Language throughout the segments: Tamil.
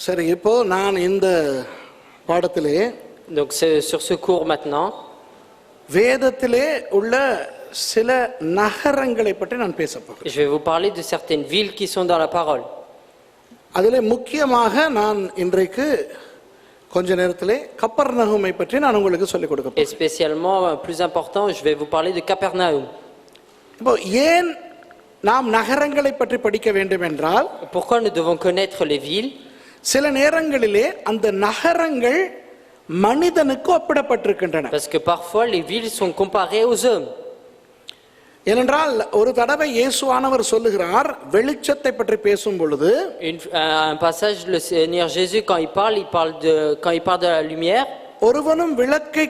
சரி, இப்போ நான் இந்த பாடத்திலே Donc sur ce cours maintenant, வேதத்திலே உள்ள சில நகரங்களை பற்றி நான் பேச போகிறேன். je vais vous parler de certaines villes qui sont dans la parole. அதிலே முக்கியமாக நான் இன்றைக்கு கொஞ்ச நேரத்திலே கப்பர்நகூமை பற்றி நான் உங்களுக்கு சொல்லிக் கொடுக்க Et போகிறேன். spécialement, plus important, je vais vous parler de Capernaum. இப்போ ஏன் நாம் நகரங்களை பற்றி படிக்க வேண்டும் என்றால், Pourquoi nous devons connaître les villes? சில நேரங்களிலே அந்த நகரங்கள் மனிதனுக்கு ஒப்பிடப்பட்டிருக்கின்றன. Parce que parfois les villes sont comparées aux hommes. ஏனென்றால் ஒரு தடவை இயேசுவானவர் சொல்லுகிறார், வெளிச்சத்தை பற்றி பேசும் பொழுது, Un passage, le Seigneur Jésus, quand il parle de la lumière, ஒருவனும் விளக்கை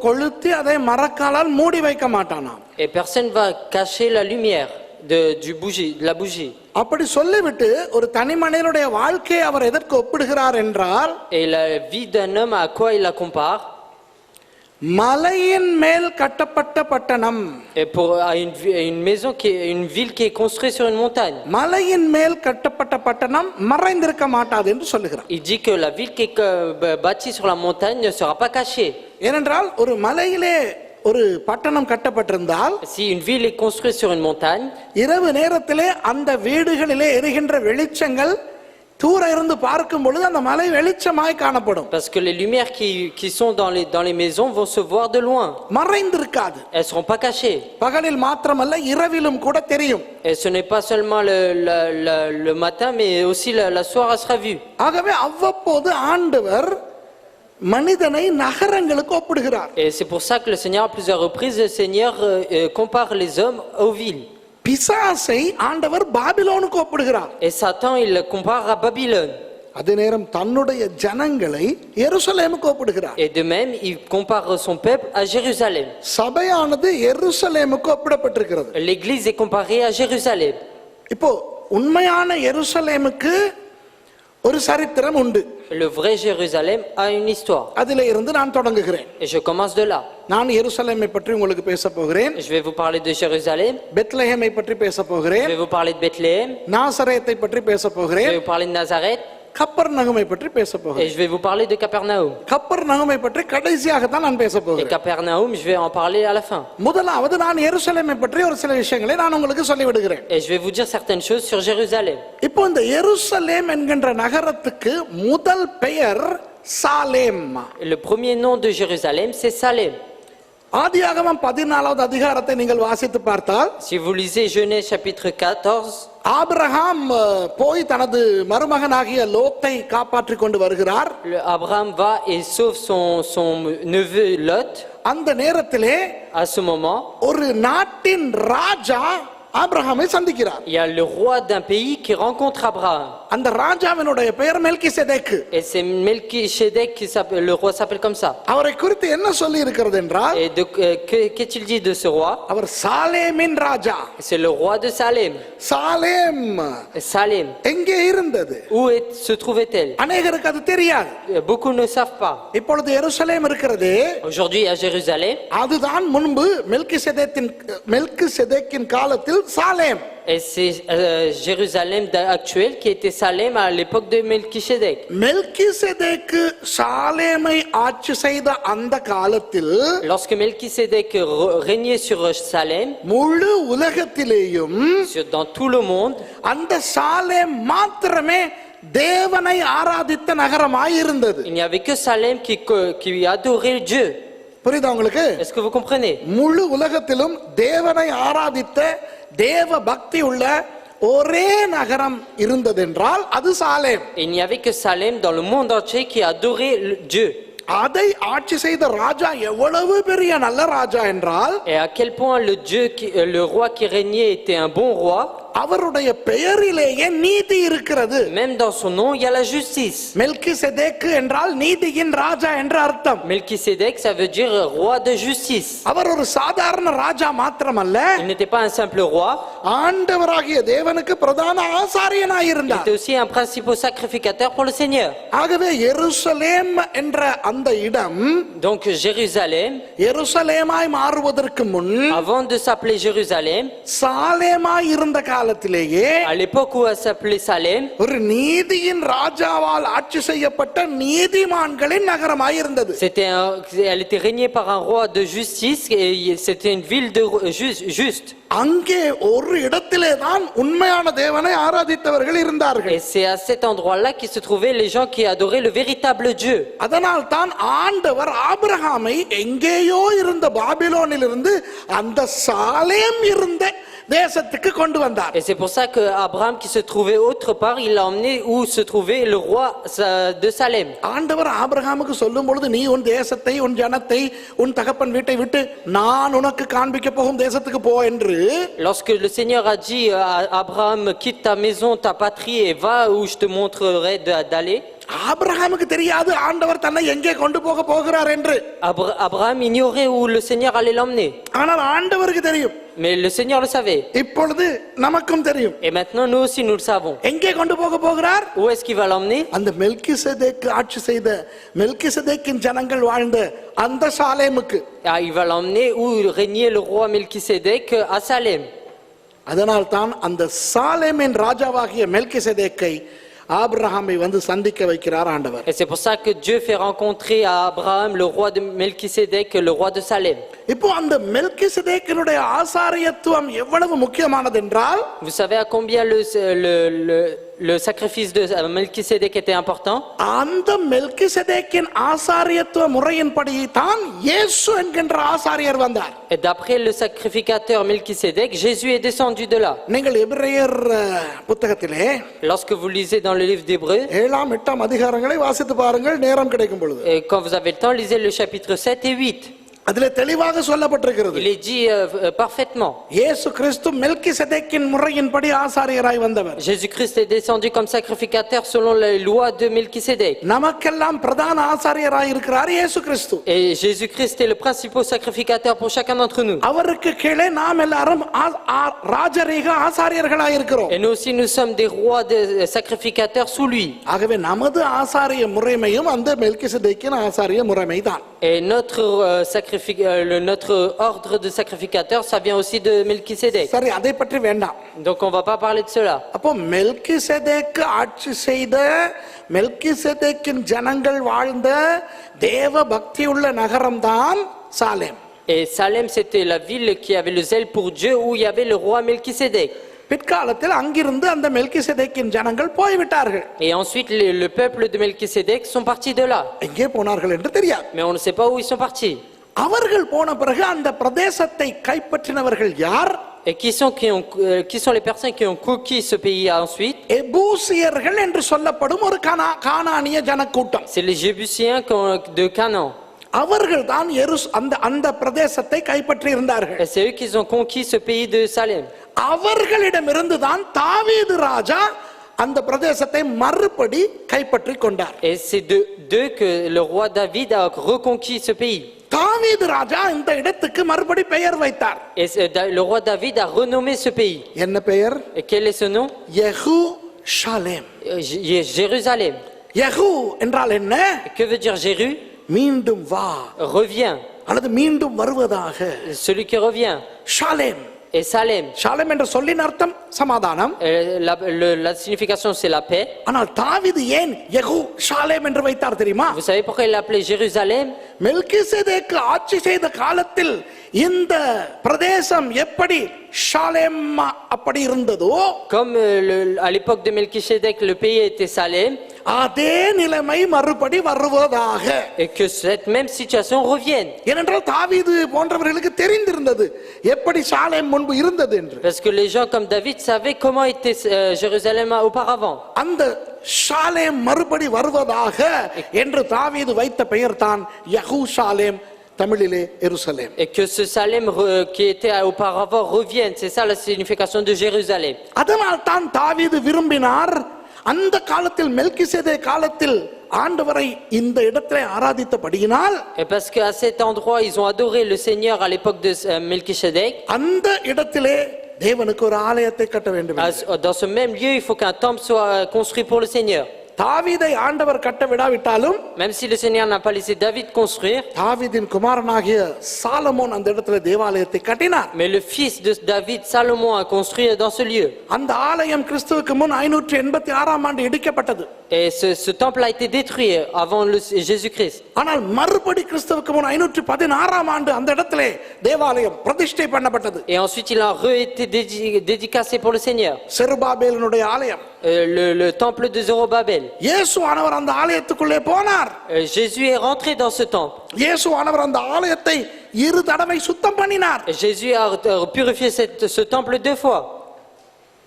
கொளுத்தி அதை மரக்காலால் மூடி வைக்க மாட்டானாம். et personne va cacher la lumière de la bougie. அப்படி சொல்லிவிட்டு ஒரு தனி மனிதனுடைய வாழ்க்கையை அவர் எதற்கு ஒப்பிடுகிறார் என்றால், Et la vie d'un homme, à quoi il la compare? மலையின் மேல் கட்டப்பட்ட பட்டணம். Et pour une maison une ville qui est construite sur une montagne. மலையின் மேல் கட்டப்பட்ட பட்டணம் மறைந்திருக்க மாட்டாது என்று சொல்லுகிறார். Il dit que la ville qui est bâtie sur la montagne ne sera pas cachée. ஏனென்றால் ஒரு மலையிலே ஒரு பட்டணம் கட்டப்பட்டிருந்தால், Si une ville est construite sur une montagne, இரவு நேரத்திலே அந்த வீடுகளிலே எரிகின்ற வெளிச்சங்கள் தூர இருந்து பார்க்கும் பொழுது அந்த மலை வெளிச்சமாய் காணப்படும். parce que les lumières qui sont dans les maisons vont se voir de loin. மறைந்திருக்காது. Elles seront pas cachées. பகலில் மாத்திரமல்ல, இரவிலும் கூட தெரியும். Et ce n'est pas seulement le matin, mais aussi la soir, elle sera vue. ஆகவே அவ்வப்போது ஆண்டவர் மனிதனை நகரங்களுக்கு ஒப்பிடுகிறார். Et c'est pour ça que le Seigneur, à plusieurs reprises, le Seigneur compare les hommes aux villes. பிசாசை ஆண்டவர் பாபிலோனுக்கு ஒப்பிடுகிறார். Et Satan, il le compare à Babylone. அதே நேரம் தன்னுடைய ஜனங்களை எருசலேமுக்கு ஒப்பிடுகிறார். Et de même, il compare son peuple à Jérusalem. சபையானது எருசலேமுக்கு ஒப்பிடப்பட்டிருக்கிறது. L'église est comparée à Jérusalem. இப்போ உண்மையான எருசலேமுக்கு ஒரு சரித்திரம் உண்டு. Le vrai Jérusalem a une histoire. அதிலே இருந்து நான் தொடங்குகிறேன். Et je commence de là. நான் எருசலேமை பற்றி உங்களுக்கு பேச போகிறேன். Je vais vous parler de Jérusalem. பெத்லெஹேமை பற்றி பேச Je போகிறேன். vais vous parler de Bethléem. நாசரேத்தை பற்றி பேச Je போகிறேன். vais vous parler de Nazareth. கப்பர்நகூமை பற்றி பேச Et போகிறேன். je vais vous parler de Capernaum. கப்பர்நகூமை பற்றி கடைசியாக தான் நான் பேச Et போகிறேன். Capernaum, je vais en parler à la fin. முதலாவது நான் எருசலேமை பற்றி ஒரு சில விஷயங்களை நான் உங்களுக்கு சொல்லி விடுகிறேன். Et je vais vous dire certaines choses sur Jérusalem. இப்போ இந்த எருசலேம் என்கின்ற நகரத்துக்கு முதல் பெயர் Salem. Le premier nom de Jérusalem, c'est Salem. ஆதியாகமம் 14வது அதிகாரத்தை நீங்கள் வாசித்து பார்த்தால், Si vous lisez Genèse chapitre 14, Abraham போய் தனது மருமகனாகிய லோத்தை காப்பாற்றிக் கொண்டு வருகிறார். Abraham va et sauve son neveu Lot. அந்த நேரத்திலே À ce moment, ஒரு நாட்டின் ராஜா ஆபிரகாமை சந்திக்கிறார். il y a le roi d'un pays qui rencontre Abraham. அந்த ராஜாவினுடைய பெயர் மெல்கிசேதேக்கு. Et c'est Melchisedec qui s'appelle, le roi s'appelle comme ça. அவரை குறித்து என்ன சொல்லி இருக்கிறது என்றால், Et qu'est-il dit de ce roi? அவர் சாலேமின் ராஜா. C'est le roi de Salem. Salem Salem. எங்கே இருந்தது? Où se trouvait-elle? அநேகருக்கு அது தெரியாது. Beaucoup ne savent pas. இப்பொழுது எருசலேம் இருக்கிறது, Aujourd'hui à Jérusalem, அதுதான் முன்பு மெல்கிசேதேக்கின் காலத்தில் Salem. et c'est Jérusalem actuel qui était Salem à l'époque de Melchisedec. மெல்கிசேதேக்கு சாலேமை ஆட்சி செய்த அந்த காலத்தில் Lorsque Melchisedec régnait sur Salem, முழு உலகத்திலேயும் dans tout le monde, அந்த சாலேம் மாத்திரமே தேவனை ஆராதித்த நகரமாய் இருந்தது. il n'y avait que Salem qui adorait Dieu. புரியுதா உங்களுக்கு? Est-ce que vous comprenez? முழு உலகத்திலும் தேவனை ஆராதித்த தேவ பக்தி உள்ள ஒரே நகரம் இருந்ததென்றால் அது Salem. Il n'y avait que Salem dans le monde entier qui adorait Dieu. அதை ஆட்சி செய்த ராஜா எவ்வளவு பெரிய நல்ல ராஜா என்றால், Et à quel point le roi qui régnait était un bon roi. அவருடைய பெயரிலேயே நீதி இருக்கிறது. Même dans son nom, il y a la justice. மெல்கிசேதேக்கு என்றால் நீதியின் ராஜா என்ற அர்த்தம். Melchisedec, ça veut dire roi de justice. அவர் ஒரு சாதாரண ராஜா மாத்திரமல்ல, Il n'était pas un simple roi. ஆண்டவராகிய தேவனுக்கு பிரதான ஆசாரியனாய் Il இருந்தார். était aussi un principal sacrificateur pour le Seigneur. ஆகவே எருசலேம் என்ற அந்த இடம் Donc Jérusalem, எருசலேமாய் மாறுவதற்கு முன் avant de s'appeler Jérusalem, சாலேமாய் இருந்த காலம். காலத்திலேயே À l'époque où elle s'appelait Salem, ஒரு நீதியின் ராஜாவால் ஆட்சி செய்யப்பட்ட நீதிமான்களின் நகரமாய் இருந்தது. elle était régnée par un roi de justice et c'était une ville de juste. அங்கே ஒரு இடத்திலே தான் உண்மையான தேவனை ஆராதித்தவர்கள் இருந்தார்கள். Et c'est à cet endroit-là qui se trouvaient les gens qui adoraient le véritable Dieu. அதனால் தான் ஆண்டவர் ஆபிரகாமை எங்கேயோ இருந்த பாபிலோனிலிருந்து அந்த சாலேம் இருந்த தேசத்துக்கு கொண்டு வந்தார். Et c'est pour ça que Abraham qui se trouvait autre part, il l'a emmené où se trouvait le roi de Salem. ஆண்டவர் ஆபிரகாமுக்கு சொல்லும் பொழுது நீ உன் தேசத்தை உன் ஜனத்தை உன் தகப்பன் வீட்டை விட்டு நான் உனக்கு காண்பிக்க போகும் தேசத்துக்கு போ என்று. Lorsque le Seigneur a dit à Abraham, quitte ta maison, ta patrie et va où je te montrerai d'aller. ஆபிரகாமுக்கு தெரியாது ஆண்டவர் தன்னை எங்கே கொண்டு போக போகிறார் என்று. Abraham ignorait où le Seigneur allait l'emmener. ஆனால் ஆண்டவருக்கு தெரியும். Mais le Seigneur le savait. இப்பொழுது நமக்கும் தெரியும். Et maintenant nous aussi nous le savons. எங்கே கொண்டு போக போகிறார்? Où est-ce qu'il va l'emmener? அந்த மெல்கிசேதேக்கு ஆட்சி செய்த மெல்கிசேதேக்கின் ஜனங்கள் வாழ்ந்த அந்த சாலேமுக்கு. Il va l'emmener où régnait le roi Melchisédek à Salem. அதனால் தான் அந்த சாலேமின் ராஜாவாகிய மெல்கிசேதேக்கை ஆபிரகாமை வந்து சந்திக்க வைக்கிறார் ஆண்டவர். Et c'est pour ça que Dieu fait rencontrer à Abraham le roi de Melchisédek, le roi de Salem. இப்போ அந்த மெல்கிசேதேக்கினுடைய ஆசாரியத்துவம் எவ்வளவு முக்கியமானது என்றால், Vous savez à combien le sacrifice de Melchisédek était important? அந்த மெல்கிசேதேக்கின் ஆசாரியத்துவ முறையின்படி தான் இயேசு என்கின்ற ஆசாரியர் வந்தார். Et d'après le sacrificateur Melchisédek, Jésus est descendu de là. நீங்கள் எபிரேயர் புத்தகத்திலே Lorsque vous lisez dans le livre d'Hébreux, 7 8 அதிகாரங்களை வாசித்து பாருங்கள் நேரம் கிடைக்கும் பொழுது. et quand vous avez le temps, lisez le chapitre 7 et 8. அதிலே தெளிவாக சொல்லப்பட்டிருக்கிறது. Il est dit parfaitement. இயேசு கிறிஸ்து மெல்கிசேதேக்கின் முறையின்படி ஆசாரியராய் வந்தவர். Jésus-Christ est descendu comme sacrificateur selon les lois de Melchisédek. நமக்கெல்லாம் பிரதான ஆசாரியராய் இருக்கிறார் இயேசு கிறிஸ்து. Et Jésus-Christ est le principal sacrificateur pour chacun d'entre nous. அவருக்கு கீழே நாம் எல்லாரும் ராஜரீக ஆசாரியர்களாய் இருக்கிறோம். Et nous aussi nous sommes des rois de sacrificateurs sous lui. ஆகவே நமது ஆசாரிய முறைமையும் அந்த மெல்கிசேதேக்கின் ஆசாரிய முறைமைதான். Et notre ordre de sacrificateur, ça vient aussi de Melchisédek. சரி, அதை பற்றி வேண்டாம். Donc on va pas parler de cela. அப்போ மெல்கிசேதேக்கு ஆட்சி செய்த மெல்கிசேதேக்கின் ஜனங்கள் வாழ்ந்த தேவ பக்தியுள்ள நகரம்தான் Salem. Et Salem, c'était la ville qui avait le zèle pour Dieu, où il y avait le roi Melchisédek. பிற்காலத்தில் அங்கிருந்து அந்த மெல்கிசேதேக்கின் ஜனங்கள் போய்விட்டார்கள். Et ensuite le peuple de Melchisédek sont partis de là. எங்கே போனார்கள் என்று தெரியாது. Mais on ne sait pas où ils sont partis. அவர்கள் போன பிறகு அந்த பிரதேசத்தை கைப்பற்றினவர்கள் யார்? Et qui sont les personnes qui ont conquis ce pays ensuite? எபூசியர்கள் என்று சொல்லப்படும் ஒரு கானானிய ஜனக்கூட்டம். C'est les Jébusiens de Canaan. அவர்கள் தான் அந்த பிரதேசத்தை கைப்பற்றி இருந்தார்கள். Et c'est eux qui ont conquis ce pays de Salem. அவர்களிடமிருந்து தான் தாவீது ராஜா அந்த பிரதேசத்தை மறுபடி கைப்பற்றி கொண்டார். Et c'est d'eux que le roi David a reconquis ce pays. தாவீது ராஜா இந்த இடத்துக்கு மறுபடி பெயர் வைத்தார். Et le roi David a renommé ce pays. என்ன பெயர்? Et quel est ce nom? யெரூஷலேம். Jérusalem. யெகூ என்றால் என்ன? Que veut dire Jéru? மீண்டும் வா, Revient. அல்லது மீண்டும் வருவதாக. Celui qui revient. Shalem. Et Salem. Shalem என்ற சொல்லின் அர்த்தம் சமாதானம். La signification c'est la paix. ஆனால் தாவீது ஏன் யெகூ ஷாலேம் என்று வைத்தார் தெரியுமா? Vous savez pourquoi il l'appelait Jérusalem? மெல்கிசேதேக்கு ஆட்சி செய்த காலத்தில் இந்த பிரதேசம் எப்படி ஷாலேம் அப்படி இருந்ததோ, Comme à l'époque de Melchisédek le pays était Salem, அதே நிலைமை மறுபடி வருவதாக. et que cette même situation revienne. ஏனென்றால் தாவீது போன்றவர்களுக்கு தெரிந்திருந்தது எப்படி ஷாலேம் முன்பு இருந்தது என்று. Parce que les gens comme David savaient comment était Jérusalem auparavant. அந்த ஷாலேம் மறுபடி வருவதாக என்று தாவீது வைத்த பெயர் தான் யெரூஷலேம், தமிழிலே எருசலேம். Et que ce Salem qui était auparavant revienne, c'est ça la signification de Jérusalem. அதனால் தான் தாவீது விரும்பினார் அந்த காலத்தில் மெல்கிசேதேக் காலத்தில் ஆண்டவரை இந்த இடத்திலே ஆராதித்தபடியினால், Et parce qu'à cet endroit ils ont adoré le Seigneur à l'époque de Melchisédek, அந்த இடத்திலே தேவனுக்கு ஒரு ஆலயத்தை கட்ட வேண்டும். dans ce même lieu il faut qu'un temple soit construit pour le Seigneur. தாவீதை ஆண்டவர் கட்ட விடாவிட்டாலும் Même si le Seigneur n'a pas laissé David construire, தாவீதின் குமாரனாகிய சாலமோன் அந்த இடத்துல தேவாலயத்தை கட்டினார். mais le fils de David, Salomon, a construit dans ce lieu. அந்த ஆலயம் கிறிஸ்துவுக்கு முன் 586ஆம் ஆண்டு இடிக்கப்பட்டது. Et ce temple a été détruit avant Jésus-Christ. ஆனால் மறுபடி கிறிஸ்துவுக்கு முன் 516ஆம் ஆண்டு அந்த இடத்திலே தேவாலயம் பிரதிஷ்டை பண்ணப்பட்டது. Et ensuite il a été dédicacé pour le Seigneur. செருபாபேலினுடைய ஆலயம். Le temple de Zorobabel. இயேசுவானவர் அந்த ஆலயத்துக்குள்ளே போனார். Jésus est rentré dans ce temple. இயேசுவானவர் அந்த ஆலயத்தை இரு தடவை சுத்தம் பண்ணினார். Jésus a purifié ce temple 2 fois.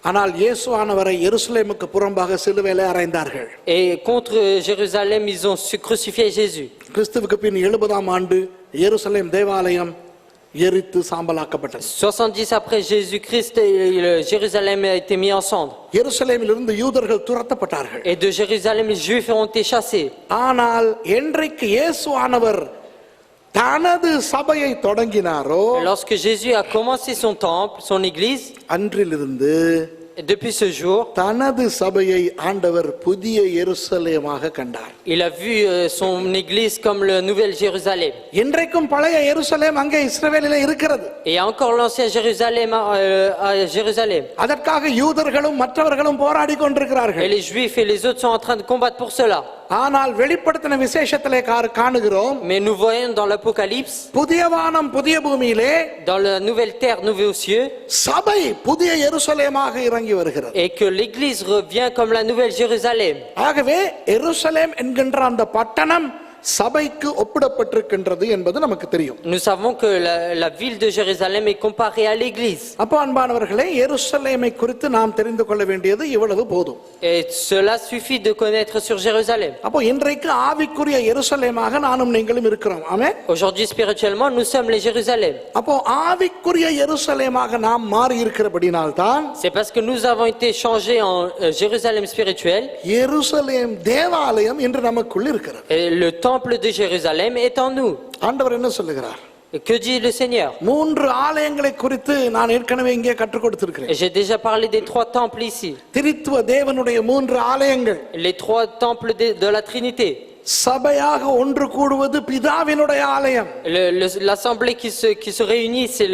ஆனால் இயேசுவானவரை எருசலேமுக்கு புறம்பாக சிலுவையிலே அறைந்தார்கள். Et contre Jérusalem, ils ont crucifié Jésus. கிறிஸ்துவுக்கு பின் 70ஆம் ஆண்டு எருசலேம் தேவாலயம் எரித்து சாம்பலாக்கப்பட்டது. 70 après Jésus-Christ, Jérusalem a été mis en cendre. எருசலேமிலிருந்து யூதர்கள் துரத்தப்பட்டார்கள். Et de Jérusalem, les Juifs ont été chassés. ஆனால் என்றைக்கு இயேசுவானவர் தனது சபையை தொடங்கினாரோ, Lorsque Jésus a commencé son temple, son église, அன்றிலிருந்து depuis ce jour, தனது சபையை ஆண்டவர் புதிய எருசலேமாக கண்டார். il a vu son église comme la nouvelle Jérusalem. இன்றைக்கும் பழைய எருசலேம் அங்கே இஸ்ரவேலிலே இருக்கிறது. Et il y a encore l'ancien Jérusalem à Jérusalem. அதற்காக யூதர்களும் மற்றவர்களும் போராடி Et கொண்டிருக்கிறார்கள். les Juifs et les autres sont en train de combattre pour cela. ஆனால் வெளிப்படுத்தின விசேஷத்திலே காணுகிறோம், Mais nous voyons dans l'Apocalypse, புதிய வானம் புதிய பூமியிலே dans la nouvelle terre, nouveaux cieux, சபை புதிய எருசலேமாக இறங்கி வருகிறது. et que l'église revient comme la nouvelle Jérusalem. ஆகவே எருசலேம் என்கின்ற அந்த பட்டணம் சபைக்கு ஒப்பிடப்பட்டிருக்கின்றது என்பது நமக்கு தெரியும். Nous savons que la ville de Jérusalem est comparée à l'église. அப்போ அன்பானவர்களே, எருசலேமை குறித்து நாம் தெரிந்து கொள்ள வேண்டியது இவ்வளவு போதும். Et cela suffit de connaître sur Jérusalem. அப்போ இன்றைக்கு ஆவிக்குரிய எருசலேமாக நானும் நீங்களும் இருக்கிறோம். ஆமென். Aujourd'hui, spirituellement, nous sommes les Jérusalem. அப்போ ஆவிக்குரிய எருசலேமாக நாம் மாறி இருக்கிறபடினால்தான் C'est parce que nous avons été changés en Jérusalem spirituel. எருசலேம் தேவாலயம் என்று நமக்குள் இருக்கிறது. Et le temple de Jérusalem est en nous. ஆண்டவர் என்ன சொல்லுகிறார்? Et que dit le Seigneur? 3 ஆலயங்களை குறித்து நான் ஏற்கனவே இங்கே கற்றுக் கொடுத்திருக்கிறேன். Et j'ai déjà parlé des 3 temples ici. திரித்துவ தேவனுடைய 3 ஆலயங்கள். Les 3 temples de la Trinité. சபையாக ஒன்று கூடுவது பிதாவினுடைய ஆலயம். L'assemblée qui se réunit, c'est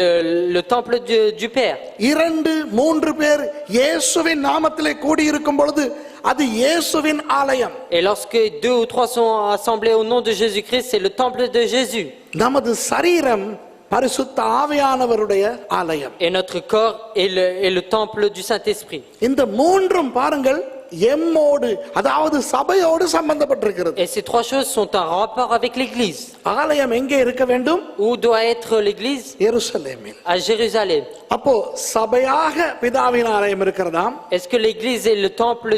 le temple du Père. 2-3 பேர் இயேசுவின் நாமத்திலே கூடியிருக்கும் பொழுது அது இயேசுவின் ஆலயம். Et lorsque 2 ou 3 sont assemblés au nom de Jésus-Christ, c'est le temple de Jésus. நமது சரீரம் பரிசுத்த ஆவியானவருடைய ஆலயம். Et notre corps est le temple du Saint-Esprit. இந்த 3ம் பாருங்கள் எம்மோடு, அதாவது சபையோடு சம்பந்தப்பட்டிருக்கிறது. Et ces 3 choses sont en rapport avec l'église. ஆலயம் எங்கே இருக்க வேண்டும்? Où doit être l'église? எருசலேமில். À Jérusalem. அப்போ சபையாக பிதாவின் ஆலயம் இருக்கிறதாம். Est-ce que l'église est le temple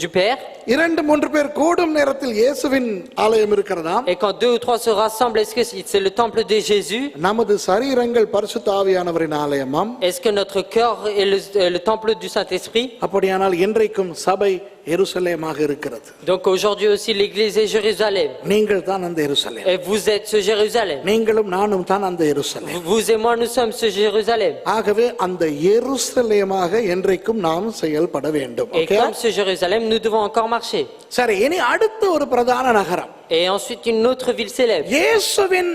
du Père? 2-3 பேர் கூடும் நேரத்தில் இயேசுவின் ஆலயம் இருக்கிறதாம். Et quand 2 ou 3 se rassemblent, est-ce que c'est le temple de Jésus? நமது சரீரங்கள் பரிசுத்த ஆவியானவரின் ஆலயமாம். Est-ce que notre corps est le temple du Saint-Esprit? அப்படியானால் இன்றைக்கும் சபை எருசலேமாக இருக்கிறது. Donc aujourd'hui aussi l'église est Jérusalem. நீங்கள் தான் அந்த எருசலேம். Et vous êtes ce Jérusalem. நீங்களும் நானும் தான் அந்த எருசலேம். Vous et moi, nous sommes ce Jérusalem. ஆகவே அந்த எருசலேமாக என்றைக்கும் நாம் செயல்பட வேண்டும். Et comme ce Jérusalem, nous devons encore marcher. சரி, இனி அடுத்த ஒரு பிரதான நகரம். Et ensuite une autre ville célèbre. இயேசுவின்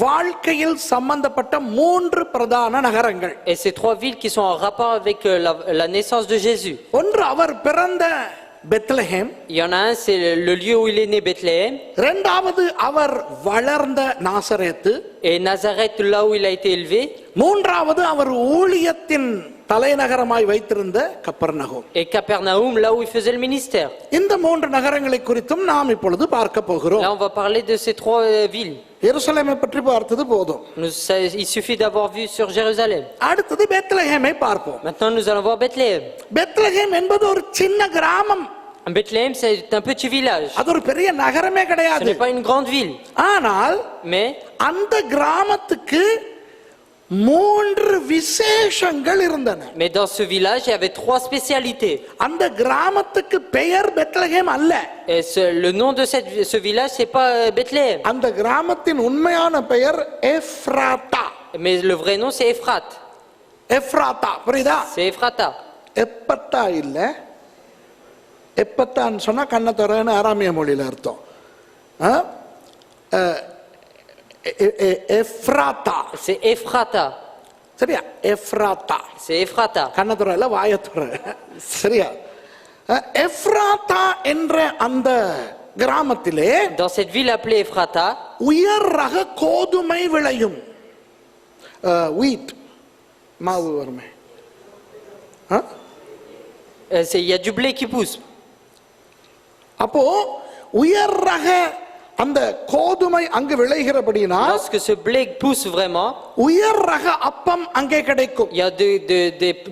வாழ்க்கையில் சம்பந்தப்பட்ட 3 பிரதான நகரங்கள். Et ces 3 villes qui sont en rapport avec la naissance de Jésus. ஒன்று அவர் பிறந்த Bethlehem. Il y en a un, c'est le lieu où il est né, Bethléem. இரண்டாவது அவர் வளர்ந்த நாசரேத்து. Et Nazareth, là où il a été élevé. மூன்றாவது அவர் ஊழியத்தின் தலைநகரமாய் வைத்திருந்த Capernaum. Et Capernaum, là où il faisait le ministère. இந்த 3 நகரங்களை குறித்தும் நாம் இப்பொழுது பார்க்க போகிறோம். Là, on va parler de ces 3 villes. எருசலேமை பற்றி பார்த்தது போதும். Il suffit d'avoir vu sur Jérusalem. அடுத்தது பெத்லஹேமை பார்ப்போம். Maintenant, nous allons voir Bethléem. Bethlehem என்பது ஒரு சின்ன கிராமம். Bethléem, c'est un petit village. அது ஒரு பெரிய நகரமே Ce கிடையாது. n'est pas une grande ville. ஆனால் Mais அந்த கிராமத்துக்கு 3 விசேஷங்கள் இருந்தன. Mais dans ce village, il y avait 3 spécialités. அந்த கிராமத்துக்கு பெயர் பெத்லஹேம் அல்ல. Et le nom de ce village, c'est pas Bethléem. அந்த கிராமத்தின் உண்மையான பெயர் எப்ராத்தா. Mais le vrai nom, c'est Ephrat. எப்ராத்தா, புரியுதா? C'est Ephrata. எப்பத்தா இல்ல, எப்பத்தான் சொன்னா கண்ணை திறன்னு ஆராமிய மொழியில அர்த்தம். ஆ? எஃப்ராத்தா. C'est Ephrata. சரியா? எஃப்ராத்தா. C'est Ephrata. கண்ணை துறை இல்ல, வாயை துறை. சரியா? எஃப்ராத்தா என்ற அந்த கிராமத்திலே Dans cette ville appelée Ephrata, உயர் ரக கோதுமை விளையும். வீட் மாவு வருமே. ஆ? il y a du blé qui pousse. அப்போ உயர் ரக அந்த கோதுமை அங்கு விளைகிறபடினா Lorsque ce blé pousse vraiment, உயர் ரக அப்பம் அங்கே கிடைக்கும். il y a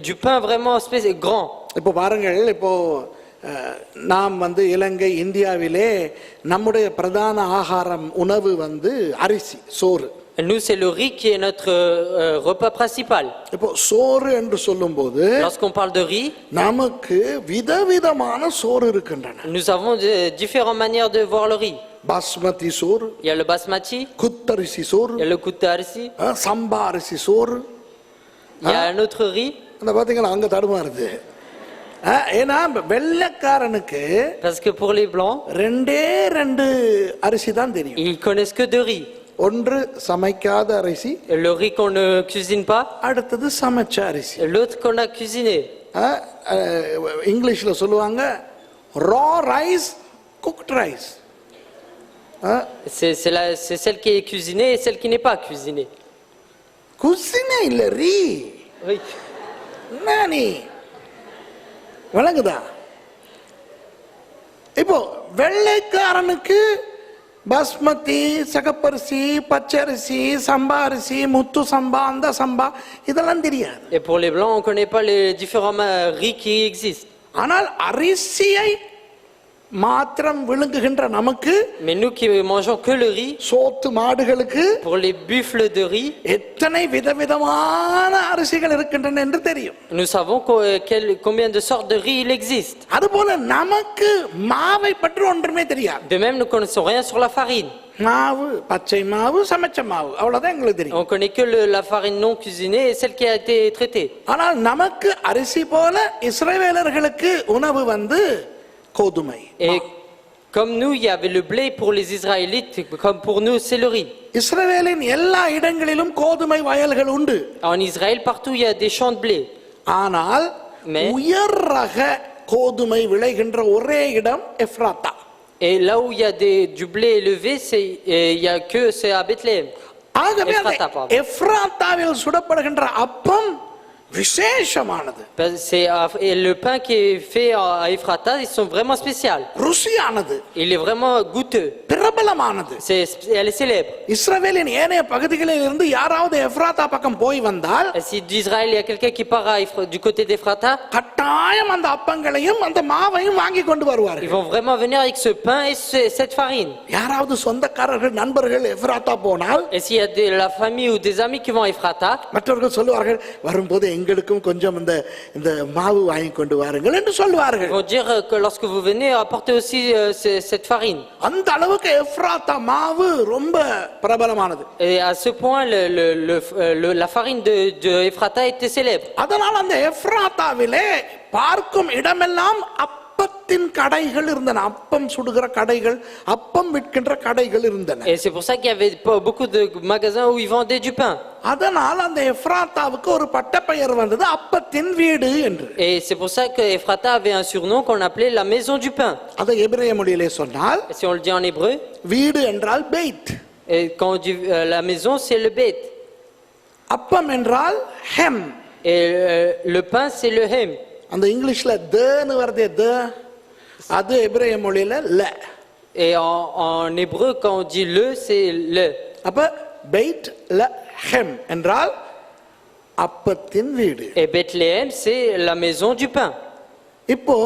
du pain vraiment grand. இப்போ பாருங்கள், இப்போ நாம் இலங்கை இந்தியாவிலே நம்முடைய பிரதான ஆகாரம் உணவு அரிசி, சோறு. Nous, c'est le riz qui est notre repas principal. இப்போ சோறு என்று சொல்லும்போது Lorsqu'on parle de riz, நமக்கு விதவிதமான சோறு இருக்கின்றன. nous avons différentes manières de voir le riz. Basmati சோறு, Il y a le basmati, குத்தரிசி சோறு, il y a le kutarsi, சம்பா அரிசி சோறு. il y a un autre riz. அந்த பாத்தீங்களா அங்க தடுமாறுது. ஏன்னா வெள்ளைக்காரனுக்கு Parce que pour les blancs, ரெண்டே ரெண்டு அரிசி தான் தெரியும். ils connaissent que deux riz. ஒன்று சமைக்காத அரிசி, Le riz qu'on ne cuisine pas, அடுத்தது சமைச்ச அரிசி. l'autre qu'on a cuisiné. இங்கிலீஷ்ல சொல்லுவாங்க raw rice, cooked rice. C'est celle qui est cuisinée et celle qui n'est pas cuisinée. குசினே இல்ல ரீ. Oui. நானி விளங்குதா? இப்போ வெள்ளைக்காரனுக்கு பாஸ்மதி, சகப்பரிசி, பச்சரிசி, சம்பா அரிசி, முத்து சம்பா, அந்த சம்பா இதெல்லாம் தெரியாது. Et pour les blancs, on ne connaît pas les différents riz qui existent. ஆனால் அரிசியை மாத்திரம் விழுங்குகின்ற நமக்கு, Mais nous qui mangeons que le riz, சோத்து மாடுகளுக்கு pour les buffles de riz, எத்தனை விதவிதமான அரிசிகள் இருக்கின்றன என்று தெரியும். nous savons combien de sortes de riz il existe. அதுபோல நமக்கு மாவை பற்றி ஒன்றுமே தெரியாது. De même, nous ne connaissons rien sur la farine. மாவு, பச்சை மாவு, சமைச்ச மாவு, அவ்வளவுதான் எங்களுக்கு தெரியும். On connaît que la farine non cuisinée et celle qui a été traitée. ஆனால் நமக்கு அரிசி போல இஸ்ரவேலர்களுக்கு உணவு கோதுமை. Et comme nous, il y avait le blé pour les Israélites, comme pour nous, c'est le riz. இஸ்ரவேலின் எல்லா இடங்களிலும் கோதுமை வயல்கள் உண்டு. En Israël, partout, il y a des champs de blé. ஆனால் உயர் ரக கோதுமை விளைகின்ற ஒரே இடம் எப்ராத்தா. Et là où il y a du blé élevé, il y a que c'est à Bethléem. ஆகவே எப்ராத்தாவில் சுடப்படுகின்ற அப்பம் விசேஷமானது. Et le pain qui est fait à Ephrata, ils sont vraiment spéciaux. ருசியானது. Il est vraiment goûteux. பிரபலமானது. Elle est célèbre. இஸ்ரவேலின் ஏனைய பகுதிகளில் இருந்து யாராவது எப்ராத்தா பக்கம் போய் வந்தால், Si d'Israël il y a quelqu'un qui part du côté d'Ephrata, கட்டாயம் அந்த அப்பங்களையும் அந்த மாவையும் வாங்கி கொண்டு ils வருவார்கள். vont vraiment venir avec ce pain et cette farine. யாராவது சொந்தக்காரர்கள் நண்பர்கள் எப்ராத்தா போனால், Et s'il y a de la famille ou des amis qui vont à Ephrata, மற்றவர்கள் சொல்லுவார்கள், வரும்போது எங்களுக்கும் கொஞ்சம் இந்த மாவு வாங்கி கொண்டு வாருங்கள் என்று சொல்லுவார்கள். ils vont dire que lorsque vous venez, apportez aussi cette farine. அந்த அளவுக்கு எப்ராத்தா மாவு ரொம்ப பிரபலமானது. Et à ce point, la farine de Ephrata était célèbre. அதனால் அந்த எப்ராத்தாவிலே பார்க்கும் இடமெல்லாம் அப்பத்தின் கடைகள் இருந்தன. அப்பம் சுடுகிற கடைகள், அப்பம் விற்கின்ற கடைகள் இருந்தன. Et c'est pour ça qu'il y avait beaucoup de magasins où ils vendaient du pain. அதனால் அந்த எப்ராத்தாவுக்கு ஒரு பட்டப்பெயர் வந்தது, அப்பத்தின் வீடு என்று. Et c'est pour ça que Ephrata avait un surnom qu'on appelait la maison du pain. அதை எபிரேய மொழியிலே சொன்னால், Et si on le dit en hébreu, வீடு என்றால் Beit. et quand on dit la maison, c'est le bet. அப்பம் என்றால் hem. Et le pain, c'est le hem. அந்த இங்கிலீஷ்ல தன்னு வருதே, த, அது எபிரேய மொழியில ல. Et en hébreu, quand on dit le, c'est le. அப்ப பெய்த் ல ஹெம் என்றால் அப்பத்தின் வீடு. Et Bethléem, c'est la maison du pain. இப்போ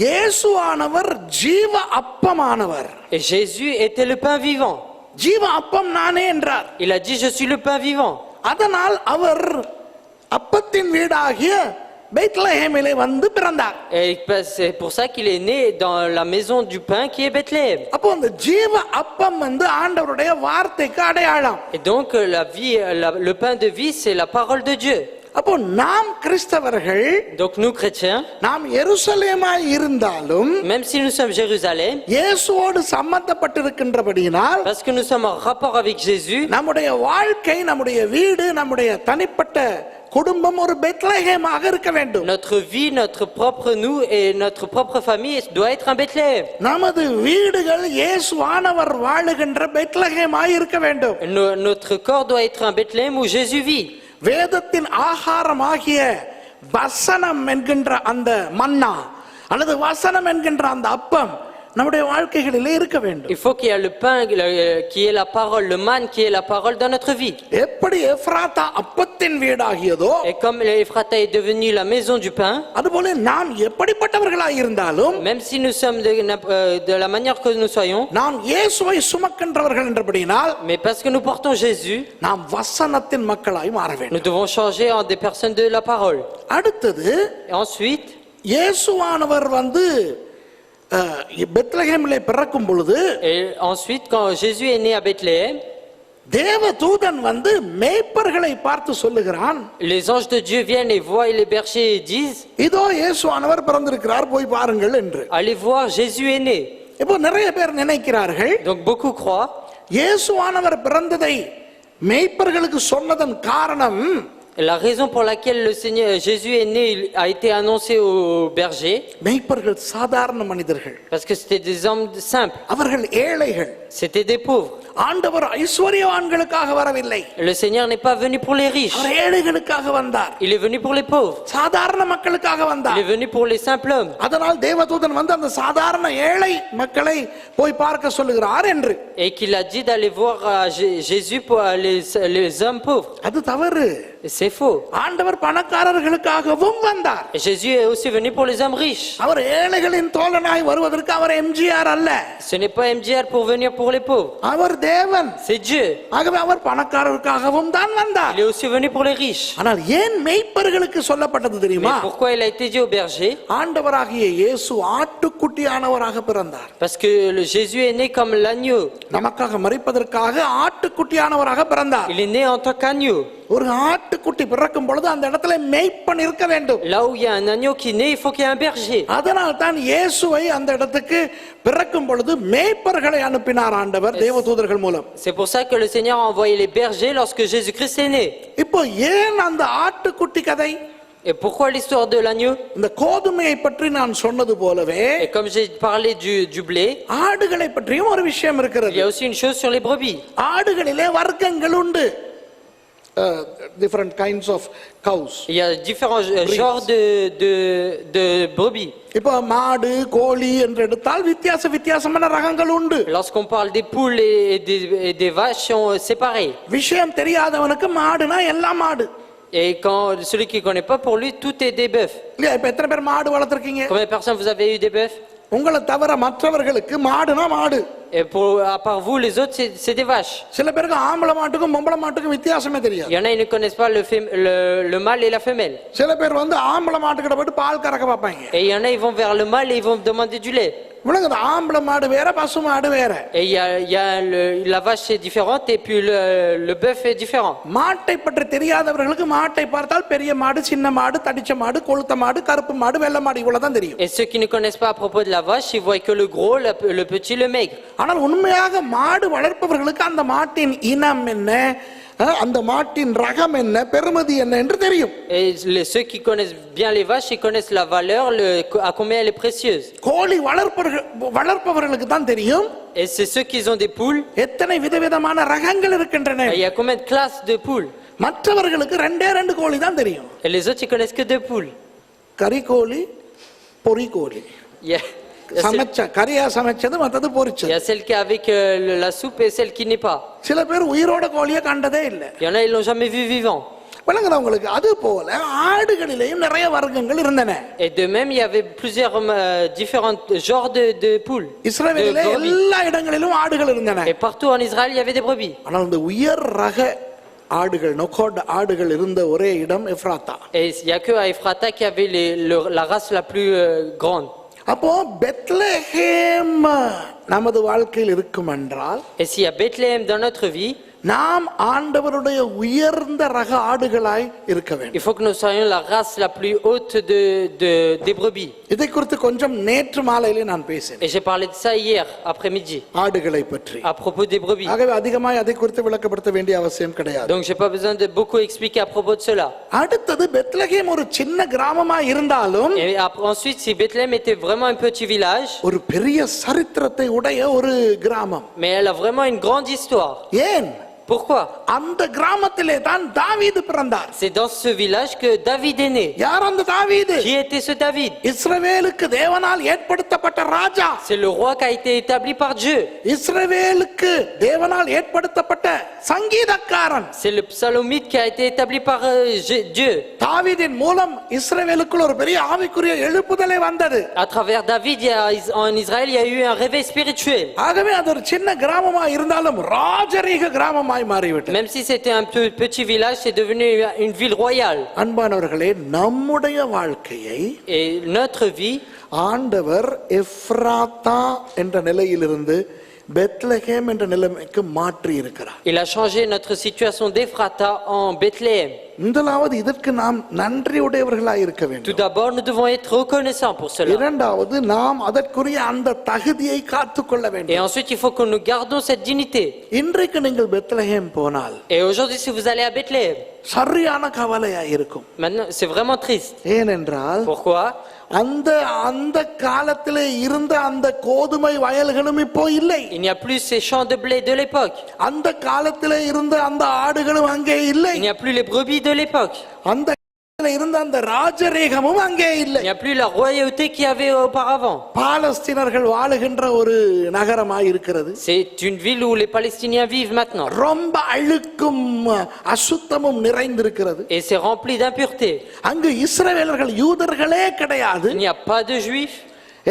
இயேசுவானவர் ஜீவ அப்பமானவர். Et Jésus était le pain vivant. ஜீவ அப்பம் நானே என்றார். Il a dit, je suis le pain vivant. அதனால் அவர் அப்பத்தின் வீடாகிய பெத்லஹேமிலே பிறந்தார். Et c'est pour ça qu'il est né dans la maison du pain qui est Bethléem. அப்போ அந்த ஜீவ அப்பம் ஆண்டவருடைய வார்த்தைக்கு அடையாளம். Et donc la vie, le pain de vie, c'est la parole de Dieu. அப்போ நாம் கிறிஸ்தவர்கள் Donc nous chrétiens, நாம் எருசலேமாய் இருந்தாலும் même si nous sommes Jérusalem, இயேசுவோடு சம்பந்தப்பட்டிருக்கின்றபடியினால் parce que nous sommes en rapport avec Jésus, நம்முடைய வாழ்க்கை, நம்முடைய வீடு, நம்முடைய தனிப்பட்ட குடும்பம் ஒரு பெத்லகேமாக இருக்க வேண்டும். notre vie, notre propre nous et notre propre famille doit être un Bethléem. நமது வீடுகள் இயேசுவானவர் வாழுகின்ற பெத்லகேமாய் இருக்க வேண்டும். Notre corps doit être un Bethléem où Jésus vit. வேதத்தின் ஆகாரமாகிய வசனம் என்கின்ற அந்த மன்னா அல்லது வசனம் என்கின்ற அந்த அப்பம் நம்முடைய வாழ்க்கைகளிலே இருக்க வேண்டும். Il faut qu'il y ait le pain qui est la parole, le manne qui est la parole dans notre vie. எப்படி எப்ராத்தா அப்பத்தின் வீடாகியதோ, Et comme Ephrata est devenu la maison du pain, அதுபோல நாம் எப்படிப்பட்டவர்களாய் இருந்தாலும் même si nous sommes de la manière que nous soyons, நாம் இயேசுவை சுமக்கின்றவர்கள் என்றபடியினால் mais parce que nous portons Jésus, நாம் வசனத்தின் மக்களாய் மாற வேண்டும். nous devons changer en des personnes de la parole. அடுத்தது Et ensuite, இயேசுவானவர் பெத்லகேமிலே பிறக்கும் பொழுது quand Jésus est né à Bethléem, தேவதூதன் மேய்ப்பர்களை பார்த்து சொல்லுகிறான், les anges de Dieu viennent et voient les bergers et disent, இதோ இயேசுவானவர் பிறந்திருக்கிறார், போய் பாருங்கள் என்று. allez voir, Jésus est né. இப்போ நிறைய பேர் நினைக்கிறார்கள், Donc beaucoup croient, இயேசுவானவர் பிறந்ததை மேய்ப்பர்களுக்கு சொன்னதன் காரணம், la raison pour laquelle le Seigneur Jésus est né a été annoncé aux bergers, மேய்ப்பர்கள் சாதாரண மனிதர்கள், parce que c'était des hommes simples, அவர்கள் ஏழைகள். c'était des pauvres. ஆண்டவர் ஐஸ்வர்யவான்களுக்காக வரவில்லை, Le Seigneur n'est pas venu pour les riches, அவர் ஏழைகளுக்காக வந்தார், il est venu pour les pauvres, சாதாரண மக்களுக்காக il வந்தார். est venu pour les simples hommes. அதனால் தேவதூதன் அந்த சாதாரண ஏழை மக்களை போய் பார்க்க சொல்லுகிறார் என்று. Et qu'il a dit d'aller voir Jésus pour les hommes pauvres. அது தவறு. Et c'est faux. ஆண்டவர் பணக்காரர்களுக்காகவும் வந்தார். Et Jésus est aussi venu pour les hommes riches. அவர் ஏழைகளின் தோழனாய் வருவதற்கு அவர் எம்ஜிஆர் அல்ல. Ce n'est pas MJR pour venir pour les pauvres. அவர் தேவன். C'est Dieu. ஆகவே அவர் பணக்காரர்களுக்காகவும் தான் வந்தார். Il est aussi venu pour les riches. ஆனால் ஏன் மேய்ப்பர்களுக்கு சொல்லப்பட்டது தெரியுமா? Mais pourquoi il a été dit aux bergers? ஆண்டவராகிய இயேசு ஆட்டுக்குட்டியானவராக பிறந்தார். Parce que Jésus est né comme l'agneau. நமக்காக மரிப்பதற்காக ஆட்டுக்குட்டியானவராக பிறந்தார். Il est né en tant qu'agneau. ஒரு ஆட்டுக்குட்டி பிறக்கும் பொழுது அந்த இடத்துல மேய்ப்பன் இருக்க வேண்டும். Là où il y a un agneau qui naît, il faut qu'il y ait un berger. அதனால் தான் இயேசுவை அந்த இடத்துக்கு பிறக்கும் பொழுது மேய்ப்பர்களை அனுப்பினார் ஆண்டவர் தேவதூதர்கள் மூலம். C'est pour ça que le Seigneur a envoyé les bergers lorsque Jésus-Christ est né. இப்போ ஏன் அந்த ஆட்டுக்குட்டி கதை? Et pourquoi l'histoire de l'agneau? இந்த கோதுமையை பற்றி நான் சொன்னது போலவே, Et comme j'ai parlé du blé, ஆடுகளை பற்றியும் ஒரு விஷயம் il y இருக்கிறது. a aussi une chose sur les brebis. ஆடுகளிலே வர்க்கங்கள் உண்டு. Different kinds of cows. Il y a différents genres de brebis. இப்போ மாடு கோழி என்று எடுத்தால் வித்தியாசமான ரகங்கள் உண்டு. Lorsqu'on parle des poules et des vaches, sont séparés. விஷயம் தெரியாதவனுக்கு மாடுனா எல்லாம் மாடு. Et quand celui qui ne connaît pas, pour lui, tout est des bœufs. இல்லையா? இப்ப எத்தனை பேர் மாடு வளர்த்திருக்கீங்க? Combien de personnes vous avez eu des bœufs? உங்களை தவிர மற்றவர்களுக்கு மாடுனா மாடு. Et à part vous, les autres, c'est des vaches. சில பேருக்கு ஆம்பளை மாட்டுக்கும் பொம்பளை மாட்டுக்கும் வித்தியாசமே தெரியாது. Il y en a, ils ne connaissent pas le mâle et la femelle. சில பேர் ஆம்பளை மாட்டுக்கிட்ட போயிட்டு பால் கறக்க பார்ப்பாங்க. Et il y en a, ils vont vers le mâle et ils vont demander du lait. விளங்குது? ஆம்பளை மாடு வேற, பசு மாடு வேற. Et il y a la vache est différente et puis le bœuf est différent. மாட்டை பற்றி தெரியாதவர்களுக்கு மாட்டை பார்த்தால் பெரிய மாடு, சின்ன மாடு, தடிச்ச மாடு, கொழுத்த மாடு, கருப்பு மாடு, வெள்ளை மாடு இவ்வளவுதான் தெரியும். Et ceux qui ne connaissent pas à propos de la vache, ils voient que le gros, le petit, le maigre. ஆனால் உண்மையாக மாடு வளர்ப்பவர்களுக்கு அந்த மாட்டின் இனம் என்ன, அந்த மாட்டின் ரகம் என்ன, பெருமதி என்ன என்று தெரியும். Et ceux qui connaissent bien les vaches, ils connaissent la valeur, à combien elle est précieuse. கோழி வளர்ப்பவர்களுக்கு தான் தெரியும். Et c'est ceux qui ont des poules. எத்தனை விதவிதமான ரகங்கள் இருக்கின்றன. Il y a combien de classes de poules. மற்றவர்களுக்கு ரெண்டு கோழி தான் தெரியும். Et les autres, ils connaissent que 2 poules. கறி கோழி, பொரி கோழி. கறியா சமைச்சது, மற்றது பொரிச்சது. Il y a celle qui est avec la soupe et celle qui n'est pas. சில பேர் உயிரோட கோழியை கண்டதே இல்ல. Il y en a, ils l'ont jamais vu vivant. விளங்குதா உங்களுக்கு? அது போல ஆடுகளிலேயும் நிறைய வர்க்கங்கள் இருந்தன. Et de même, il y avait plusieurs différents genres de poules. இஸ்ரவேலிலே எல்லா இடங்களிலும் ஆடுகள் இருந்தன. Et partout en Israël, il y avait des brebis. ஆனால் இந்த உயர் ரக ஆடுகள், நொகோட் ஆடுகள் இருந்த ஒரே இடம் எப்ராத்தா. Et il y a que à Ephrata qui avait la race la plus grande. அப்போ பெத்லகேம் நமது வாழ்க்கையில் இருக்கும் என்றால், Et s'il y a Bethléem dans notre vie, நாம் ஆண்டவருடைய உயர்ந்த ரக ஆடுகளாய் இருக்க வேண்டும். Il faut que nous soyons la race la plus haute des brebis. இதை குறித்து கொஞ்சம் நேற்று மாலையிலே நான் பேசினேன். Et j'ai parlé de ça hier après-midi. ஆடுகளை பற்றி. À propos des brebis. ஆகவே அதிகமாய் அதை குறித்து விளக்கப்படுத்த வேண்டிய அவசியம் கிடையாது. Donc j'ai pas besoin de beaucoup expliquer à propos de cela. அடுத்தது பெத்லகேம் ஒரு சின்ன கிராமமாய் இருந்தாலும் Et ensuite, si Bethléem était vraiment un petit village, ஒரு பெரிய சரித்திரத்தை உடைய ஒரு கிராமம். mais elle a vraiment une grande histoire. ஏன்? Pourquoi? அந்த கிராமத்திலே தான் தாவீது பிறந்தார். C'est dans ce village que David est né. யார் அந்த தாவீது? Qui était ce David? இஸ்ரவேலுக்கு தேவனால் ஏற்படுத்தப்பட்ட ராஜா. C'est le roi qui a été établi par Dieu. இஸ்ரவேலுக்கு தேவனால் ஏற்படுத்தப்பட்ட சங்கீதக்காரன். C'est le psalmiste qui a été établi par Dieu. தாவீதின் மூலம் இஸ்ரவேலுக்குள் ஒரு பெரிய ஆவிக்குரிய எழுப்புதலை வந்தது. À travers David, en Israël, il y a eu un réveil spirituel. ஆகவே அது ஒரு சின்ன கிராமமா இருந்தாலும் ராஜரீக கிராமமாய் மாறிவிட்டது. Même si c'était un petit village, c'est devenu une ville royale. அன்பானவர்களே, நம்முடைய வாழ்க்கையை Et notre vie, ஆண்டவர் எப்ராத்தா என்ற நிலையிலிருந்து பெத்லகேம் என்ற நிலைமைக்கு மாற்றி இருக்கிறார். il a changé notre situation d'Ephrata en Bethléem. முதலாவது இதற்கு நாம் நன்றியுடையவர்களாய் இருக்க Tout வேண்டும். d'abord, nous devons être reconnaissants pour cela. இரண்டாவது நாம் அதற்குரிய அந்த தகுதியை காத்துக்கொள்ள Et வேண்டும். ensuite, il faut que nous gardions cette dignité. இன்றைக்கு நீங்கள் பெத்லகேம் போனால் Et aujourd'hui, si vous allez à Bethléem, சரியான கவலையாய் இருக்கும். maintenant, c'est vraiment triste. ஏனென்றால் Pourquoi? அந்த அந்த காலத்திலே இருந்த அந்த கோதுமை வயல்களும் இப்போ இல்லை. Il n'y a plus ces champs de blé de l'époque. அந்த காலத்திலே இருந்த அந்த ஆடுகளும் அங்கே இல்லை. Il n'y a plus les brebis de l'époque. அந்த காலத்திலே இருந்த அந்த ராஜரீகமும் அங்கே இல்லை. Il n'y a plus la royauté qu'il y avait auparavant. பாலஸ்தீனர்கள் வாழுகின்ற ஒரு நகரமாய் இருக்கிறது. C'est une ville où les Palestiniens vivent maintenant. ரொம்ப அழுக்கும் அசுத்தமும் நிறைந்திருக்கிறது. Et c'est rempli d'impureté. அங்கு இஸ்ரவேலர்கள் யூதர்களே கிடையாது. Il n'y a pas de juifs.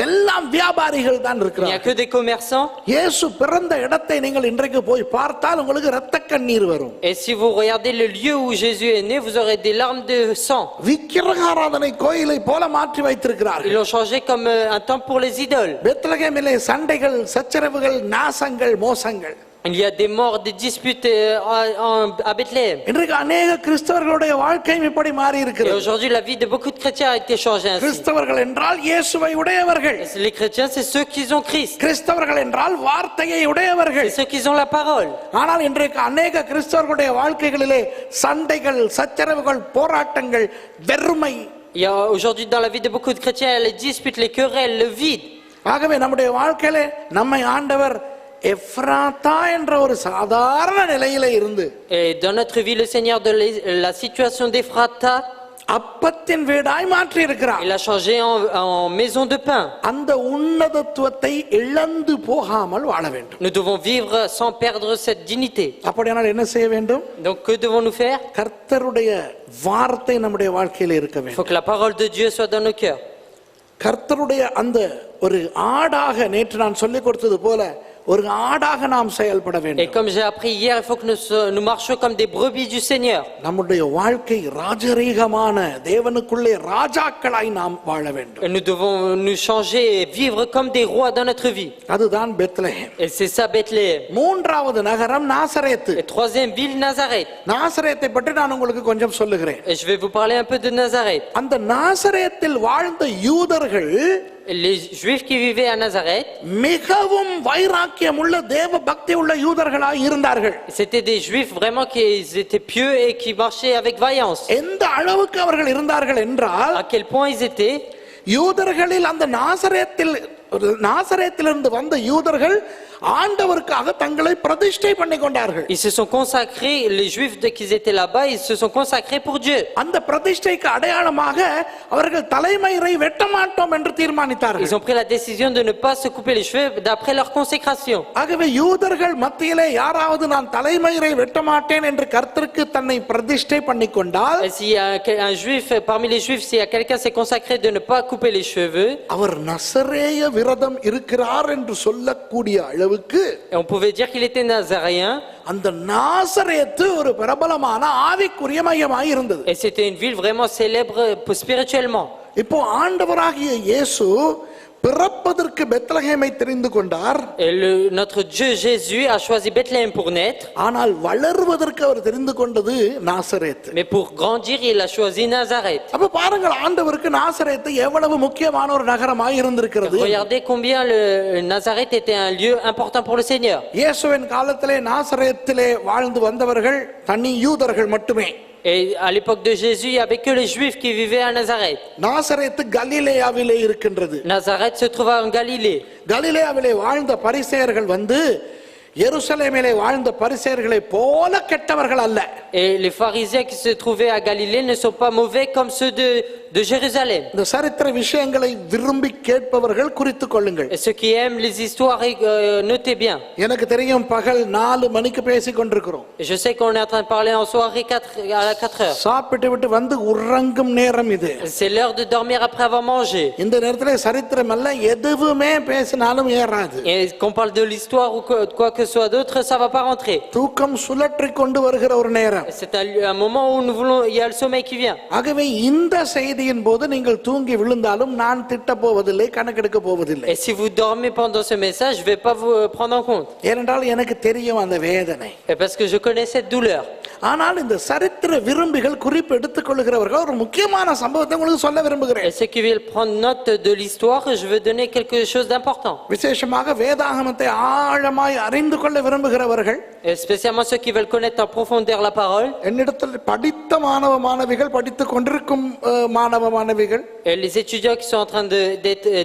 எல்லாம் வியாபாரிகள் தான் Il n'y a இருக்கிறார்கள். que des commerçants. இயேசு பிறந்த இடத்தை நீங்கள் இன்றைக்கு போய் பார்த்தால் உங்களுக்கு இரத்த கண்ணீர் வரும். Et si vous regardez le lieu où Jésus est né, vous aurez des larmes de sang. விக்கிரகாராதனை கோயிலை போல மாற்றி Ils வைத்திருக்கிறார்கள். l'ont changé comme un temple pour les idoles. பெத்லகேமிலே சண்டைகள், சச்சரவுகள், நாசங்கள், மோசங்கள். Il y a des morts, des disputes à Bethléem. இன்றைக்கு அநேக கிறிஸ்தவர்களுடைய வாழ்க்கையும் இப்படி மாறி Et இருக்கிறது. aujourd'hui, la vie de beaucoup de chrétiens a été changée ainsi. கிறிஸ்தவர்கள் என்றால் இயேசுவை உடையவர்கள். Les chrétiens, c'est ceux qui ont Christ. கிறிஸ்தவர்கள் என்றால் வார்த்தையை உடையவர்கள். C'est ceux qui ont la parole. ஆனால் இன்றைக்கு அநேக கிறிஸ்தவர்களுடைய வாழ்க்கைகளிலே சண்டைகள், சச்சரவுகள், போராட்டங்கள், வெறுமை. Il y a aujourd'hui dans la vie de beaucoup de chrétiens les disputes, les querelles, le vide. ஆகவே நம்முடைய வாழ்க்கையிலே நம்மை ஆண்டவர் எப்ராத்தா என்ற ஒரு சாதாரண நிலையில இருந்து Et dans notre vie, le Seigneur de la situation d'Ephrata, அப்பத்தின் வீடாய் மாற்றி இருக்கிறார். il a changé en maison de pain. அந்த உன்னதத்துவத்தை இழந்து போகாமல் வாழ வேண்டும். Nous devons vivre sans perdre cette dignité. அப்படியானால் என்ன செய்ய வேண்டும்? Donc que devons-nous faire? கர்த்தருடைய வார்த்தை நம்முடைய வாழ்க்கையில் இருக்க Il faut வேண்டும். que la parole de Dieu soit dans nos cœurs. கர்த்தருடைய அந்த ஒரு ஆடாக நேற்று நான் சொல்லிக் கொடுத்தது போல ஒரு ஆடாக நாம் செயல்பட Et வேண்டும். comme j'ai appris hier, il faut que nous marchions comme des brebis du Seigneur. நம்முடைய வாழ்க்கை ராஜரீகமான தேவனுக்குள்ளே ராஜாக்களாய் நாம் வாழ வேண்டும். Et nous devons nous changer et vivre comme des rois dans notre vie. அதுதான் Bethlehem. Et c'est ça Bethléem. மூன்றாவது நகரம் நாசரேத்து. Et troisième ville, Nazareth. நாசரேத்தை பற்றி நான் உங்களுக்கு கொஞ்சம் சொல்லுகிறேன். Et je vais vous parler un peu de Nazareth. அந்த நாசரேத்தில் வாழ்ந்த யூதர்கள் Les Juifs qui vivaient à Nazareth, மிகவும் வைராக்கியமுள்ள தேவ பக்தி உள்ள யூதர்களாய் இருந்தார்கள். c'était des Juifs vraiment qui étaient pieux et qui marchaient avec vaillance. எந்த அளவுக்கு அவர்கள் இருந்தார்கள் என்றால் À quel point ils étaient? யூதர்களில் அந்த நாசரேத்திலிருந்து வந்த யூதர்கள் ஆண்டவருக்காக தங்களை பிரதிஷ்டை பண்ணி கொண்டார்கள். Ils se sont consacrés, les Juifs qui étaient là-bas, ils se sont consacrés pour Dieu. அந்த பிரதிஷ்டைக்கு அடையாளமாக அவர்கள் தலைமயிரை வெட்ட மாட்டோம் என்று தீர்மானித்தார்கள். Ils ont pris la décision de ne pas se couper les cheveux d'après leur consécration. ஆகவே யூதர்கள் மத்தியிலே யாராவது நான் தலைமயிரை வெட்ட மாட்டேன் என்று கர்த்தருக்கு தன்னை பிரதிஷ்டை பண்ணி கொண்டால், Et s'il y a un Juif, parmi les Juifs, s'il y a quelqu'un s'est consacré de ne pas couper les cheveux, அவர் நசரேய விரதம் இருக்கிறார் என்று சொல்லக்கூடிய அளவுக்கு et on pouvait dire qu'il était nazaréen. அந்த நாசரேத்து ஒரு பிரபலமான ஆவிக்குரிய மையமாய் இருந்தது. Et c'était une ville vraiment célèbre spirituellement. இப்போ ஆண்டவராகிய இயேசு பிறப்பதற்கு பெத்லகேமை தெரிந்து கொண்டார். Et notre Dieu Jésus a choisi Bethléem pour naître. ஆனால் வளருவதற்கு அவர் தெரிந்து கொண்டது Nazareth. Mais pour grandir, il a choisi Nazareth. அப்ப பாருங்கள், ஆண்டவருக்கு நாசரேத் எவ்வளவு முக்கியமான ஒரு நகரமாய் இருந்திருக்கிறது. Regardez combien le Nazareth était un lieu important pour le Seigneur. இயேசுவின் காலத்திலே நாசரேத்திலே வாழ்ந்து வந்தவர்கள் தனி யூதர்கள் மட்டுமே. Et à l'époque de Jésus, il n'y avait que les Juifs qui vivaient à Nazareth. Nazareth கலிலேயாவிலே இருக்கின்றது. Nazareth se trouvait en Galilée. கலிலேயாவிலே வாழ்ந்த பரிசேயர்கள் எருசலேமிலே வாழ்ந்த பரிசேயர்களை போல கெட்டவர்கள் அல்ல. Et les pharisiens qui se trouvaient à Galilée ne sont pas mauvais comme ceux de Jérusalem. இந்த சரித்திர விஷயங்களை விரும்பி கேட்பவர்கள் குறித்துக் கொள்ளுங்கள். Et ceux qui aiment les histoires, notez bien. எனக்கு தெரியும், பகல் 4 மணிக்கு பேசிக் கொண்டிருக்கிறோம். Et je sais qu'on est en train de parler en soirée à 4 heures. சாப்பிட்டு விட்டு வந்து உறங்கும் நேரம் இது. C'est l'heure de dormir après avoir mangé. இந்த நேரத்திலே சரித்திரம் அல்ல, எதுவுமே பேசினாலும் ஏறாது. Et qu'on parle de l'histoire ou quoi que soit d'autre, ça va pas rentrer. தூக்கம் சுழற்றி கொண்டு வருகிற ஒரு நேரம். C'est un moment où nous voulons, il y a le sommeil qui vient. ஆகவே இந்த செய்தியின் போது நீங்கள் தூங்கி விழுந்தாலும் நான் திட்ட போவதில்லை, கணக்கெடுக்க போவதில்லை. Et si vous dormez pendant ce message, je vais pas vous prendre en compte. ஏனென்றால் எனக்கு தெரியும் அந்த வேதனை. Et parce que je connais cette douleur. ஆனால் இந்த சரித்திர விரும்பிகள் குறிப்பு எடுத்துக் கொள்கிறவர்கள் ஒரு முக்கியமான சம்பவத்தை உங்களுக்கு சொல்ல விரும்புகிறேன். Et ceux qui veulent prendre note de l'histoire, je veux donner quelque chose d'important. விசேஷமாக வேதாகமத்தை ஆழமாய் அறிந்து கொள்ள விரும்புகிறவர்கள், Et spécialement ceux qui veulent connaître en profondeur la parole. என்னிடத்தில் படித்த மாணவிகள், படித்துக் கொண்டிருக்கும் மாணவிகள், Et les étudiants qui sont en train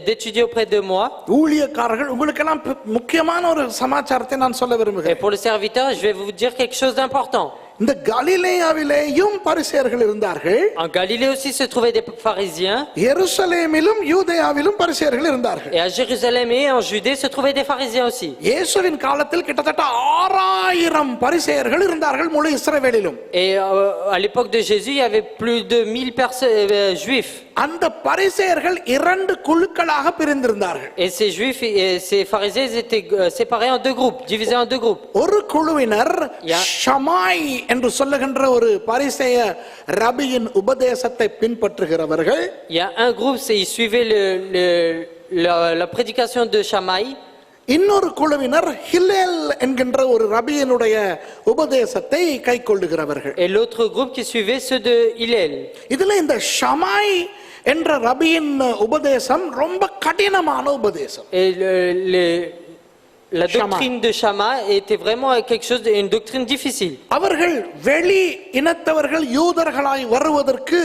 d'étudier auprès de moi. ஊழியக்காரர்கள், உங்களுக்கெல்லாம் முக்கியமான ஒரு சமாச்சாரத்தை நான் சொல்ல Et விரும்புகிறேன். pour les serviteurs, je vais vous dire quelque chose d'important. இந்த கலிலேயாவிலேயும் பரிசேயர்கள் இருந்தார்கள். En Galilée aussi se trouvaient des pharisiens. எருசலேமிலும் யூதேயாவிலும் பரிசேயர்கள் இருந்தார்கள். Et à Jérusalem et en Judée se trouvaient des pharisiens aussi. இயேசுவின் காலத்தில் கிட்டத்தட்ட 6000 பரிசேயர்கள் இருந்தார்கள் முழு இஸ்ரவேலிலும். Et à l'époque de Jésus, il y avait plus de 1000 juifs. அந்த பரிசேயர்கள் 2 குழுக்களாக பிரிந்திருந்தார்கள். Et ces juifs et ces pharisiens étaient séparés en 2 groupes, divisés en 2 groupes. ஒரு குழுவினர் ஷமாய் என்று சொல்லுகின்ற ஒரு பரிசேய ரபியின் உபதேசத்தை பின்பற்றுகிறவர்கள். Il y a un groupe, ils suivaient la prédication de Shammai. இன்னொரு குழுவினர் ஹில்லேல் என்கின்ற ஒரு ரபியினுடைய உபதேசத்தை கைக்கொள்ளுகிறவர்கள். Et l'autre groupe qui suivait ceux de Hillel. இதுல இந்த ஷமாய் என்ற ரபியின் உபதேசம் ரொம்ப கடினமான உபதேசம். Et la doctrine de Shammai était vraiment quelque chose, une doctrine difficile. அவர்கள் வெளி இனத்தவர்கள் யூதர்களாய் வருவதற்கு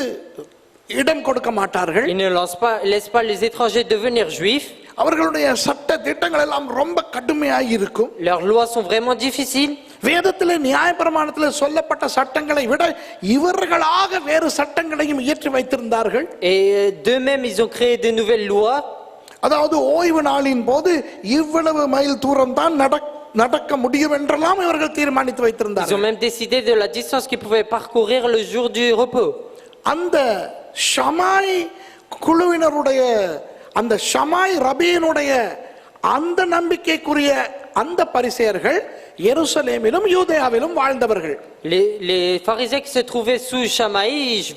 இடம் கொடுக்க மாட்டார்கள். Ils ne laissent pas les étrangers devenir juifs. அவர்களுடைய சட்ட திட்டங்கள் எல்லாம் ரொம்ப கடுமையாய் இருக்கும். Leurs lois sont vraiment difficiles. வேதத்திலே நியாயப்பிரமாணத்திலே சொல்லப்பட்ட சட்டங்களை விட இவர்களாக வேறு சட்டங்களையும் இயற்றி வைத்திருந்தார்கள். Et d'eux-mêmes ils ont créé de nouvelles lois. அதாவது ஓய்வு நாளின் போது இவ்வளவு மைல் தூரம் தான் நடக்க முடியும் என்றெல்லாம் இவர்கள் தீர்மானித்து Ils ont வைத்திருந்தார்கள். même décidé de la distance qu'ils pouvaient parcourir le jour du repos. அந்த ஷமாய் குழுவினருடைய, அந்த ஷமாய் ரபியினுடைய அந்த நம்பிக்கைக்குரிய அந்த பரிசேயர்கள் எருசலேமிலும் யூதேயாவிலும் வாழ்ந்தவர்கள். Les pharisiens qui se trouvaient sous Shammai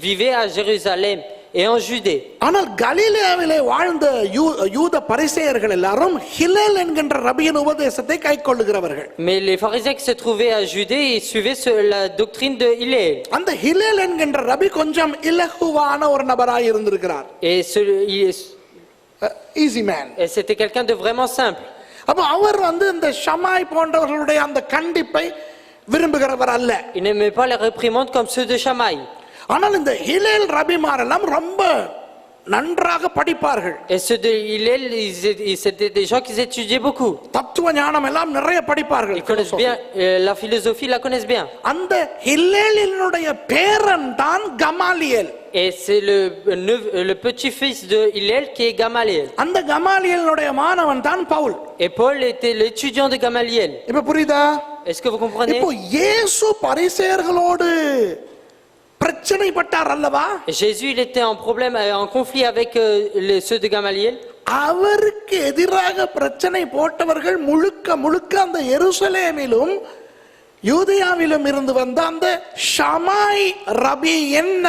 vivaient à Jérusalem et en Judée. ஆனால் கலிலேயாவிலே வாழ்ந்த யூத பரிசேயர்கள் எல்லாரும் ஹில்லேல் என்கின்ற ரபியின் உபதேசத்தை கைக்கொள்ளுகிறவர்கள். Mais les pharisiens qui se trouvaient à Judée, ils suivaient la doctrine de Hillel. அந்த ஹில்லேல் என்கின்ற ரபி கொஞ்சம் இலகுவான ஒரு நபராய் இருந்திருக்கிறார். Et easy man. et c'était quelqu'un de vraiment simple. அப்ப அவர் இந்த ஷமாய் போன்றவர்களுடைய அந்த கண்டிப்பை விரும்புகிறவர் அல்ல. Il n'aimait pas les réprimandes comme ceux de Shammai. ஆனால் இந்த ஹில்லேல் ரபிமாரெல்லாம் ரொம்ப நன்றாக படிப்பார்கள். Et ceux de Hillel, c'était des gens qui étudiaient beaucoup. தத்துவ ஞானம் எல்லாம் நிறைய படிப்பார்கள். Ils connaissent bien la philosophie, ils la connaissent bien. அந்த ஹில்லேலினுடைய பேரன் தான் Gamaliel. Et c'est le petit-fils de Hillel qui est Gamaliel. அந்த கமாலியேலுடைய மாணவன் தான் Pavul. Et Paul était l'étudiant de Gamaliel. இப்ப புரியுதா? Est-ce que vous comprenez? இப்போ இயேசு பரிசேயர்களோடு பிரச்சனை பட்டார் அல்லவா? Jésus, il était en problème, en conflit avec ceux de Gamaliel. அவருக்கு எதிராக பிரச்சனை போட்டவர்கள் முழுக்க அந்த எருசலேமிலும் யூதேயாவிலும் இருந்து வந்த அந்த ஷமாய் ரபி என்ன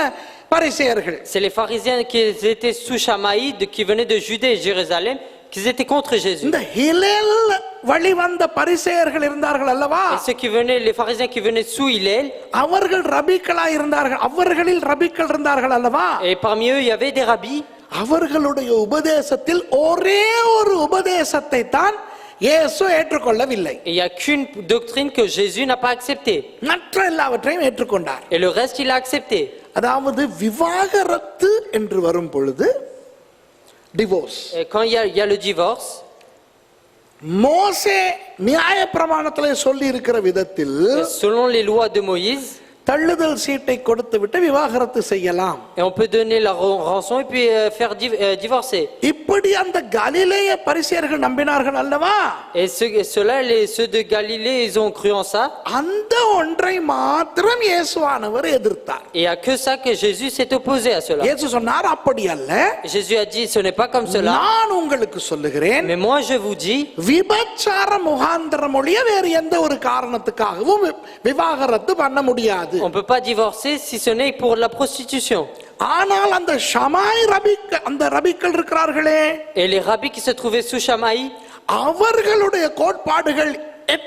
பரிசேயர்கள். C'est les pharisiens qui étaient sous Shammai, qui venaient de Judée et Jérusalem, qu'ils étaient contre Jésus. இந்த ஹிலேல் வழிவந்த பரிசேயர்கள் இருந்தார்கள் அல்லவா, Et ceux qui venaient, les pharisiens qui venaient sous Hillel, அவர்கள் ரபிக்களாய் இருந்தார்கள், அவர்களில் ரபிக்கள் இருந்தார்கள் அல்லவா. et parmi eux il y avait des rabbis. அவர்களுடைய உபதேசத்தில் ஒரே ஒரு உபதேசத்தை தான் இயேசு ஏற்றுக்கொள்ளவில்லை. Et il n'y a qu'une doctrine que Jésus n'a pas acceptée. மற்ற எல்லாவற்றையும் ஏற்றுக்கொண்டார். Et le reste, il a accepté. அதாவது விவாகரத்து என்று வரும் பொழுது, divorce, Et quand il y a le divorce, மோசே நியாயப்பிரமாணத்திலே சொல்லி இருக்கிற விதத்தில் selon les lois de Moïse, தள்ளுதல் சீட்டை கொடுத்து விட்டு விவாகரத்து செய்யலாம். et on peut donner la rançon et puis faire divorcer. இப்படி அந்த கலிலேய பரிசேயர்கள் நம்பினார்கள் அல்லவா. Et ceux-là, ceux de Galilée, ils ont cru en ça. அந்த ஒன்றை மாத்திரம் இயேசுவானவர் எதிர்த்தார். Et il n'y a que ça que Jésus s'est opposé à cela. இயேசு சொன்னார், அப்படி அல்ல, Jésus a dit, ce n'est pas comme cela. நான் உங்களுக்கு சொல்லுகிறேன், Mais moi, je vous dis, விபச்சார முகாந்திரம் ஒழிய வேறு எந்த ஒரு காரணத்துக்காகவும் விவாகரத்து பண்ண முடியாது. on ne peut pas divorcer si ce n'est pour la prostitution. ஆனால் அந்த ஷமாய் அந்த ரபிக்கள் இருக்கிறார்களே, Et les rabbis qui se trouvaient sous Shamaï, அவர்களுடைய கோட்பாடுகள் 8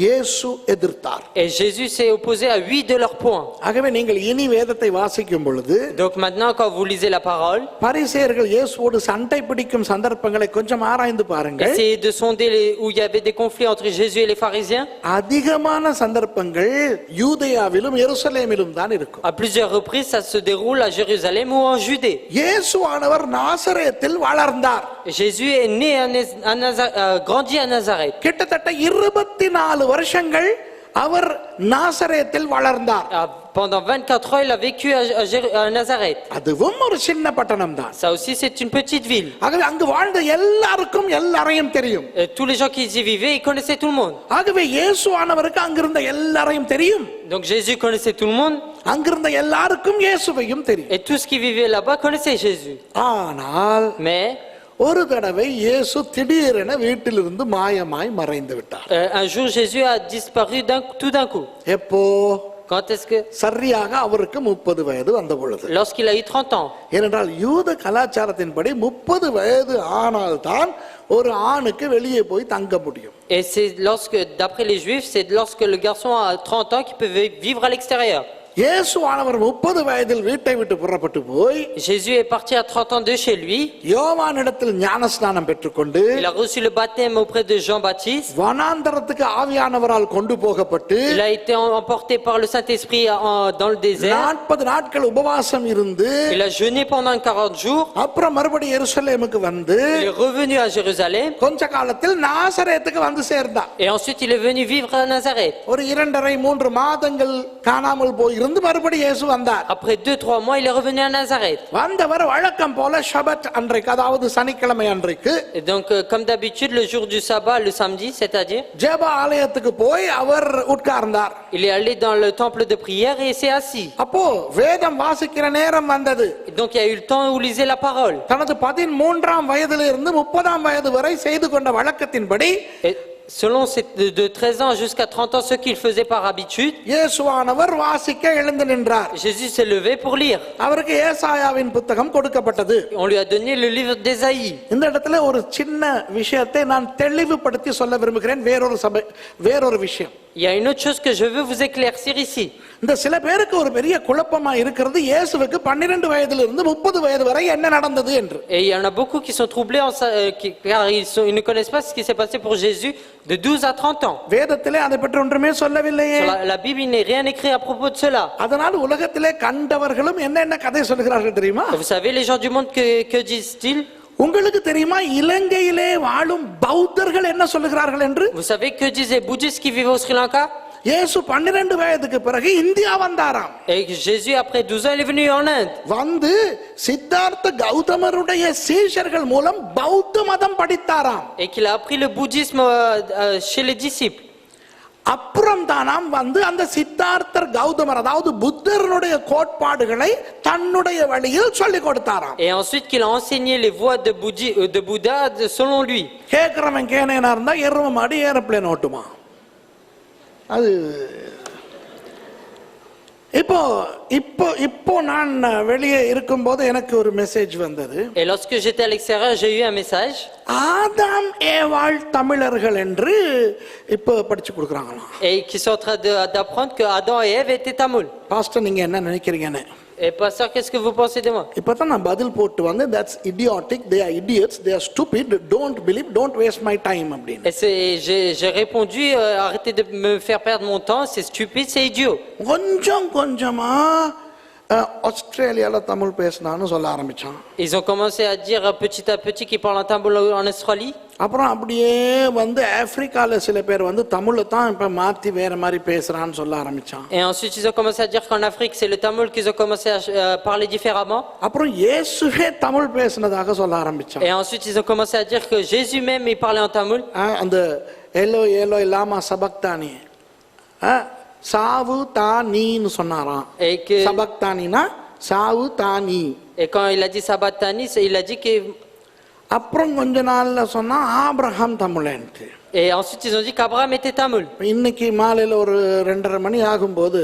இயேசு எதிர்த்தார். et Jésus s'est opposé à 8 de leurs points. ஆகவே நீங்கள் இனி வேதத்தை வாசிக்கும் பொழுது, Donc maintenant, quand vous lisez la parole, பரிசேயர்கள் இயேசுவோடு சண்டை பிடிக்கும் சந்தர்ப்பங்களை கொஞ்சம் ஆராய்ந்து பாருங்கள். essayez de sonder où il y avait des conflits entre Jésus et les pharisiens. அதிகமான சந்தர்ப்பங்கள் யூதேயாவிலும் எருசலேமிலும் தான் இருக்கும். À plusieurs reprises, ça se déroule à Jérusalem ou en Judée. இயேசுவானவர் நாசரேத்தில் வளர்ந்தார். Jésus est né grandi à Nazareth. கிட்டத்தட்ட 24 வருஷங்கள் அவர் நாசரேத்தில் வளர்ந்தார். Pendant 24 ans, il a vécu à Nazareth. அதுவும் ஒரு சின்ன பட்டணம் தான். Ça aussi, c'est une petite ville. ஆகவே அங்கு வாழ்ந்த எல்லாருக்கும் எல்லாரையும் தெரியும். Et tous les gens qui y vivaient, ils connaissaient tout le monde. ஆகவே இயேசுவானவருக்கு அங்கிருந்த எல்லாரையும் தெரியும். Donc Jésus connaissait tout le monde. அங்கிருந்த எல்லாருக்கும் இயேசுவையும் தெரியும். Et tous qui vivaient là-bas connaissaient Jésus. ஆனால் Mais ஒரு தடவை இயேசு திடீரென வீட்டிலிருந்து மாயமாய் மறைந்து விட்டார். un jour, Jésus a disparu tout d'un coup. எப்போ? Quand est-ce que? சரியாக அவருக்கு 30 வயது வந்த பொழுது. Lorsqu'il a eu 30 ans. ஏனென்றால் யூத கலாச்சாரத்தின்படி 30 வயது ஆனால்தான் ஒரு ஆணுக்கு வெளியே போய் தங்க முடியும். Et c'est lorsque, d'après les Juifs, c'est lorsque le garçon a 30 ans qu'il peut vivre à l'extérieur. இயேசுவானவர் 30 வயதில் வீட்டை விட்டு புறப்பட்டு போய், Jésus est parti à 30 ans de chez lui. யோவானிடத்தில் ஞானஸ்நானம் பெற்றுக்கொண்டு, Il a reçu le baptême auprès de Jean-Baptiste. வனாந்தரத்துக்கு ஆவியானவரால் கொண்டு போகப்பட்டு, Il a été emporté par le Saint-Esprit dans le désert. 40 நாட்கள் உபவாசம் இருந்து, Il a jeûné pendant 40 jours. அப்புறம் மறுபடியும் எருசலேமுக்கு வந்து, Il est revenu à Jérusalem. கொஞ்ச காலத்தில் நாசரேத்துக்கு வந்து சேர்ந்தார். Et ensuite, il est venu vivre à Nazareth. ஒரு 2.5-3 மாதங்கள் காணாமல் போயிருந்து மறுபடியும் இயேசு வந்தார். Après 2-3 mois, il est revenu à Nazareth. வந்தவர் வழக்கம் போல ஷபத் அன்றைக்கு, அதாவது சனிக்கிழமை அன்றைக்கு, Et donc, comme d'habitude, le jour du sabbat, le samedi, c'est-à-dire, ஜெப ஆலயத்துக்கு போய் அவர் உட்கார்ந்தார். il est allé dans le temple de prière et s'est assis. அப்போ வேதம் வாசிக்கிற நேரம் வந்தது. Et donc, il y a eu le temps où il lisait la parole. தனது 13ஆம் வயதிலிருந்து 30ஆம் வயது வரை செய்து கொண்ட வழக்கத்தின்படி, Et selon de 13 ans jusqu'à 30 ans, ce qu'il faisait par habitude, இயேசுவானவர் வாசிக்க எழுந்து நின்றார். Jésus s'est levé pour lire. அவருக்கு ஏசாயாவின் புத்தகம் கொடுக்கப்பட்டது. On lui a donné le livre d'Ésaïe. இந்த இடத்துல ஒரு சின்ன விஷயத்தை நான் தெளிவுபடுத்தி சொல்ல விரும்புகிறேன். வேறொரு விஷயம். Il y a une autre chose que je veux vous éclaircir ici. இந்த சில பேருக்கு ஒரு பெரிய குழப்பமா இருக்கிறது, இயேசுவுக்கு 12 வயதிலிருந்து 30 வயது வரை என்ன நடந்தது என்று. Et il y en a beaucoup qui sont troublés car ils ne connaissent pas ce qui s'est passé pour Jésus de 12 à 30 ans. வேதத்திலே அதை பற்றி ஒன்றுமே சொல்லவில்லையே. Sur la Bible, il n'est rien écrit à propos de cela. அதனால் உலகத்திலே கண்டவர்களும் என்ன கதை சொல்கிறார்கள் தெரியுமா? Vous savez, les gens du monde, que disent-ils? உங்களுக்கு தெரியுமா இலங்கையிலே வாழும் பௌத்தர்கள் என்ன சொல்லுகிறார்கள் என்று? Vous savez que disent les bouddhistes qui vivent au Sri Lanka? இயேசு 12 வயதுக்கு பிறகு இந்தியா வந்தாராம். Et Jésus, après 12 ans, il est venu en Inde. வந்து சித்தார்த்த கௌதமருடைய சீஷர்கள் மூலம் பௌத்த மதம் படித்தாராம். Et qu'il a appris le bouddhisme chez les disciples. அப்புறம் தானாம் வந்து அந்த சித்தார்த்தர் கௌதமர், அதாவது புத்தருடைய கோட்பாடுகளை தன்னுடைய வழியில் சொல்லிக் கொடுத்தாராம். Et ensuite qu'il a enseigné les voies de Bouddha selon lui. கேக்குறவன் கேனேனா இருந்தா எரும மாடி ஏரோப்ளேன் ஓட்டுமா? அது இப்போ இப்போ இப்போ நான் வெளியே இருக்கும்போது எனக்கு ஒரு மெசேஜ் வந்தது. Et lorsque j'étais à l'extérieur, j'ai eu un message. ஆதாம் ஏவாள் தமிழர்கள் என்று இப்போ படிச்சு கொடுக்குறாங்களாம். Et qui sont en train d'apprendre que Adam et Ève étaient tamouls. Pastor நீங்க என்ன நினைக்கிறீங்கன்னு Et pasteur, qu'est-ce que vous pensez de moi? இப்பதான் நான் பதில் போட்டு வந்து that's idiotic, they are idiots, they are stupid, don't believe, don't waste my time அப்படின்னு. Et j'ai répondu, arrêtez de me faire perdre mon temps, c'est stupide, c'est idiot. கொஞ்சம் கொஞ்சமா ஆஸ்திரேலியால தமிழ் பேசினான்னு சொல்ல ஆரம்பிச்சான். Ils ont commencé à dire petit à petit qu'ils parlent en tamoul en Australie. அப்புறம் அப்படியே வந்து ஆப்பிரிக்கால சில பேர் வந்து தமிழை தான் இப்ப மாத்தி வேற மாதிரி பேசுறான்னு சொல்ல ஆரம்பிச்சான். Et ensuite ils ont commencé à dire qu'en Afrique c'est le tamoul qu'ils ont commencé à parler différemment. அப்புறம் இயேசுவே தமிழ் பேசினதாக சொல்ல ஆரம்பிச்சான். Et ensuite ils ont commencé à dire que Jésus même il parlait en tamoul. அந்த ஏலோ ஏலோ லாமா சபக்தானி சாவு தானின்னு சொன்னாராம். Et que சபக்தானினா சாவு தானி. et quand il a dit Sabatani, il a dit que அப்புறம் கொஞ்ச நாள்ல சொன்னா Abraham தமிழன்ட்டு. et ensuite ils ont dit qu'Abraham était tamoul. இன்னைக்கு மாலையில ஒரு 2:30 மணி ஆகும்போது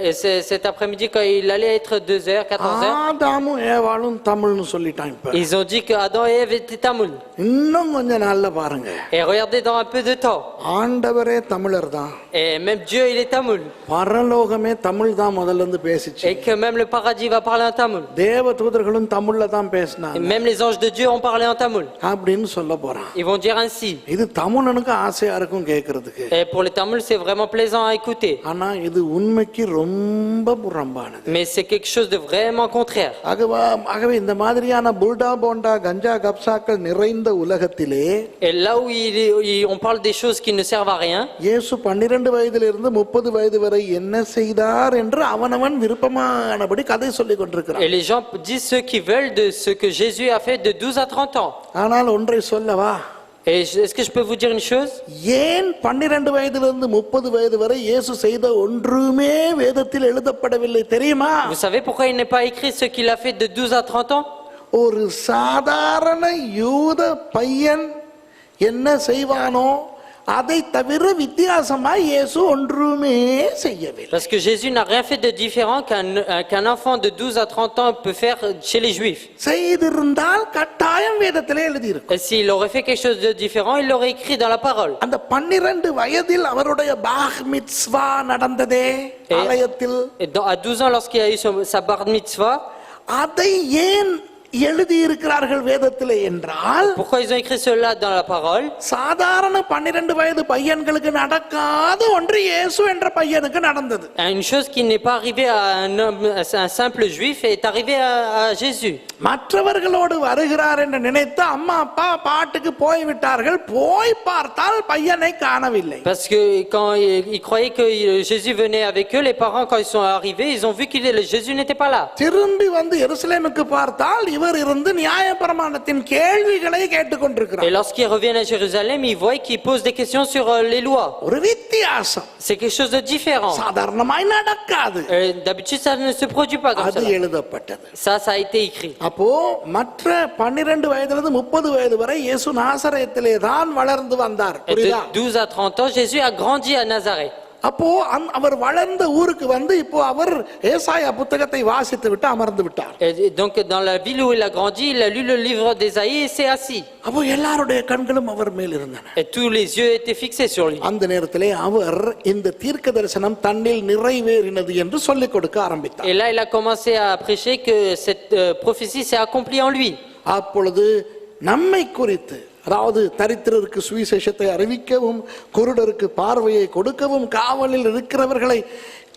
Et cet après-midi quand il allait être 2h, 14h, ஆதாமும் ஏவாளும் தமிழ்னு சொல்லிட்டான். இப்ப ils ont dit que Adam et Ève étaient tamouls. இன்னும் கொஞ்ச நாள்ல பாருங்க Et regardez dans un peu de temps. ஆண்டவரே தமிழர் தான். Et même Dieu il est tamoul. பரலோகமே Tamil தான் முதல்ல இருந்து பேசிச்சு. Et que même le paradis va parler en tamoul. தேவ தூதர்களும் தமிழ்ல தான் Et பேசினாங்க même les anges de Dieu ont parlé en tamoul. அப்படின்னு சொல்ல போறான். Ils vont dire ainsi. இது தமிழனுக்கு ஆசையா இருக்கும் கேட்கறதுக்கு. Et pour les tamouls c'est vraiment plaisant à écouter. ஆனா இது உண்மைக்கு ரொம்ப புறம்பானது. Mais c'est quelque chose de vraiment contraire. ஆகவே இந்த மாதிரியான புல்டா போண்டா கஞ்சா கப்சாக்கள் நிறைந்த உலகத்திலே Et là où on parle des choses qui ne servent à rien, இயேசு 12 வயதிலிருந்து 30 வயது வரை என்ன செய்தார் என்று அவனவன் விருப்பமானபடி கதை சொல்லிக் கொண்டிருக்கிறான். et les gens disent ce qu'ils veulent de ce que Jésus a fait de 12 à 30 ans. ஆனால் ஒன்றை சொல்லவா? Et est-ce que je peux vous dire une chose? ஏன் 12 வயதிலிருந்து 30 வயது வரை இயேசு செய்த ஒன்றுமே வேதத்தில் எழுதப்படவில்லை தெரியுமா? Vous savez pourquoi il n'est pas écrit ce qu'il a fait de 12 à 30 ans? ஒரு சாதாரண யூத பையன் என்ன செய்வானோ அதை தவிர வித்தியாசமா இயேசு ஒன்றுமே செய்யவில்லை. Parce que Jésus n'a rien fait de différent qu'un enfant de 12 à 30 ans peut faire chez les Juifs. செய்திருந்தால் கட்டாயம் வேதத்திலே எழுதியிருக்கும். Et s'il aurait fait quelque chose de différent, il l'aurait écrit dans la parole. அந்த 12 வயதில் அவருடைய பாஹ் மித்வா நடந்ததே ஆலயத்தில். Et à 12 ans lorsqu'il a eu sa bar mitzvah, அதை ஏன் எழுதி இருக்கிறார்கள் வேதத்திலே என்றால் pourquoi ils ont écrit cela dans la parole? சாதாரண 12 வயது பையன்களுக்கு நடக்காத ஒன்று இயேசு என்ற பையனுக்கு நடந்தது. Une chose qui n'est pas arrivée à un homme, à un simple juif, est arrivée à Jésus. மற்றவர்களோடு வருகிறார் என்று நினைத்து அம்மா அப்பா பாட்டுக்கு போய் விட்டார்கள். போய் பார்த்தால் பையனை காணவில்லை. Parce que quand ils croyaient que Jésus venait avec eux, les parents quand ils sont arrivés, ils ont vu que Jésus n'était pas là. திரும்பி வந்து எருசலேமுக்கு பார்த்தால் இவர் இருந்து நியாயப்பிரமாணத்தின் கேள்விகளை கேட்டுக்கொண்டிருக்கிறார். Et lorsqu'ils reviennent à Jérusalem, ils voient qu'ils posent des questions sur les lois. ஒரு வித்தியாசம். C'est quelque chose de différent. சாதாரணமாய் நடக்காது. D'habitude, ça ne se produit pas comme அது ça. எழுதப்பட்டது. Ça a été écrit. அப்போ மற்ற 12 வயதிலிருந்து 30 வயது வரை இயேசு நாசரேத்திலே தான் வளர்ந்து வந்தார். Et de 12 à 30 ans, Jésus a grandi à Nazareth. அப்போ அவர் வளர்ந்த ஊருக்கு வந்து இப்போ அவர் ஏசாயா புத்தகத்தை வாசித்து விட்டு அமர்ந்து விட்டார். Et donc dans la ville où il a grandi, il a lu le livre d'Ésaïe et s'est assis. அப்போ எல்லாருடைய கண்களும் அவர் மேல் இருந்தன. Et tous les yeux étaient fixés sur lui. அந்த நேரத்திலே அவர் இந்த தீர்க்க தரிசனம் தன்னில் நிறைவேறினது என்று சொல்லிக் கொடுக்க ஆரம்பித்தார். Et là il a commencé à prêcher que cette prophétie s'est accomplie en lui. அப்பொழுது நம்மை குறித்து, அதாவது தரித்திரருக்கு சுவிசேஷத்தை அறிவிக்கவும், குருடருக்கு பார்வையை கொடுக்கவும், காவலில் இருக்கிறவர்களை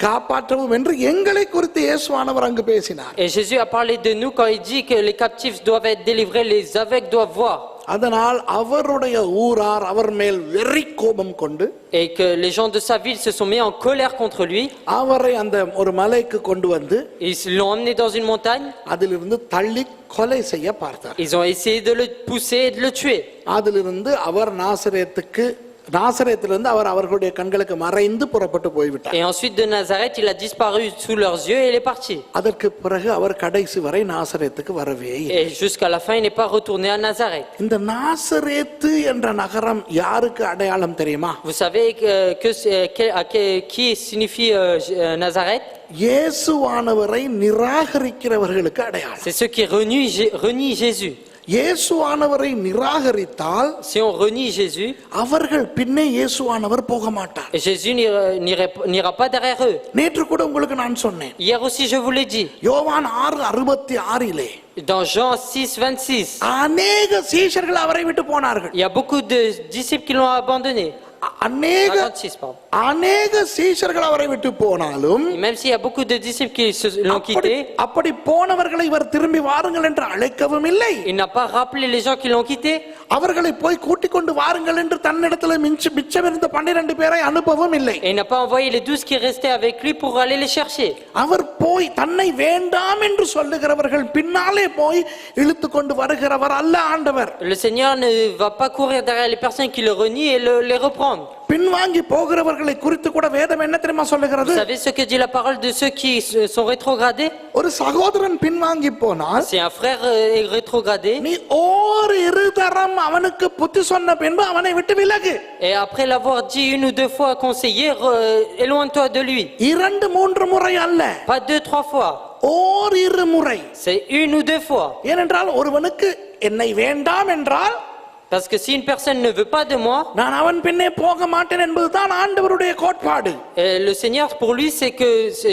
காப்பாற்றவும் என்று எங்களை குறித்து இயேசுவானவர் அங்கு பேசினார். Et Jésus a parlé de nous quand il dit que les captifs doivent être délivrés, les aveugles doivent voir. அதனால் அவருடைய ஊரார் அவர் மேல் வெறி கோபம் கொண்டு Et que les gens de sa ville se sont mis en colère contre lui. அவரை அந்த ஒரு மலைக்கு கொண்டு வந்து Ils l'ont emmené dans une montagne. அதிலிருந்து தள்ளி கொலை செய்ய பார்த்தார். Ils ont essayé de le pousser et de le tuer. அதிலிருந்து அவர் நாசரேத்துக்கு நாசரேத்திலிருந்து அவர் அவர்களுடைய கண்களுக்கு மறைந்து புறப்பட்டு போய்விட்டார். Et ensuite de Nazareth, il a disparu sous leurs yeux et il est parti. அதற்கு பிறகு அவர் கடைசி வரை நாசரேத்துக்கு வரவே இல்லை. Et jusqu'à la fin, il n'est pas retourné à Nazareth. இந்த நாசரேத்து என்ற நகரம் யாருக்கு அடையாளம் தெரியுமா? Vous savez qui signifie Nazareth? இயேசுவானவரை நிராகரிக்கிறவர்களுக்கு அடையாளம். C'est ceux qui renient Jésus. இயேசுவானவரை நிராகரித்தால் Si on renie Jésus, அவர்கள் பின்னே இயேசுவானவர் போக மாட்டார். et Jésus n'ira pas derrière eux. நேற்று கூட உங்களுக்கு நான் சொன்னேன். Hier aussi, je vous l'ai dit. யோவான் 6:66 Dans Jean 6:26, அநேக சீஷர்கள் அவரை விட்டு போனார்கள். il y a beaucoup de disciples qui l'ont abandonné. அநேக 56, pardon. அநேக சீஷர்கள் அவரை விட்டு போனாலும் Et même s'il y a beaucoup de disciples qui l'ont quitté, அப்படி போனவர்களை இவர் திரும்பி வாருங்கள் என்று அழைக்கவும் இல்லை. il n'a pas rappelé les gens qui l'ont quitté. அவர்களை போய் கூட்டிக் கொண்டு வாருங்கள் என்று தன்னிடத்தில் மிச்சமிருந்த 12 பேரை அனுப்பவும் இல்லை. Et il n'a pas envoyé les 12 qui restaient avec lui pour aller les chercher. அவர் போய் தன்னை வேண்டாம் என்று சொல்லுகிறவர்கள் பின்னாலே போய் இழுத்து கொண்டு வருகிறவர் அல்ல ஆண்டவர். Le Seigneur ne va pas courir derrière les personnes qui le renient et les reprendre. பின்வாங்கி போகிறவர்களை குறித்து கூட வேதம் என்ன தெரியுமா சொல்லுகிறது? Vous savez ce que dit la parole de ceux qui sont rétrogradés? ஒரு சகோதரன் பின்வாங்கி போனால் Si un frère est rétrogradé, நீ ஓர் இருதரம் அவனுக்கு புத்தி சொன்ன பின்பு அவனை விட்டு விலகு. et après l'avoir dit une ou deux fois conseillé, éloigne-toi de lui. 2-3 முறை அல்ல, Pas 2-3 fois, ஓர் இருமுறை. c'est une ou deux fois. ஏனென்றால் ஒருவனுக்கு என்னை வேண்டாம் என்றால் Parce que si une personne ne veut pas de moi, நான் அவன் பின்னே போக மாட்டேன் என்பதுதான் ஆண்டவருடைய கோட்பாடு. le Seigneur pour lui c'est que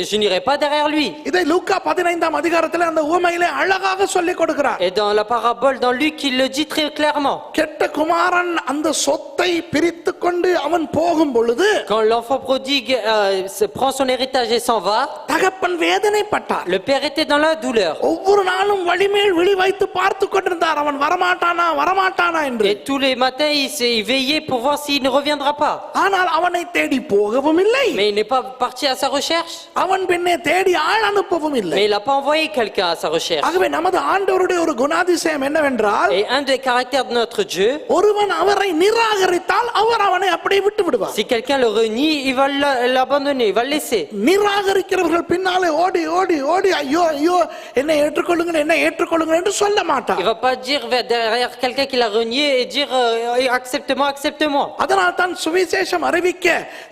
je n'irai pas derrière lui. இதை லூக்கா 15 அதிகாரத்தில் அந்த உவமையிலே அழகாக சொல்லிக் கொடுக்கிறார். Et dans la parabole dans Luc il le dit très clairement. கெட்ட குமாரன் அந்த சொத்தை பிரித்து கொண்டு அவன் போகும் பொழுது Quand l'enfant prodigue prend son héritage et s'en va, தகப்பன் வேதனைப்பட்டார். le père était dans la douleur. ஒவ்வொரு நாளும் வழிமேல் விழி வைத்து பார்த்து கொண்டிருந்தார், அவன் வரமாட்டானா என்று. Et tous les matins il veillait pour voir s'il ne reviendra pas. ஆனால் அவனை தேடி போகவும் இல்லை, Mais il n'est pas parti à sa recherche. அவன் பின்னே தேடி ஆள் அனுப்பவும் இல்லை. Mais il n'a pas envoyé quelqu'un à sa recherche. ஆகவே நமது ஆண்டவருடைய ஒரு குணாதிசயம் என்னவென்றால், Et un des caractères de notre Dieu, ஒருவன் அவரை நிராகரித்தால் அவர் அவனை அப்படியே விட்டு விடுவார். si quelqu'un le renie, il va l'abandonner, il va le laisser. நிராகரிக்கிறவர்கள் பின்னாலே ஓடி ஐயோ என்னை ஏற்றுக்கொள்ளுங்கள் என்று சொல்ல மாட்டார். Il va pas dire derrière quelqu'un qui l'a renié et dire accepte-moi. அதனால் தான் சுவிசேஷம் அறிவிக்க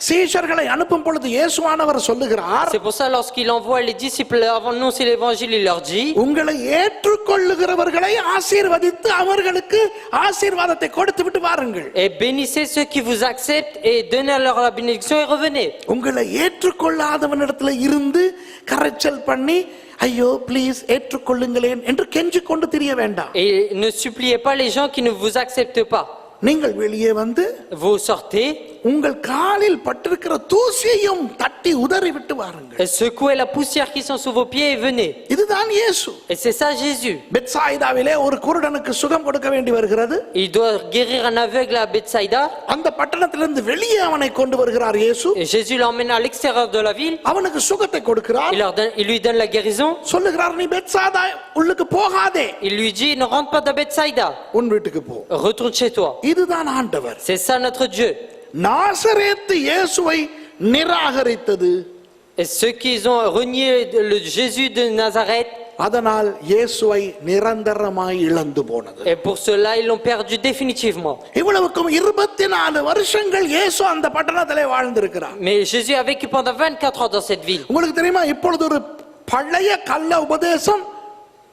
சீஷர்களை அனுப்பும் பொழுது இயேசுவானவர் சொல்லுகிறார், C'est pour ça lorsqu'il envoie les disciples avant d'annoncer l'évangile, il leur dit, உங்களை ஏற்றுக்கொள்ளுகிறவர்களை ஆசீர்வதித்து அவர்களுக்கு ஆசீர்வாதத்தை கொடுத்து விட்டு வாருங்கள். et bénissez ceux qui vous acceptent et donnez-leur la bénédiction et revenez. உங்களை ஏற்றுக்கொள்ளாதவனிடத்துல இருந்து கரைச்சல் பண்ணி ஐயோ ப்ளீஸ் ஏற்றுக்கொள்ளுங்களேன் என்று கெஞ்சி கொண்டு திரிய வேண்டாம். Et ne suppliez pas les gens qui ne vous acceptent pas. நீங்கள் வெளியே வந்து Vous sortez, உங்கள் காலில் பட்டிருக்கிற தூசியையும் தட்டி உதறி விட்டு வாருங்கள். et secouez la poussière qui sont sous vos pieds et venez. இதுதான் இயேசு. Et c'est ça Jésus. பெத்சாயிதாவிலே ஒரு குருடனுக்கு சுகம் கொடுக்க வேண்டி வருகிறது. Il doit guérir un aveugle à Bethsaïda. அந்த பட்டணத்திலிருந்து வெளியே அவனை கொண்டு வருகிறார் இயேசு. Et Jésus l'emmène à l'extérieur de la ville. அவனுக்கு சுகத்தை கொடுக்கிறார். Il lui donne la guérison. சொல்லுகிறார், நீ பெத்சாயிதா உள்ளுக்கு போகாதே, Il lui dit, ne rentre pas dans Bethsaïda. உன் வீட்டுக்கு போ. Retourne chez toi. இதுதான் ஆண்டவர். C'est ça notre Dieu. நாசரேத்து இயேசுவை நிராகரித்தது. Et ceux qui ont renié le Jésus de Nazareth, அதனால் இயேசுவை நிரந்தரமாய் இழந்து போனது. et pour cela ils l'ont perdu définitivement. இவ்வளவுக்கும் 24 வருஷங்கள் இயேசு அந்த பட்டணத்திலே வாழ்ந்திருக்கிறார். Mais Jésus a vécu pendant 24 ans dans cette ville. உங்களுக்கு தெரியுமா, இப்பொழுது ஒரு பழைய கள்ள உபதேசம்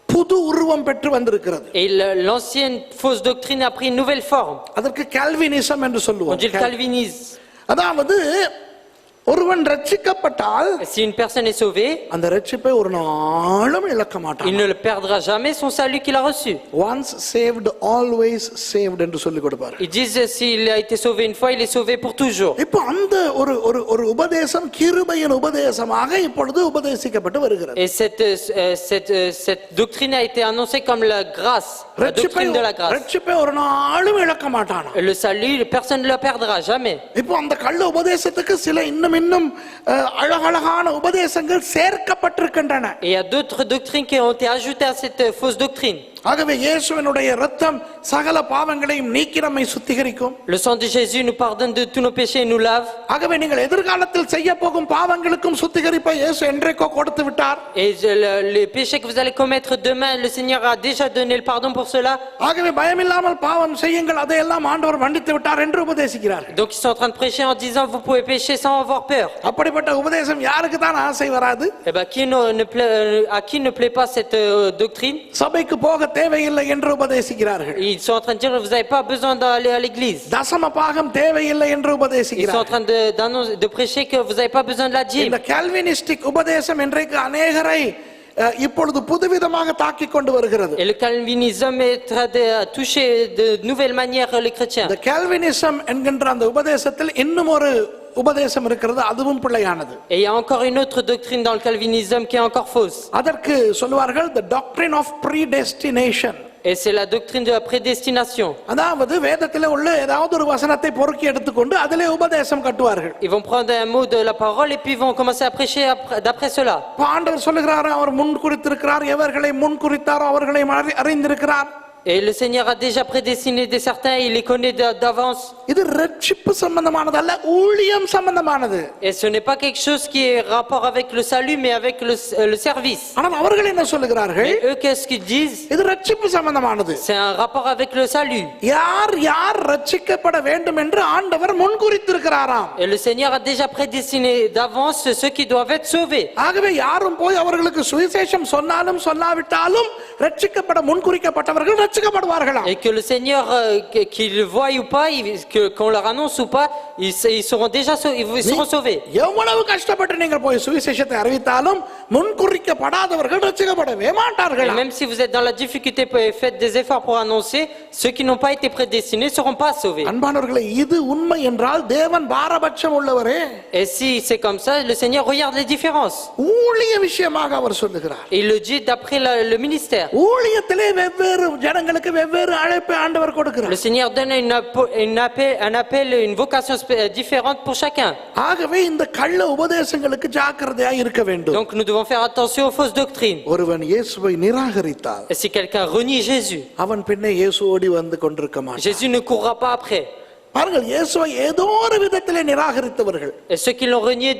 புது உருவம் பெற்று வந்திருக்கிறது. Et l'ancienne fausse doctrine a pris une nouvelle forme. அதற்கு கால்வினிசம் என்று On சொல்லுவோம். dit le calvinisme. அதாவது ஒருவன் ரட்சிக்கப்பட்டால் Si une personne est sauvée, அந்த ரட்சிப்பை ஒரு நாளும் இழக்க மாட்டான். il ne le perdra jamais son salut qu'il a reçu. Once saved always saved என்று சொல்லி கொடுப்பார். Ils disent s'il a été sauvé une fois, il est sauvé pour toujours. இப்போ அந்த ஒரு உபதேசம் கிருபையின் உபதேசமாக இப்பொழுது உபதேசிக்கப்பட்டு வருகிறது. Et cette doctrine a été annoncée comme la grâce, la doctrine de la grâce. ரட்சிப்பை ஒரு நாளும் இழக்க மாட்டான். Le salut, personne ne le perdra jamais. இப்போ அந்த கள்ள உபதேசத்துக்கு சில இன்னும் அழகழகான உபதேசங்கள் சேர்க்கப்பட்டிருக்கின்றன. Et il y a d'autres doctrines qui ont été ajoutées à cette fausse doctrine. ஆகவே இயேசுவினுடைய இரத்தம் சகல பாவங்களையும் நீக்கி நம்மை சுத்திகரிக்கும். Le sang de Jésus nous pardonne de tous nos péchés et nous lave. ஆகவே நீங்கள் எதிர்காலத்தில் செய்ய போகும் பாவங்களுக்கும் சுத்திகரிப்பை இயேசு என்றைக்கோ கொடுத்து விட்டார். Et les péchés que vous allez commettre demain, le Seigneur a déjà donné le pardon pour cela. ஆகவே பயமில்லாமல் பாவம் செய்யுங்கள், அதையெல்லாம் ஆண்டவர் மன்னித்து விட்டார் என்று உபதேசிக்கிறார்கள். Donc ils sont en train de prêcher en disant vous pouvez pécher sans avoir peur. அப்படிப்பட்ட உபதேசம் யாருக்கு தான் ஆசை வராது? Eh ben à qui ne plaît pas cette doctrine? சபைக்கு போக தேவையில்லை என்று உபதேசிக்கிறார்கள். Ils sont en train de dire vous n'avez pas besoin d'aller à l'église. தசம பாகம் தேவையில்லை என்று Ils sont en உபதேசிக்கிறார்கள். train de prêcher que vous n'avez pas besoin de la dîme. இந்த கால்வினிஸ்டிக் உபதேசம் இன்றைக்கு அநேகரை இப்பொழுது புதுவிதமாக தாக்கி கொண்டு வருகிறது. Et le calvinisme est en train de toucher de nouvelles manières les chrétiens. இந்த கால்வினிசம் என்கின்ற அந்த உபதேசத்தில் இன்னும் ஒரு உபதேசம் இருக்கிறது, அதுவும் பிழையானது. Et il y a encore une autre doctrine dans le calvinisme qui est encore fausse. அதற்கு சொல்வார்கள் the doctrine of predestination. Et c'est la doctrine de la prédestination. அதாவது வேதத்திலே உள்ள ஏதாவது ஒரு வசனத்தை பொறுக்கி எடுத்துக்கொண்டு அதிலே உபதேசம் கட்டுவார்கள். Ils vont prendre un mot de la parole et puis ils vont commencer à prêcher d'après cela. ஆண்டவர் சொல்லுகிறார், அவர் முன் குறித்திருக்கிறார், எவர்களை முன் குறித்தாரோ அவர்களை அறிந்திருக்கிறார். Et le Seigneur a déjà prédestiné des certains, il les connaît d'avance. இது ரட்சிப்பு சம்பந்தமானது அல்ல, ஊழியம் சம்பந்தமானது. Et ce n'est pas quelque chose qui est rapport avec le salut mais avec le service. ஆனால் அவர்கள் என்ன சொல்லுகிறார்கள்? Et eux qu'est-ce qu'ils disent? இது ரட்சிப்பு சம்பந்தமானது. C'est un rapport avec le salut. யார் யார் ரட்சிக்கப்பட வேண்டும் என்று ஆண்டவர் முன் குறித்திருக்கிறாராம். Et le Seigneur a déjà prédestiné d'avance ceux qui doivent être sauvés. ஆகவே யாரும் போய் அவர்களுக்கு சுவிசேஷம் சொன்னாலும் சொல்லாவிட்டாலும் ரட்சிக்கப்பட முன் குறிக்கப்பட்டவர்கள் ரட்சிக்கப்படுவார்களாம். Et que le Seigneur, qu'ils le voient ou pas, qu'on leur annonce ou pas, ils seront déjà ils seront sauvés. எவ்வளவு கஷ்டப்பட்டு நீங்கள் போய் சுவிசேஷத்தை அறிவித்தாலும் முன் குறிக்கப்படாதவர்கள் ரட்சிக்கப்படவே Et மாட்டார்கள். même si vous êtes dans la difficulté, faites des efforts pour annoncer, ceux qui n'ont pas été prédestinés ne seront pas sauvés. அன்பானவர்களே, இது உண்மை என்றால் தேவன் பாரபட்சம் உள்ளவரே. Et si c'est comme ça, le Seigneur regarde les différences. ஊழிய விஷயமாக அவர் சொல்லுகிறார். Et il le dit d'après le ministère. ஊழியத்திலே வெவ்வேறு ஜனங்களுக்கு வெவ்வேறு அழைப்பை ஆண்டவர் கொடுக்கிறார். Le Seigneur donne un appel, une vocation différente pour chacun. ஆகவே இந்த கள்ள உபதேசங்களுக்கு ஜாக்கிரதையாக இருக்க வேண்டும். Donc nous devons faire attention aux fausses doctrines. ஒருவன் இயேசுவை நிராகரித்தால் Et si quelqu'un renie Jésus, அவன் பின்னே இயேசு ஓடி வந்து கொண்டிருக்க மாட்டான். Jésus ne courra pas après. பாருங்கள், இயேசுவை ஏதோ ஒரு விதத்திலே நிராகரித்தவர்கள் Et ceux qui l'ont renié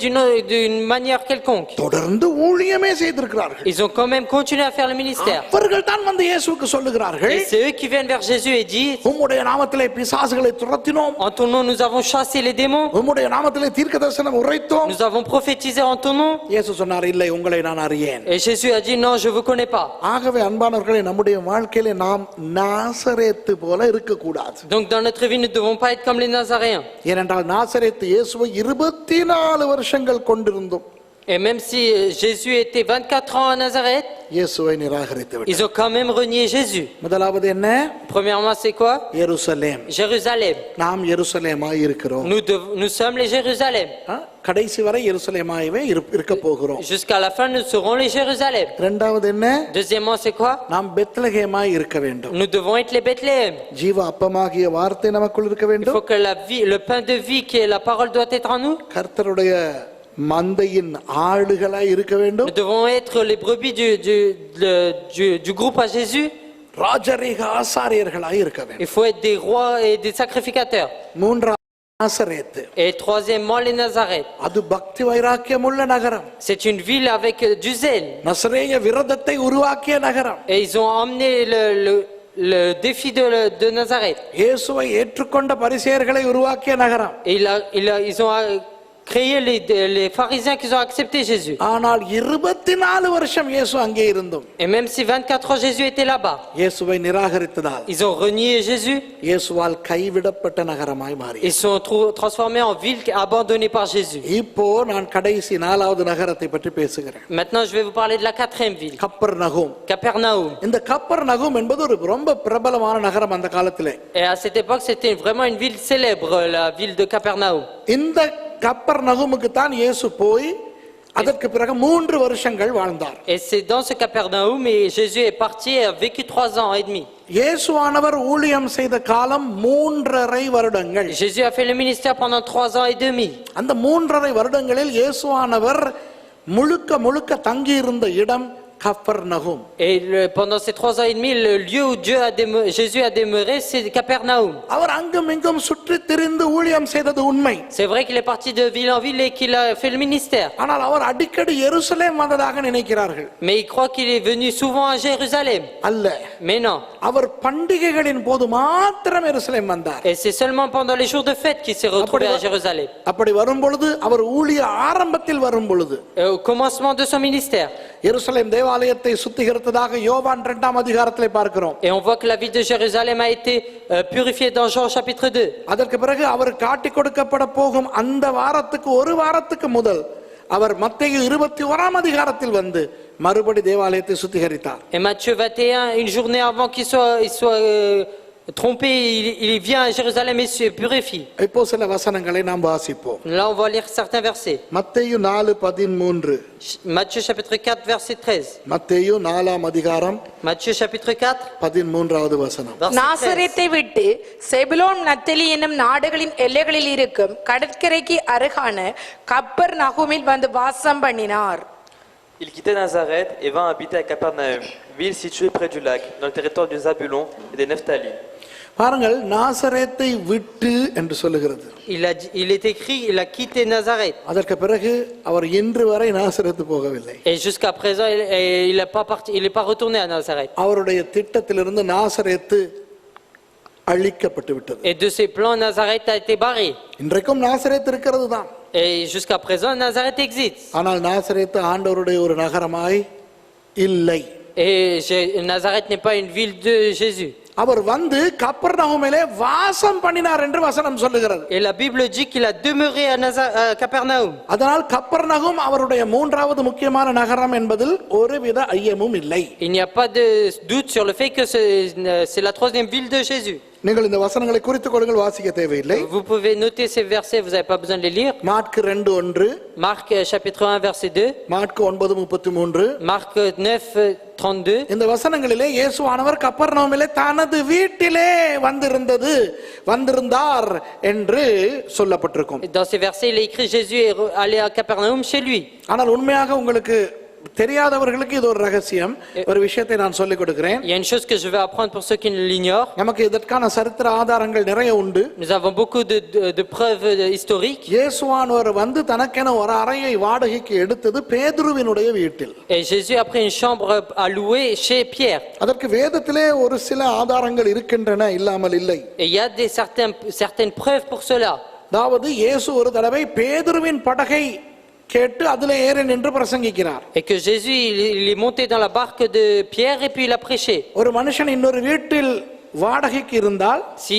d'une manière quelconque, தொடர்ந்து ஊழியமே செய்திருக்கிறார்கள். ils ont quand même continué à faire le ministère. அவர்கள் தான் வந்து இயேசுவுக்கு சொல்லுகிறார்கள், Et c'est eux qui viennent vers Jésus et disent உம்முடைய நாமத்திலே பிசாசுகளை துரத்தினோம், en ton nom nous avons chassé les démons, உம்முடைய நாமத்திலே தீர்க்கதரிசனம் உரைத்தோம். nous avons prophétisé en ton nom. இயேசு சொன்னார், இல்லை, உங்களை நான் அறியேன். Et Jésus a dit non, je vous connais pas. ஆகவே அன்பானவர்களே, நம்முடைய வாழ்க்கையிலே நாம் நாசரேத்து போல இருக்கக்கூடாது. Donc dans notre vie nous ne devons pas être comme les Nazaréens. ஏனென்றால் நாசரேத்து இயேசுவை 24 வருஷங்கள் கொண்டிருந்தோம். Et même si Jésus était 24 ans à Nazareth, இயேசுவை நிராகரித்து விட்டார். ils ont quand même renié Jésus. முதலாவது என்ன? Premièrement, c'est quoi? எருசலேம். Jérusalem. நாம் எருசலேமாய் இருக்கிறோம். Nous sommes les Jérusalem. கடைசி வரை எருசலேமாகவே இருக்க போகிறோம். Jusqu'à la fin, nous serons les Jérusalem. இரண்டாவது என்ன? Deuxièmement, c'est quoi? நாம் பெத்லகேமாய் இருக்க வேண்டும். Nous devons être les Bethléem. ஜீவ அப்பமாகிய வார்த்தை நமக்குள் இருக்க Il வேண்டும். faut que le pain de vie qui est la parole doit être en nous. கர்த்தருடைய மந்தையின் ஆளுகளாய் இருக்க வேண்டும். Nous devons être les brebis du groupe à Jésus. ராஜரீக ஆசாரியர்களாய் இருக்க வேண்டும். Il faut être des rois et des sacrificateurs. மூன்றாவது நாசரேத்து. Et troisièmement, les Nazareth. அது பக்தி வைராக்கியமுள்ள நகரம். C'est une ville avec du zèle. நசரேய விரதத்தை உருவாக்கிய நகரம். Et ils ont emmené le défi de Nazareth. இயேசுவை ஏற்றுக்கொண்ட பரிசேயர்களை உருவாக்கிய நகரம். Et ils ont créé les pharisiens qui ont accepté Jésus. ஆனால் 24 வருஷம் இயேசு அங்கே இருந்தும் Et même si 24 ans Jésus était là-bas, இயேசுவை நிராகரித்ததால் ils ont renié Jésus. இயேசுவால் கைவிடப்பட்ட நகரமாய் மாறியது. Ils sont transformés en ville abandonnée par Jésus. இப்போ நான் கடைசி 4வது நகரத்தை பற்றி பேசுகிறேன். Maintenant, je vais vous parler de la 4e ville, Capernaum. Capernaum. இந்த கப்பர்நகூம் என்பது ஒரு ரொம்ப பிரபலமான நகரம் அந்த காலத்திலே. Et à cette époque, c'était vraiment une ville célèbre, la ville de Capernaum. இந்த கப்பர்நகூமுக்கு தான் இயேசு போய் அதற்கு பிறகு 3 வருஷங்கள் வாழ்ந்தார். Et c'est dans ce Capernaum et Jésus est parti et a vécu 3 ans et demi. இயேசுவானவர் ஊழியம் செய்த காலம் 3.5 வருடங்கள். Jésus a fait le ministère pendant 3 ans et demi. அந்த 3.5 வருடங்களில் இயேசுவானவர் முழுக்க தங்கி இருந்த இடம் கப்பர்நகும். Et pendant ces 3 ans et demi, le lieu où Jésus a demeuré, c'est Capernaum. அவர் அங்கும் இங்கும் சுற்றி திரிந்து ஊழியம் செய்தது உண்மை. C'est vrai qu'il est parti de ville en ville et qu'il a fait le ministère. ஆனால் அவர் அடிக்கடி எருசலேம் வந்ததாக நினைக்கிறார்கள். Mais il croit qu'il est venu souvent à Jérusalem. அல்ல, Mais non. அவர் பண்டிகைகளின் போது மாத்திரம் எருசலேம் வந்தார். Et c'est seulement pendant les jours de fête qu'il s'est retrouvé à Jérusalem. அப்படி வரும் பொழுது, அவர் ஊழிய ஆரம்பத்தில் வரும் பொழுது, Au commencement de son ministère. எருசலேம் தேவாலயத்தை சுத்திகரித்ததாக யோவான் 2ஆம் அதிகாரத்திலே பார்க்கிறோம். Et on voit que la ville de Jérusalem a été purifiée dans Jean chapitre 2. அதற்கு பிறகு அவர் காட்டிக் கொடுக்கப்பட போகும் அந்த வாரத்துக்கு ஒரு வாரத்துக்கு முதல் அவர் மத்தேயு 21ஆம் அதிகாரத்தில் வந்து மறுபடி தேவாலயத்தை சுத்திகரித்தார். Et Matthieu 21, une journée avant qu'il soit trompé, il vient à Jérusalem et se purifie. இப்போ சில வசனங்களை நாம் வாசிப்போம். Là, on va lire certains versets. மத்தேயு 4:13. Matthieu chapitre 4, verset 13. மத்தேயு 4ஆம் அதிகாரம் Matthieu chapitre 4, 13வது வசனம். verset 13. நாசரேத்தை விட்டு செபுலோன் நப்தலி என்னும் நாடுகளின் எல்லைகளில் இருக்கும் கடற்கரைக்கு அருகான கப்பர் நகூமில் வந்து வாசம் பண்ணினார். Il quittait Nazareth et vint habiter à Capernaum, ville située près du lac, dans le territoire du Zabulon et des Nephtali. பாருங்கள், நாசரேத்தை விட்டு என்று சொல்லுகிறது. Il est écrit, il a quitté Nazareth. அதற்கு பிறகு அவர் இன்று வரை நாசரேத்து போகவில்லை. Et jusqu'à présent, il n'est pas retourné à Nazareth. அவருடைய திட்டத்திலிருந்து நாசரேத்து அழிக்கப்பட்டு விட்டது. Et de ses plans, Nazareth a été barré. இன்றைக்கும் நாசரேத் இருக்கிறது தான். Et jusqu'à présent, Nazareth existe. ஆனால் நாசரேத்து ஆண்டவருடைய ஒரு நகரமாய் இல்லை. Et Nazareth n'est pas une ville de Jésus. அவர் வந்து கப்பர்நகூமிலே வாசம் பண்ணினார் என்று வசனம் சொல்லுகிறது. Et la Bible dit qu'il a demeuré à Capernaum. அதனால் கப்பர்நகூம் அவருடைய மூன்றாவது முக்கியமான நகரம் என்பதில் ஒருவித ஐயமும் இல்லை. Il n'y a pas de doute sur le fait que c'est la 3e ville de Jésus. நீங்கள் இந்த வசனங்களை குறித்துக் கொள்ளுங்கள், வாசிக்க தேவையில்லை. Vous pouvez noter ces versets, vous n'avez pas besoin de les lire. மாற்கு 2:1, Marc chapitre 1, verset 2. மாற்கு 9:33. Marc 9, 32. இந்த வசனங்களிலே இயேசுவானவர் கப்பர்நகூமிலே தனது வீட்டிலே வந்திருந்தார் என்று சொல்லப்பட்டிருக்கும். Dans ces versets, il est écrit Jésus est allé à Capernaum chez lui. ஆனால் உண்மையாக உங்களுக்கு தெரியாதவர்களுக்கு இது ஒரு ரகசியம். ஒரு விஷயத்தை நான் சொல்லிக் கொடுக்கிறேன். Il y a une chose que je vais apprendre pour ceux qui l'ignorent. நமக்கு இதற்கான சரித்திர ஆதாரங்கள் நிறைய உண்டு. Nous avons beaucoup de preuves historiques. இயேசுவானவர் வந்து தனக்கென ஒரு அறையை வாடகைக்கு எடுத்தது பேதுருவினுடைய வீட்டில். Et Jésus a pris une chambre à louer chez Pierre. அதற்கு வேதத்திலே ஒரு சில ஆதாரங்கள் இருக்கின்றன, இல்லாமல் இல்லை. Et il y a certaines preuves pour cela. அதாவது இயேசு ஒரு தடவை பேதுருவின் படகை கேட்டு அதிலே ஏறி நின்று பிரசங்கிக்கிறார். Et que Jésus il est monté dans la barque de Pierre et puis il a prêché. ஒரு மனுஷன் இன்னொரு வீட்டில் வாடகைக்கு இருந்தால், Si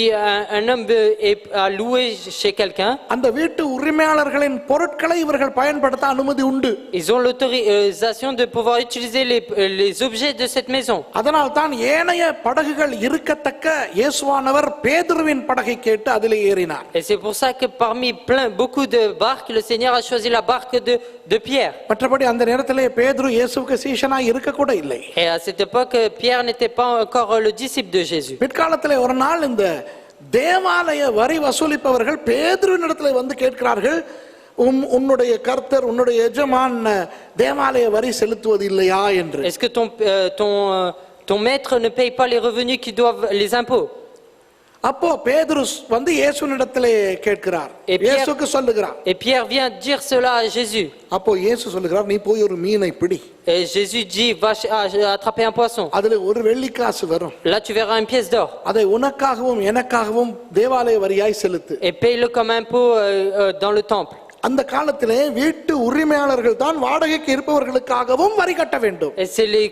un homme est à louer chez quelqu'un, அந்த வீட்டு உரிமையாளர்களின் பொருட்களை இவர்கள் பயன்படுத்த அனுமதி உண்டு. ils ont l'autorisation de pouvoir utiliser les objets de cette maison. அதனால் தான் ஏனைய படகுகள் இருக்கத்தக்க இயேசுவானவர் பேதுருவின் படகை கேட்டு அதிலே ஏறினார். Et c'est pour ça que parmi beaucoup de barques, le Seigneur a choisi la barque de Pierre. மற்றபடி அந்த நேரத்திலே பேதுரு இயேசுவுக்கு சீஷனாய் இருக்க கூட இல்லை. Et à cette époque, Pierre n'était pas encore le disciple de Jésus. பிற்காலத்திலே ஒரு நாள் இந்த தேவாலய வரி வசூலிப்பவர்கள் பேதுருவினிடத்திலே வந்து கேட்கிறார்கள், உன்னுடைய கர்த்தர், உன்னுடைய எஜமான் தேவாலய வரி செலுத்துவது இல்லையா என்று. Est-ce que ton maître ne paye pas les revenus qui doivent les impôts? அப்போ பேதுரு வந்து இயேசுவினிடத்திலே கேட்கிறார், இயேசுவுக்கு சொல்லுகிறார். Et Pierre vient dire cela à Jésus. அப்போ இயேசு சொல்லுகிறார், நீ போய் ஒரு மீனை பிடி. Et Jésus dit, va attraper un poisson. அதுல ஒரு வெள்ளிக்காசு வரும். Là, tu verras une pièce d'or. அதை உனக்காகவும் எனக்காகவும் தேவாலய வரியாய் செலுத்து. Et paye-le comme impôt dans le temple. அந்த காலத்திலே வீட்டு உரிமையாளர்கள் தான் வாடகைக்கு இருப்பவர்களுக்காகவும் வரி கட்ட வேண்டும். Et c'est les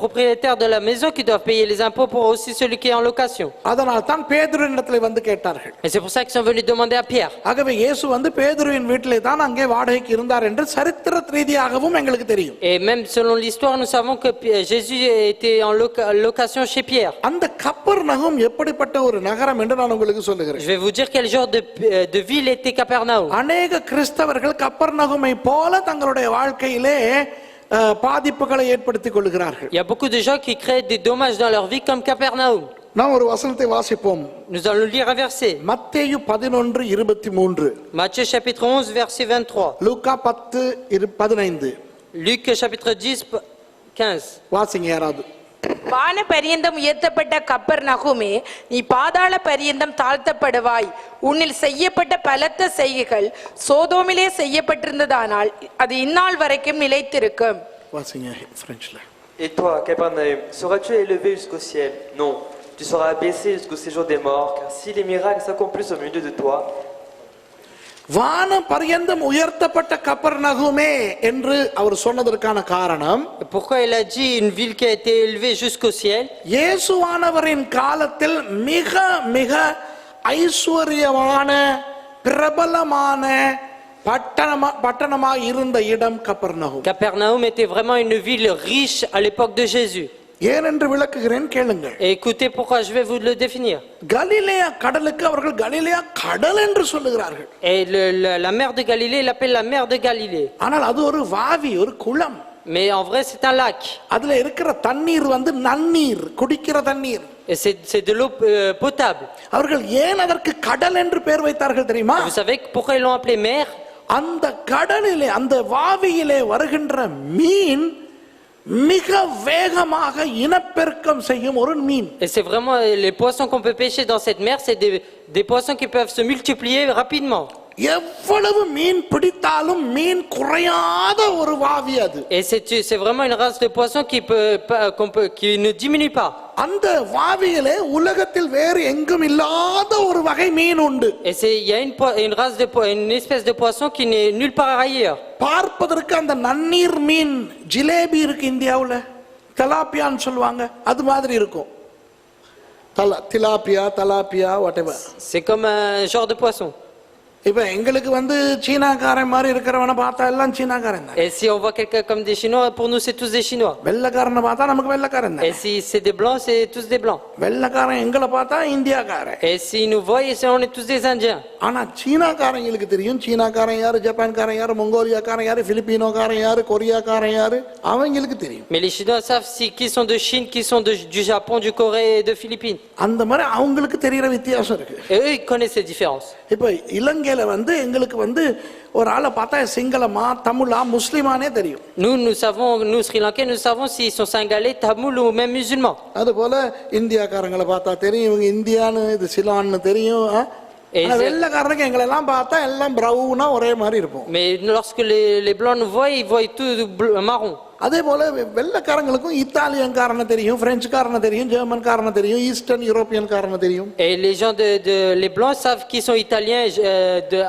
propriétaires de la maison qui doivent payer les impôts pour aussi celui qui est en location. அதனால் தான் பேதுருவினிடத்திலே வந்து கேட்டார்கள். Et c'est pour ça qu'ils sont venus demander à Pierre. ஆகவே இயேசு வந்து பேதுருவின் வீட்டிலே தான் அங்கே வாடகைக்கு இருந்தார் என்று சரித்திர ரீதியாகவும் எங்களுக்கு தெரியும். Et même selon l'histoire, nous savons que Jésus était en location chez Pierre. அந்த கப்பர்நகூம் எப்படிப்பட்ட ஒரு நகரம் என்று நான் உங்களுக்கு சொல்லுகிறேன். Je vais vous dire quel genre de ville était Capernaum. அநேக கிறிஸ்தவர்கள் கப்பர்நகூமை போல தங்களுடைய வாழ்க்கையிலே பாதிப்புகளை ஏற்படுத்திக் கொள்கிறார்கள். Il y a beaucoup de gens qui créent des dommages dans leur vie comme Capernaum. நாம் ஒரு வசனத்தை வாசிப்போம். Nous allons lire un verset. மத்தேயு 11:23. Matthieu chapitre 11 verset 23. லூக்கா 10:15. Luc chapitre 10, 15. வாசிங்க யாராவது. வான பரியந்தம் உயர்த்தப்பட்ட கப்பர் நகுமே, நீ பாதாள பரியந்தம் தாழ்த்தப்படுவாய். உன்னில் செய்யப்பட்ட பலத்த செய்கைகள் சோதோமிலே செய்யப்பட்டிருந்ததானால் அது இந்நாள் வரைக்கும் நிலைத்திருக்கும். வாசிங்க பிரெஞ்சில். Et toi, Capernaum, seras-tu élevé jusqu'au ciel? Non, tu seras abaissé jusqu'au séjour des morts, car si les miracles s'accomplissent au milieu de toi, வான பரியந்தம் உயர்த்தப்பட்ட கப்பர்நகூமே என்று அவர் சொன்னதற்கான காரணம், Pourquoi il a dit une ville qui a été élevée jusqu'au ciel? இயேசுவானவரின் காலத்தில் மிக மிக ஐஸ்வர்யமான பிரபலமான பட்டணமாக இருந்த இடம் Capernaum. Capernaum était vraiment une ville riche à l'époque de Jésus. ஏனென்று விளக்குகிறேன் கேளுங்கள். Et écoutez pourquoi je vais vous le définir. கலிலேயா கடலுக்கு அவர்கள் கலிலேயா கடல் என்று சொல்லுகிறார்கள். Et la mer de Galilée, il l'appelle la mer de Galilée. ஆனால் அது ஒரு வாவி, ஒரு குளம். Mais en vrai, c'est un lac. அதுல இருக்கிற தண்ணீர் வந்து நன்னீர், குடிக்கிற தண்ணீர். Et c'est de l'eau potable. அவர்கள் ஏன் அதற்கு கடல் என்று பெயர் வைத்தார்கள் தெரியுமா? Vous savez pourquoi ils l'ont appelé mer? அந்த கடலிலே, அந்த வாவியிலே வருகின்ற மீன் மிக வேகமாக இனப்பெருக்கம் செய்யும் ஒரு மீன். Et c'est vraiment les poissons qu'on peut pêcher dans cette mer, c'est des poissons qui peuvent se multiplier rapidement. எவ்வளவு மீன் பிடித்தாலும் மீன் குறையாத ஒரு வாவி அது. Et c'est vraiment une race de poissons qui ne diminue pas. அந்த வாவியிலே உலகத்தில் வேறு எங்கும் இல்லாத ஒரு வகை மீன் உண்டு. Et il y a une espèce de poisson qui n'est nulle part ailleurs. பார்ப்பதற்கு அந்த நன்னீர் மீன் ஜிலேபி இருக்கு இந்தியாவுல, தலாப்பியான்னு சொல்லுவாங்க, அது மாதிரி இருக்கும். தலாப்பியா whatever. C'est comme un genre de poisson. இப்ப எங்களுக்கு வந்து சீனாக்காரன் மாதிரி இருக்கிறவனை பார்த்தா எல்லாம் சீனாக்காரன் தான். Et si on voit quelqu'un comme des Chinois, pour nous c'est tous des Chinois. வெள்ளைக்காரனை பார்த்தா நமக்கு வெள்ளைக்காரன் தான். Et si c'est des blancs, c'est tous des blancs. வெள்ளைக்காரன் எங்களை பார்த்தா இந்தியாக்காரன். Et si nous voient, on est tous des Indiens. ஆனா சீனாக்காரங்களுக்கு தெரியும் சீனாக்காரன் யாரு, ஜப்பான்காரன் யாரு, மங்கோலியாக்காரன் யாரு, பிலிப்பினோக்காரன் யாரு, கொரியாக்காரன் யாரு, அவங்களுக்கு தெரியும். Mais les Chinois savent qui sont de Chine, qui sont du Japon, du Corée et de Philippines. அந்த மாதிரி அவங்களுக்கு தெரியற வித்தியாசம் இருக்கு. Et eux, ils connaissent ces différences. இப்ப இலங்கையில வந்து எங்களுக்கு வந்து ஒரு ஆளை பார்த்தா சிங்களமா தமிழா முஸ்லிமானே தெரியும். Nous Sri Lankais, nous savons s'ils sont singalais, tamouls ou même musulmans. அது போல இந்தியாக்காரங்களை பார்த்தா தெரியும் இவங்க இந்தியான்னு, இது சிலான்னு தெரியும். வெள்ளைக்காரனுக்கு எங்களை எல்லாம் பார்த்தா எல்லாம் பிரவுனா ஒரே மாதிரி இருப்போம். Mais lorsque les blancs nous voient, ils voient tout marron. அதே போல வெள்ளைக்காரங்களுக்கும் இத்தாலியன்காரனை தெரியும், பிரெஞ்சுக்காரனை தெரியும், ஜெர்மன்காரனை தெரியும், ஈஸ்டர்ன் யூரோப்பியன்காரனை தெரியும். Et les gens les blancs savent qui sont italiens,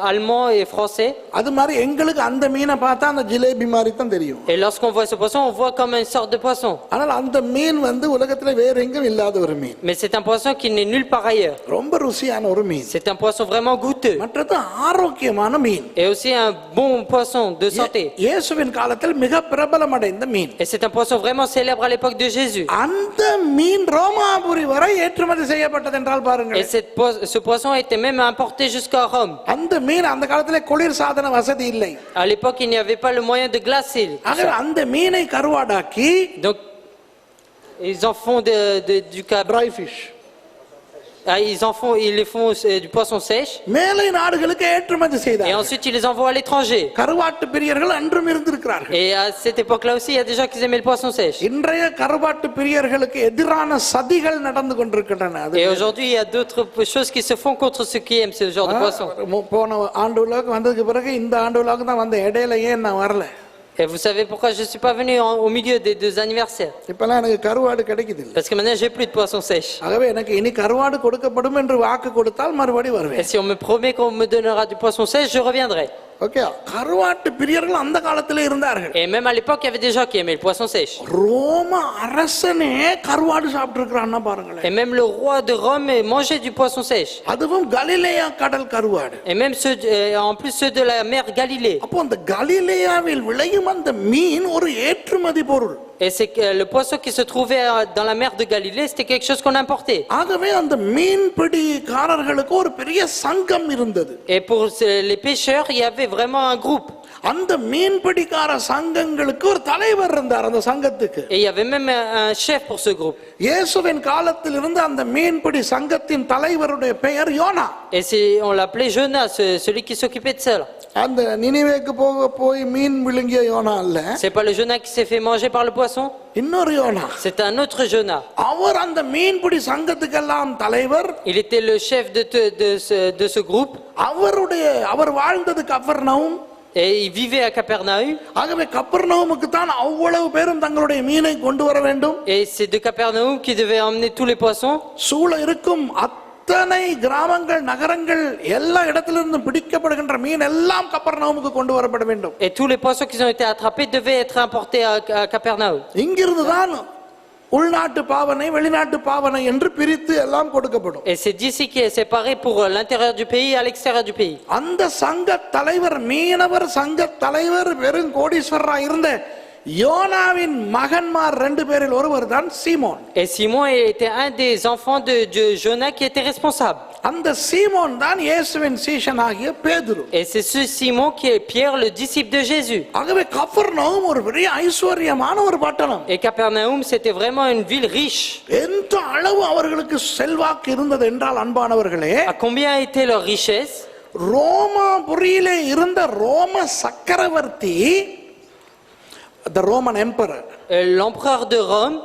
allemands et français. அது மாதிரி எங்களுக்கு அந்த மீனை பார்த்தா அந்த ஜிலேபி மாதிரி தான் தெரியும். Et lorsqu'on voit ce poisson, on voit comme une sorte de poisson. ஆனால் அந்த மீன் வந்து உலகத்துல வேற எங்கும் இல்லாத ஒரு மீன். Mais c'est un poisson qui n'est nulle part ailleurs. ரொம்ப ருசியான ஒரு மீன். C'est un poisson vraiment goûteux. மற்றது ஆரோக்கியமான மீன். Et aussi un bon poisson de santé. இயேசுவின் காலத்தில் மிக பிரபலமடைந்த மீன். Et c'est un poisson vraiment célèbre à l'époque de Jésus. அந்த மீன் ரோமாபுரி வரை ஏற்றுமதி செய்யப்பட்டது என்றால் பாருங்கள். Et ce poisson était même importé jusqu'à Rome. அந்த மீன் அந்த காலத்திலே குளிர் சாதன வசதி இல்லை. À l'époque, il n'y avait pas le moyen de glacer. அந்த மீனை கருவாடாக்கி, donc ils en font du dry fish. Ils les font du poisson sèche. மேலை நாடுகளுக்கு ஏற்றுமதி செய்தார்கள். Et ensuite ils les envoient à l'étranger. கருவாட்டு பிரியர்கள் அன்றும் இருந்திருக்கிறார்கள். Et à cette époque-là aussi, il y a des gens qui aimaient le poisson sèche. இன்றைய கருவாட்டு பிரியர்களுக்கு எதிரான சதிகள் நடந்து கொண்டிருக்கின்றன. Et aujourd'hui, il y a d'autres choses qui se font contre ceux qui aiment ce genre de poisson. போன ஆண்டு விழாவுக்கு வந்ததுக்கு பிறகு இந்த ஆண்டு விழாவுக்கு தான் வந்த, இடையில ஏன் நான் வரல? Et vous savez pourquoi je ne suis pas venu au milieu des 2 anniversaires? இப்பெல்லாம் எனக்கு கருவாடு கிடைக்குது. Parce que maintenant j'ai plus de poisson sèche. ஆகவே எனக்கு இனி கருவாடு கொடுக்கப்படும் என்று வாக்கு கொடுத்தால் மறுபடி வருவேன். Et si on me promet qu'on me donnera du poisson sèche, je reviendrai. Okay, கருவாட்டு பிரியர்கள் அந்த காலத்திலே இருந்தார்கள். Et même à l'époque, il y avait des gens qui aimaient le poisson sèche. ரோம அரசனே கருவாடு சாப்பிட்டு இருக்கான்னா பாருங்களேன். Et même le roi de Rome mangeait du poisson sèche. அதுவும் கலிலேயா கடல் கருவாடு. Et même en plus ceux de la mer Galilée. அப்போ அந்த கலிலேயாவில் விளையும் அந்த மீன் ஒரு ஏற்றுமதி பொருள். Et c'est que le poisson qui se trouvait dans la mer de Galilée, c'était quelque chose qu'on importait. ஆகவே அந்த மீன்பிடிக்காரர்களுக்கு ஒரு பெரிய சங்கம் இருந்தது. Et pour les pêcheurs, il y avait vraiment un groupe. அந்த மீன்பிடிக்கார சங்கங்களுக்கு ஒரு தலைவர் இருந்தார் அந்த சங்கத்துக்கு. Et il y avait même un chef pour ce groupe. இயேசுவின் காலத்தில் இருந்த அந்த மீன்பிடி சங்கத்தின் தலைவருடைய பெயர் YONO. Et on l'appelait Jonas, celui qui s'occupait de ça. அந்த நினிவேக்கு போய் மீன் விழுங்கிய யோனா அல்ல, C'est pas le Jonas qui s'est fait manger par le poisson. இன்னொரு யோனா. C'est un autre Jonas. அவர் அந்த மீன்பிடி சங்கத்துக்கெல்லாம் தலைவர். Il était le chef de ce groupe. அவர் வாழ்ந்தது Capernaum. Et il vivait à Capernaum. ஆகவே கப்பர்நகூமுக்கு தான் அவ்வளவு பேரும் தங்களுடைய மீனை கொண்டு வர வேண்டும். Et c'est de Capernaum qui devait emmener tous les poissons. சூழ இருக்கும் அத்தனை கிராமங்கள் நகரங்கள் எல்லா இடத்திலிருந்தும் பிடிக்கப்படுகின்ற மீன் எல்லாம் கப்பர்நகூமுக்கு கொண்டு வரப்பட வேண்டும். Et tous les poissons qui ont été attrapés devaient être importés à Capernaum. இங்கிருந்து தான் உள்நாட்டு பாவனை வெளிநாட்டு பாவனை என்று பிரித்து எல்லாம் கொடுக்கப்படும். Et c'est d'ici qui est séparé pour l'intérieur du pays et à l'extérieur du pays. அந்த சங்க தலைவர் மீனவர் சங்க தலைவர் வெறும் கோடீஸ்வரராக இருந்த யோனாவின் மகன்மார் 2 பேரில் ஒருவர் தான் சீமோன். Et Simon était un des enfants de Jonas qui était responsable. அந்த சீமோன் தான் இயேசுவின் சீஷனாகிய பேதுரு. Et c'est ce Simon qui est Pierre, le disciple de Jésus. ஆகவே கப்பர்நகூம் ஒரு பெரிய ஐஸ்வர்யமான ஒரு பட்டணம். Et Capernaum, c'était vraiment une ville riche. எந்த அளவு அவர்களுக்கு செல்வாக்கு இருந்தது என்றால் அன்பானவர்களே, À combien était leur richesse? ரோமாபுரியிலே இருந்த ரோம சக்கரவர்த்தி, the Roman emperor, L'empereur de Rome,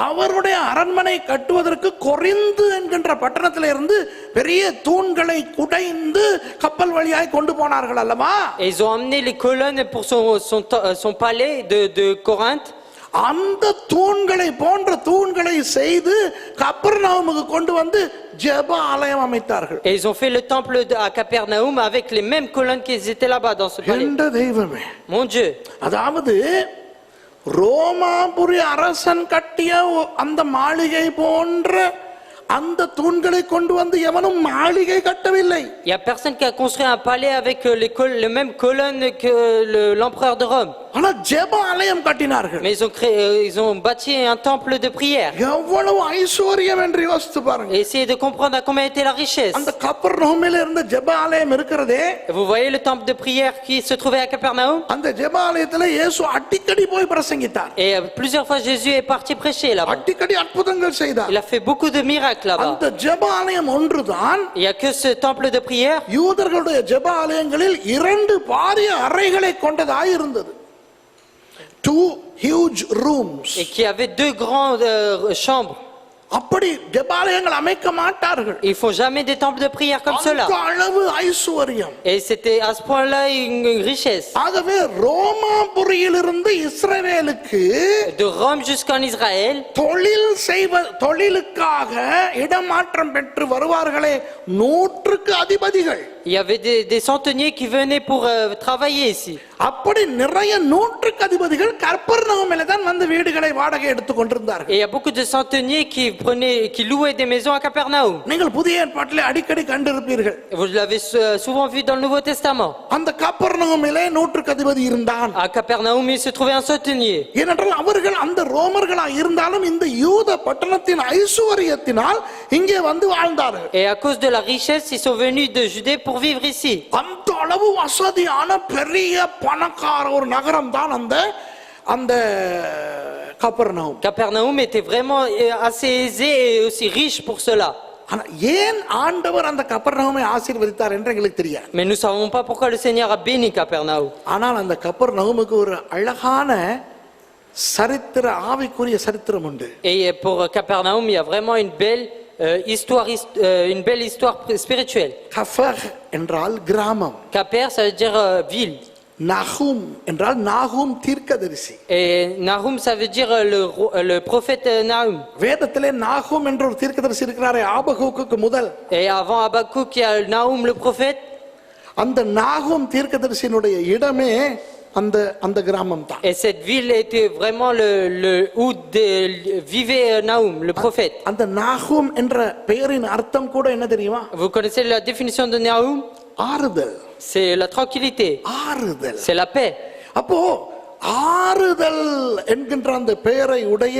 அவருடைய அரண்மனை கட்டுவதற்கு கொரிந்து என்கின்ற பட்டணத்தில இருந்து பெரிய தூண்களை குடைந்து கப்பல் வழியாய் கொண்டு போனார்கள் அல்லவா? et ils ont emmené les colonnes pour son palais de Corinthe. அந்த தூண்களை போன்ற தூண்களை செய்து கப்பர்நகூமுக்கு கொண்டு வந்து ஜெப ஆலயம் அமைத்தார்கள். Et ils ont fait le temple à Capernaum avec les mêmes colonnes qui étaient là-bas dans ce palais. என்ற தெய்வமே, Mon Dieu. அதாவது ரோமாபுரி அரசன் கட்டிய அந்த மாளிகை போன்ற அந்த தூண்களை கொண்டு வந்து எவனும் மாளிகை கட்டவில்லை. Il y a personne qui a construit un palais avec les mêmes colonnes que l'empereur de Rome. ஆனா ஜெப ஆலயம் கட்டினார்கள். Mais ils ont bâti un temple de prière. எவ்வளவு ஐஸ்வர்யம் என்று யோசித்து பாருங்க. Et essayez de comprendre à combien était la richesse. அந்த கப்பர்நகூமிலே இருந்த ஜெப ஆலயம் இருக்கிறதே, Vous voyez le temple de prière qui se trouvait à Capernaum? அந்த ஜெப ஆலயத்துல இயேசு அடிக்கடி போய் பிரசங்கித்தார். Et plusieurs fois Jésus est parti prêcher là-bas. அடிக்கடி அற்புதங்கள் செய்தார். Il a fait beaucoup de miracles là-bas. அந்த ஜெப ஆலயம் ஒன்றுதான். Il y a que ce temple de prière. யூதர்களுடைய ஜெப ஆலயங்களில் 2 பாரிய அறைகளை கொண்டதாய் இருந்தது. 2 huge rooms. Et qui avait 2 grandes chambres. அப்படி ஜெபாலயங்கள் அமைக்க மாட்டார்கள். Ils font jamais des temples de prière comme cela. அந்த அளவு ஐஸ்வர்யம். Et c'était à ce point-là une richesse. ஆகவே ரோமாபுரியிலிருந்து இஸ்ரவேலுக்கு De Rome jusqu'en Israël, தொழிலுக்காக இடமாற்றம் பெற்று வருவார்களே 100க்கு அதிபதிகள். il y avait des centeniers qui venaient pour travailler ici. அப்படி நிறைய 100க்கு அதிபதிகள் கப்பர்நகூமிலே தான் வந்து வீடுகளை வாடகை எடுத்துக் கொண்டிருந்தார்கள். Et il y a beaucoup de centeniers qui louaient des maisons à Capernaum. நீங்கள் புதிய ஏற்பாட்டிலே அடிக்கடி கண்டிருப்பீர்கள். Vous l'avez souvent vu dans le Nouveau Testament. அந்த கப்பர்நகூமிலே 100க்கு அதிபதி இருந்தான். À Capernaum, il se trouvait un centenier. ஏனென்றால் அவர்கள் அந்த ரோமர்களாக இருந்தாலும் இந்த யூத பட்டணத்தின் ஐசுவரியத்தினால் இங்கே வந்து வாழ்ந்தார்கள். Et à cause de la richesse, ils sont venus de Judée pour vivre ici. அந்த அளவு வசதியான பெரிய பணக்கார ஒரு நகரம் தான் அந்த Capernaum. Capernaum était vraiment assez aisé et aussi riche pour cela. ஆனா ஏன் ஆண்டவர் அந்த கப்பர்நகூமை ஆசீர்வதித்தார் என்று எங்களுக்கு தெரியாது. Mais nous savons pas pourquoi le Seigneur a béni Capernaum. ஆனால் அந்த கப்பர்நகூமுக்கு ஒரு அழகான சரித்திர ஆவிக்குரிய சரித்திரம் உண்டு. Et pour Capernaum, il y a vraiment une belle histoire spirituelle. கஃபர் என்றால் கிராமம். Caper, ça veut dire ville. நகூம் என்றால் நாகூம் தீர்க்கதரிசி. Et Nahum, ça veut dire le prophète Nahum. வேதத்திலே நாகூம் என்ற ஒரு தீர்க்கதரிசி இருக்கிறாரே ஆபகூக்குக்கு முதல். Et avant Habakkuk, il y a Nahum le prophète. அந்த நாகூம் தீர்க்கதரிசியினுடைய இடமே அந்த கிராமம் தான். Et cette ville était vraiment où vivait Nahum le prophète. அந்த நாகூம் என்ற பெயரின் அர்த்தம் கூட என்ன தெரியுமா? Vous connaissez la définition de Nahum? ஆறுதல். C'est la tranquillité. ஆறுதல். C'est la paix. அப்போ ஆறுதல் என்கின்ற அந்த பெயரை உடைய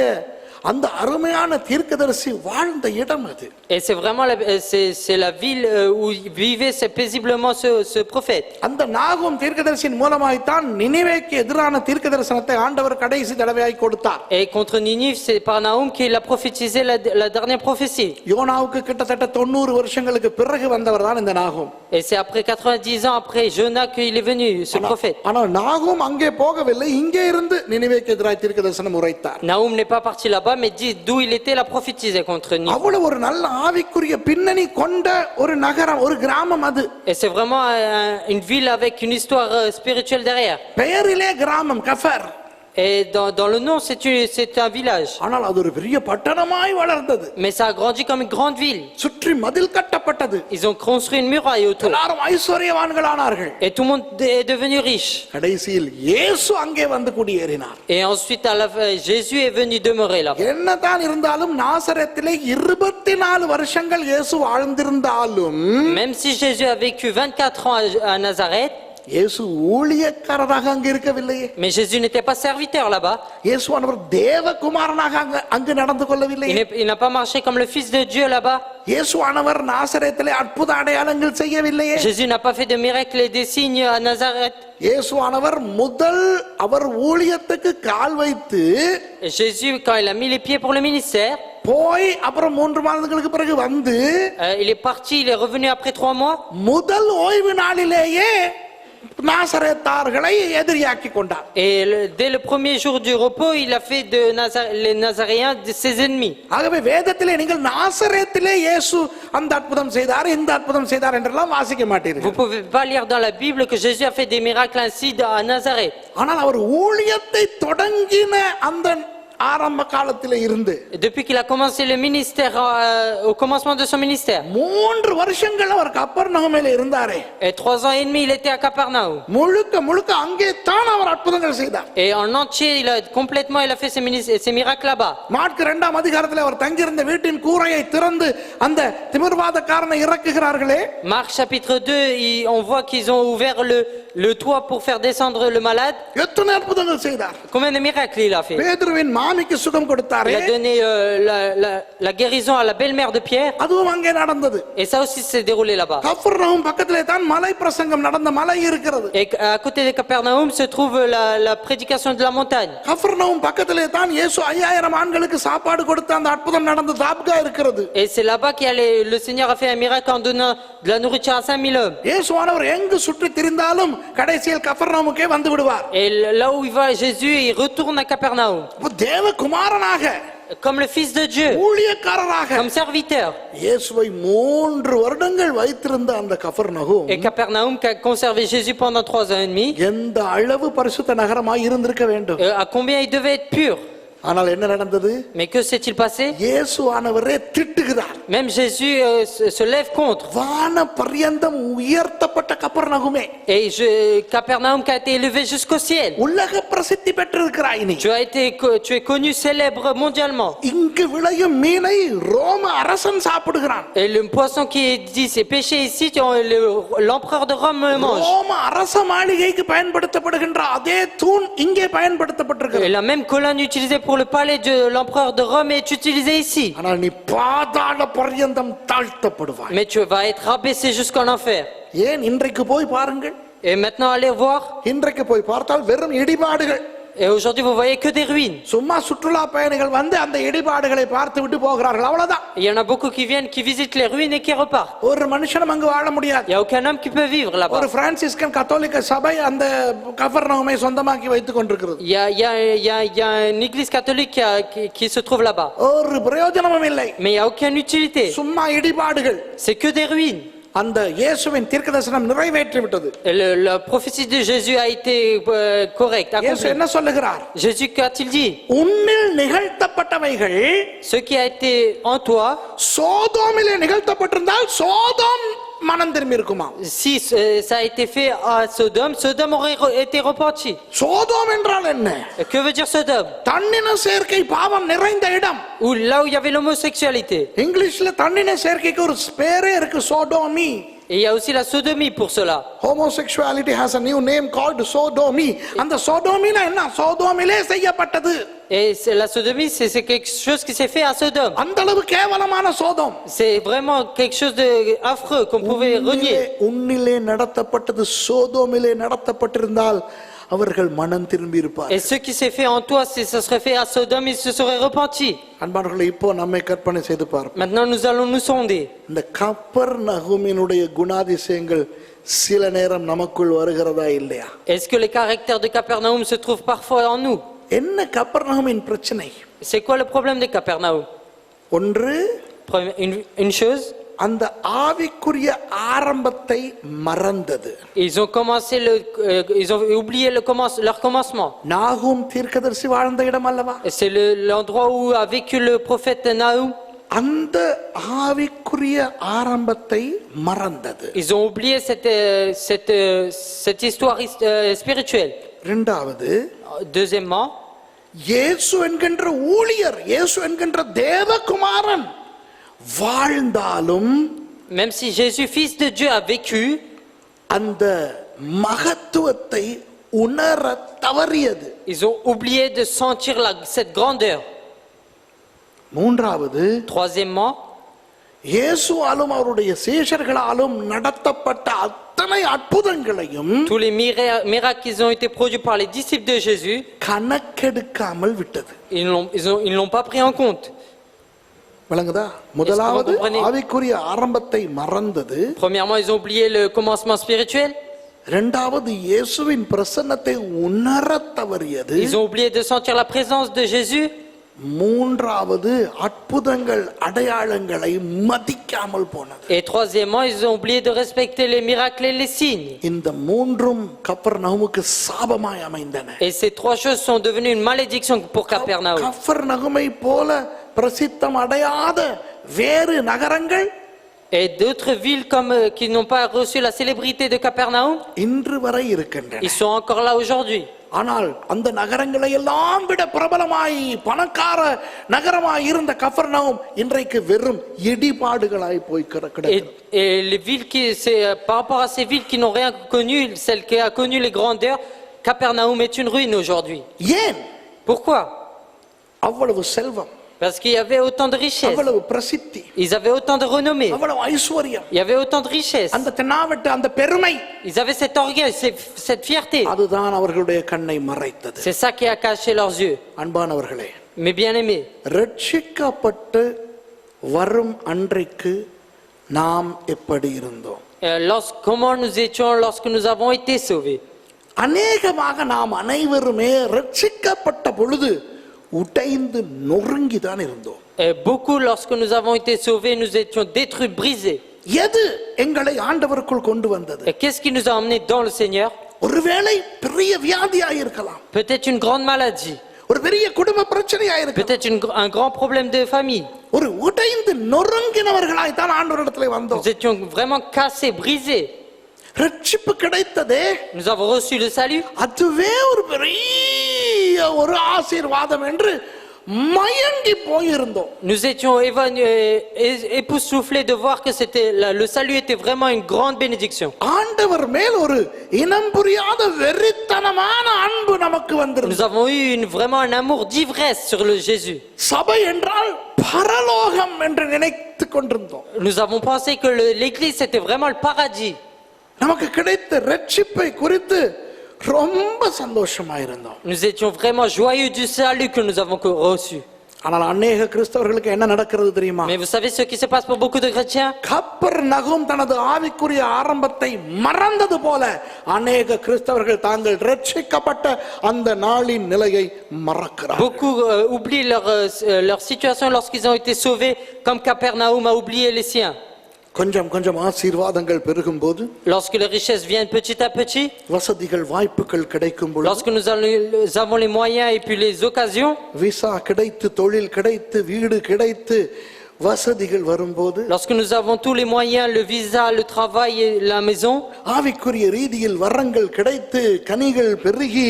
அந்த அருமையான தீர்க்கதரிசி வாழ்ந்த இடம் அது. Et c'est vraiment c'est la ville où vivait paisiblement ce prophète. அந்த நாகூம் தீர்க்கதரிசியின் மூலமாய் தான் நினிவேக்கு எதிரான தீர்க்கதரிசனத்தை ஆண்டவர் கடைசி தடவையாய் கொடுத்தார். Et contre Ninive, c'est par Nahum qu'il a prophétisé la dernière prophétie. யோனாவுக்கு கிட்டத்தட்ட 90 வருஷங்களுக்கு பிறகு வந்தவர் தான் இந்த நாகூம். Et c'est après 90 ans après Jonas qu'il est venu, ce prophète. ஆனால் நாகும் அங்கே போகவில்லை, இங்கே இருந்து நினிவேக்கு எதிராய் தீர்க்கதரிசனம் உரைத்தார். Nahum n'est pas parti là-bas, mais dit d'où il était, il a prophétisé contre nous. அவ்வளவு ஒரு நல்ல ஆவிக்குரிய பின்னணி கொண்ட ஒரு நகரம், ஒரு கிராமம் அது. Et c'est vraiment une ville avec une histoire spirituelle derrière. பெயரிலே கிராமம் கஃபர். Et dans le nom, c'est un village. ஆனால் அது ஒரு பெரிய பட்டணமாய் வளர்ந்தது. Mais ça a grandi comme une grande ville. சுற்றி மதில் கட்டப்பட்டது. Ils ont construit une muraille autour. எல்லாரும் ஐஸ்வர்யவான்களானார்கள். Et tout le monde est devenu riche. கடைசியில் இயேசு அங்கே வந்து குடியேறினார். Et ensuite, à la fin, Jésus est venu demeurer là. என்னதான் இருந்தாலும் நாசரேத்திலே 24 வருஷங்கள் இயேசு வாழ்ந்திருந்தாலும் Même si Jésus a vécu 24 ans à Nazareth, இயேசு ஊழியக்காரராக அங்க இருக்கவில்லையே. mais Jésus n'était pas serviteur là-bas. இயேசுவானவர் தேவகுமாரனாக அங்கு நடந்து கொள்ளவில்லை. Il n'a pas marché comme le Fils de Dieu là-bas. இயேசுவானவர் நாசரேத்திலே அற்புத அடையாளங்கள் செய்யவில்லையே. Jésus n'a pas fait de miracles et des signes à Nazareth. இயேசுவானவர் முதல் அவர் ஊழியத்துக்கு கால் வைத்து Et Jésus, quand il a mis les pieds pour le ministère, போய் அப்புறம் 3 மாதங்களுக்கு பிறகு வந்து il est parti, il est revenu après 3 mois. முதல் ஓய்வு நாளிலேயே நாசரேத்தார்களை எதிரியாக்கி கொண்டார். Et dès le premier jour du repos, il a fait de les Nazaréens de ses ennemis. ஆகவே வேதத்திலே நீங்கள் நாசரேத்திலே இயேசு அந்த அற்புதம் செய்தார், இந்த அற்புதம் செய்தார் என்றெல்லாம் வாசிக்க Vous மாட்டீர்கள். pouvez pas lire dans la Bible que Jésus a fait des miracles ainsi à Nazareth. ஆனால் அவர் ஊழியத்தை தொடங்கின அந்த ஆரம்ப காலத்திலே இருந்து Depuis qu'il a commencé le ministère, au commencement de son ministère, 3 வருஷங்கள் அவர் கப்பர்நகூமிலே இருந்தாரே. et 3 ans et demi, il était à Capernaum. முழுக்க அங்கே தான் அவர் அற்புதங்கள் செய்தார். Et en entier, il a fait ses miracles là-bas. மாற்கு 2ஆம் அதிகாரத்திலே அவர் தங்கியிருந்த வீட்டின் கூரையை திறந்து அந்த திமிர்வாதக்காரனை இறக்குகிறார்களே. Marc chapitre 2, on voit qu'ils ont ouvert le toit pour faire descendre le malade. எத்தனை அற்புதங்கள் செய்தார். Combien de miracles il a fait? பேதுருவின் மாமிக்கு சுகம் கொடுத்தாரே. Il a donné la guérison à la belle-mère de Pierre. அதுவும் அங்கே நடந்தது. Et ça aussi s'est déroulé là-bas. Capernaum பக்கத்திலே தான் மலை பிரசங்கம் நடந்த மலை இருக்கிறது. Et à côté de Capernaum se trouve la prédication de la montagne. Capernaum பக்கத்திலே தான் இயேசு 5000 ஆண்களுக்கு சாப்பாடு கொடுத்த அந்த அற்புதம் நடந்த தாப்கா இருக்கிறது. Et c'est là-bas le Seigneur a fait un miracle en donnant de la nourriture à 5000 hommes. இயேசுவானவர் எங்கு சுற்றி திரிந்தாலும் கடைசியில் கப்பர்நகூமுக்கே வந்து விடுவார். Et là où il va Jésus, il retourne à Capernaum. தேவகுமாரனாக, Comme le Fils de Dieu, ஊழியக்காரராக, comme serviteur. இயேசுவை 3 வருடங்கள் வைத்திருந்த அந்த Capernaum Et Capernaum qui a conservé Jésus pendant 3 ans et demi, எந்த அளவு பரிசுத்த நகரமாய் இருந்திருக்க வேண்டும். à combien il devait être pur. ஆனால் என்ன நடந்தது? Mais que s'est-il passé? இயேசுவானவரே திட்டுகிறார். Même Jésus se lève contre. வான பர்யந்தம் உயர்த்தப்பட்ட கப்பர்நகூமே, Et Capernaum qui a été élevé jusqu'au ciel. உலக பிரசித்தி பெற்றிருக்கிறாய் நீ. Tu es connu, célèbre mondialement. இங்கு விளையும் மீனை ரோம அரசன் சாப்பிடுகிறான். Et le poisson qui est dit c'est péché ici, l'empereur de Rome le mange. ரோம அரச மாளிகைக்கு பயன்படுத்தப்படுகின்ற அதே தூண் இங்கே பயன்படுத்தப்பட்டிருக்கிறது. Et la même colonne utilisée pour le palais de l'empereur de Rome est utilisée ici. ஆனால் நீ பாதாள பர்யந்தம் தாழ்த்தப்படுவாய். Mais tu vas être rabaissé jusqu'en enfer. ஏன் இன்றைக்கு போய் பாருங்கள். Et maintenant allez voir. இன்றைக்கு போய் பார்த்தால் வெறும் இடிபாடுகள். Et aujourd'hui vous voyez que des ruines. சும்மா சுற்றுலா பயணிகள் வந்து அந்த இடிபாடுகளை பார்த்து விட்டு போகிறார்கள், அவ்வளவுதான். Il y en a beaucoup qui viennent, qui visitent les ruines et qui repartent. ஒரு மனுஷனும் அங்கு வாழ முடியாது. Il n'y a aucun homme qui peut vivre là-bas. ஒரு பிரான்சிஸ்கன் கத்தோலிக்க சபை அந்த கப்பர்நகூமை சொந்தமாக்கி வைத்துக் கொண்டிருக்கிறது. Il y a une église catholique qui se trouve là-bas. ஒரு பிரயோஜனமும் இல்லை. Mais il n'y a aucune utilité. சும்மா இடிபாடுகள். C'est que des ruines. அந்த இயேசுவின் தீர்க்கதரிசனம் நிறைவேற்றி விட்டது. La prophétie de Jésus a été correcte. இயேசு என்ன சொல்லுகிறார்? Jésus, qu'a-t-il dit? உன்னில் நிகழ்த்தப்பட்டவைகள் Ce qui a été en toi, சோதோமிலே நிகழ்த்தப்பட்டிருந்தால் Sodom மனம் திரும்பி இருக்குமா? si ça a été fait à Sodome, Sodome aurait été repenti. Sodom என்றால் என்ன? Que veut dire Sodome? தன்னின சேர்க்கை பாவம் நிறைந்த இடம். Ou là où il y avait l'homosexualité. இங்கிலீஷ்ல தன்னின சேர்க்கைக்கு ஒரு பேரே இருக்கு, சோடோமி. Et il y a aussi la sodomie pour cela. Homosexuality has a new name called sodomy. அந்த சோடோமினா என்ன? சோதோமிலே செய்யப்பட்டது. Et la sodomie, c'est quelque chose qui s'est fait à Sodome. அந்த அளவு கேவலமான Sodom. C'est vraiment quelque chose de affreux qu'on pouvait renier. உன்னிலே நடத்தப்பட்டது சோதோமிலே நடத்தப்பட்டிருந்தால் அவர்கள் மனம் திரும்பி இருப்பார். Et ce qui s'est fait en toi, si ça serait fait à Sodome, ils se seraient repentis. அன்பானவர்களே, இப்போ நம்மை கற்பனை செய்து பார்ப்போம். Maintenant, nous allons nous sonder. இந்த கப்பர்நகூமினுடைய குணாதிசயங்கள் சில நேரம் நமக்குள் வருகிறதா இல்லையா? Est-ce que les caractères de Capernaum se trouvent parfois en nous? என்ன கப்பர்நகூமின் பிரச்சனை? C'est quoi le problème de Capernaum? ஒன்று, Une chose, அந்த ஆவிக்குரிய ஆரம்பத்தை மறந்தது. ils ont commencé ils ont oublié leur commencement. நாகூம் தீர்க்கதரிசி வாழ்ந்த இடம் அல்லவா? Et c'est l'endroit où a vécu le prophète Nahum. அந்த ஆவிக்குரிய ஆரம்பத்தை மறந்தது. Ils ont oublié cette histoire spirituelle. இரண்டாவது, Deuxièmement, இயேசு என்கின்ற ஊழியர், இயேசு என்கின்ற தேவகுமாரன் வாழ்ந்தாலும் même si Jésus, fils de Dieu, a vécu, அந்த மகத்துவத்தை உணர தவறியது. ils ont oublié de sentir cette grandeur. மூன்றாவது, Troisièmement, இயேசுவாலும் அவருடைய சீஷர்களாலும் நடத்தப்பட்ட அத்தனை அற்புதங்களையும் tous les miracles qui ont été produits par les disciples de Jésus, கணக்கெடுக்காமல் விட்டது. ils l'ont pas pris en compte. விளங்குதா? முதலாவது Est-ce que vous comprenez? ஆவிக்குரிய ஆரம்பத்தை மறந்தது. Premièrement, ils ont oublié le commencement spirituel. இரண்டாவது, இயேசுவின் பிரசன்னத்தை உணர தவறியது. Ils ont oublié de sentir la présence de Jésus. மூன்றாவது, அற்புதங்கள் அடையாளங்களை மதிக்காமல் போனது. Et troisièmement, ils ont oublié de respecter les miracles et les signes. இந்த மூன்றும் கப்பர்நகூமுக்கு சாபமாய் அமைந்தன. Et ces trois choses sont devenues une malédiction pour Capernaum. கப்பர்நகூமை போல பிரசித்தம் அடையாத வேறு நகரங்கள் Et d'autres villes qui n'ont pas reçu la célébrité de Capernaum, இன்று வரை இருக்கின்றன. ils sont encore là aujourd'hui. ஆனால் அந்த நகரங்களை எல்லாம் விட பிரபலமாய் பணக்கார நகரமாய் இருந்த கப்பர்நகூம் இன்றைக்கு வெறும் இடிபாடுகளாய் போய் கிடக்கிறது. Et les villes par rapport à ces villes qui n'ont rien connu, celle qui a connu les grandeurs, Capernaum est une ruine aujourd'hui. ஏன்? Pourquoi? அவ்வளவு செல்வம், Parce qu'il y avait autant de richesses, அவ்வளவு பிரசித்தி, ils avaient autant de renommée, அவ்வளவு ஐஸ்வர்யம், il y avait autant de richesses, அந்த தென்னாவட்டு அந்த பெருமை, ils avaient cet orgueil, cette fierté. அதுதான் அவர்களுடைய கண்ணை மறைத்தது. C'est ça qui a caché leurs yeux. அன்பானவர்களே, Mes bien-aimés, ரட்சிக்கப்பட்டு வரும் அன்றைக்கு நாம் எப்படி இருந்தோம்? comment nous étions lorsque nous avons été sauvés? அநேகமாக நாம் அனைவருமே ரட்சிக்கப்பட்ட பொழுது உடைந்து நொறுங்கிதான் இருந்தோம். Et beaucoup, lorsque nous avons été sauvés, nous étions détruits, brisés. எது எங்களை ஆண்டவருக்குள் கொண்டு வந்தது? Et qu'est-ce qui nous a emmenés dans le Seigneur? ஒருவேளை பெரிய வியாதியாக இருக்கலாம், Peut-être une grande maladie, ஒரு பெரிய குடும்ப பிரச்சனையாக இருக்கலாம், peut-être un grand problème de famille. ஒரு உடைந்து நொறுங்கினவர்களாய் தான் ஆண்டவரிடத்தில் வந்தோம். Nous étions vraiment cassés, brisés. ரட்சிப்பு கிடைத்ததே, Nous avons reçu le salut. அதுவே ஒரு பெரிய ஒரு ஆசீர்வாதம் என்று மயங்கி போயிருந்தோம். Nous étions époustouflés de voir que le salut était vraiment une grande bénédiction. ஆண்டவர் மேல் ஒரு இனம் புரியாத வெறித்தனமான அன்பு நமக்கு வந்திருந்தது. Nous avons eu vraiment un amour d'ivresse sur le Jésus. சபை என்றால் பரலோகம் என்று நினைத்துக் கொண்டிருந்தோம். Nous avons pensé que l'église c'était vraiment le paradis. நமக்கு கிடைத்த ரட்சிப்பை குறித்து ரொம்ப சந்தோஷமாயிருந்தோம். Nous étions vraiment joyeux du salut que nous avons reçu. ஆனால் அநேக கிறிஸ்தவர்களுக்கு என்ன நடக்கிறது தெரியுமா? Mais vous savez ce qui se passe pour beaucoup de chrétiens? Capernaum தனது ஆவிக்குரிய ஆரம்பத்தை மறந்தது போல அநேக கிறிஸ்தவர்கள் தாங்கள் ரட்சிக்கப்பட்ட அந்த நாளின் நிலையை மறக்கிறார்கள். Beaucoup oublient leur situation lorsqu'ils ont été sauvés, comme Capernaum a oublié les siens. கொஞ்சம் கொஞ்சம் ஆசீர்வாதங்கள் பெருகும் போது, Lorsque les richesses viennent petit à petit, வசதிகள் வாய்ப்புகள் கிடைக்கும் பொழுது, lorsque nous avons les moyens et puis les occasions, visa கிடைத்து, தொழில் கிடைத்து, வீடு கிடைத்து, வசதிகள் வரும்போது, lorsque nous avons tous les moyens, le visa, le travail et la maison, ஆவிக்குரிய ரீதியில் வரங்கள் கிடைத்து, கனிகள் பெருகி,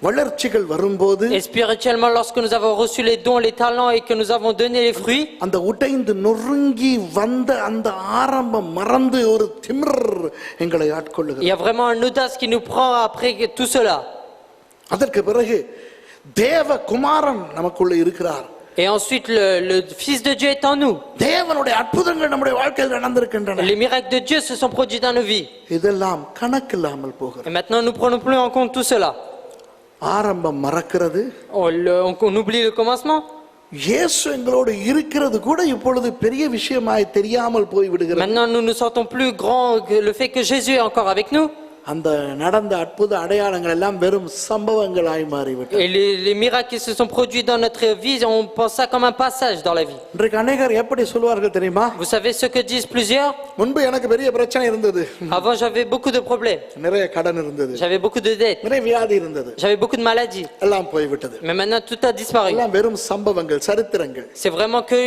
வளர்ச்சிகள் வரும்போது, et spirituellement lorsque nous avons reçu les dons, les talents et que nous avons donné les fruits, அந்த உடைந்து நொறுங்கி வந்த அந்த ஆரம்பம் மறந்து ஒரு திமிர் எங்களை il ஆட்கொள்ளுகிறது. y a vraiment une audace qui nous prend après tout cela. அதற்கு பிறகு தேவ குமாரன் நமக்குள்ள இருக்கிறார். Et ensuite, le Fils de Dieu est en nous. தேவனுடைய அற்புதங்கள் நம்முடைய வாழ்க்கையில் நடந்திருக்கின்றன. Les miracles de Dieu se sont produits dans nos vies. இதெல்லாம் கணக்கில்லாமல் போகிறது. Et maintenant, nous ne prenons plus en compte tout cela. ஆரம்பம் மறக்கிறது. On oublie le commencement. இயேசு எங்களோடு இருக்கிறது கூட இப்பொழுது பெரிய விஷயமாய் தெரியாமல் போய் விடுகிறது. Maintenant, nous nous sentons plus grands que le fait que Jésus est encore avec nous. அந்த நடந்த அற்புத அடையாளங்கள் எல்லாம் வெறும் சம்பவங்களாய் மாறிவிட்டது. Et les miracles qui se sont produits dans notre vie, on pense ça comme un passage dans la vie. இன்றைக்கு அநேகர் எப்படி சொல்வார்கள் தெரியுமா? Vous savez ce que disent plusieurs? முன்பு எனக்கு பெரிய பிரச்சனை இருந்தது. Avant, j'avais beaucoup de problèmes. நிறைய கடன் இருந்தது. J'avais beaucoup de dettes. நிறைய வியாதி இருந்தது. J'avais beaucoup de maladies. எல்லாம் போய்விட்டது. Mais maintenant, tout a disparu. எல்லாம் வெறும் சம்பவங்கள், சரித்திரங்கள். C'est vraiment que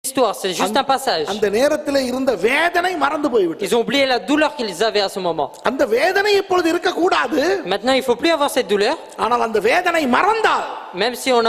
histoire, c'est juste un passage. அந்த நேரத்தில் இருந்த வேதனை மறந்து போய்விட்டது. Ils ont oublié la douleur qu'ils avaient à ce moment. அந்த வேதனை இப்பொழுது இருக்க கூடாது. Maintenant, il faut plus avoir cette douleur. ஆனால் அந்த வேதனை மறந்தால் Même si on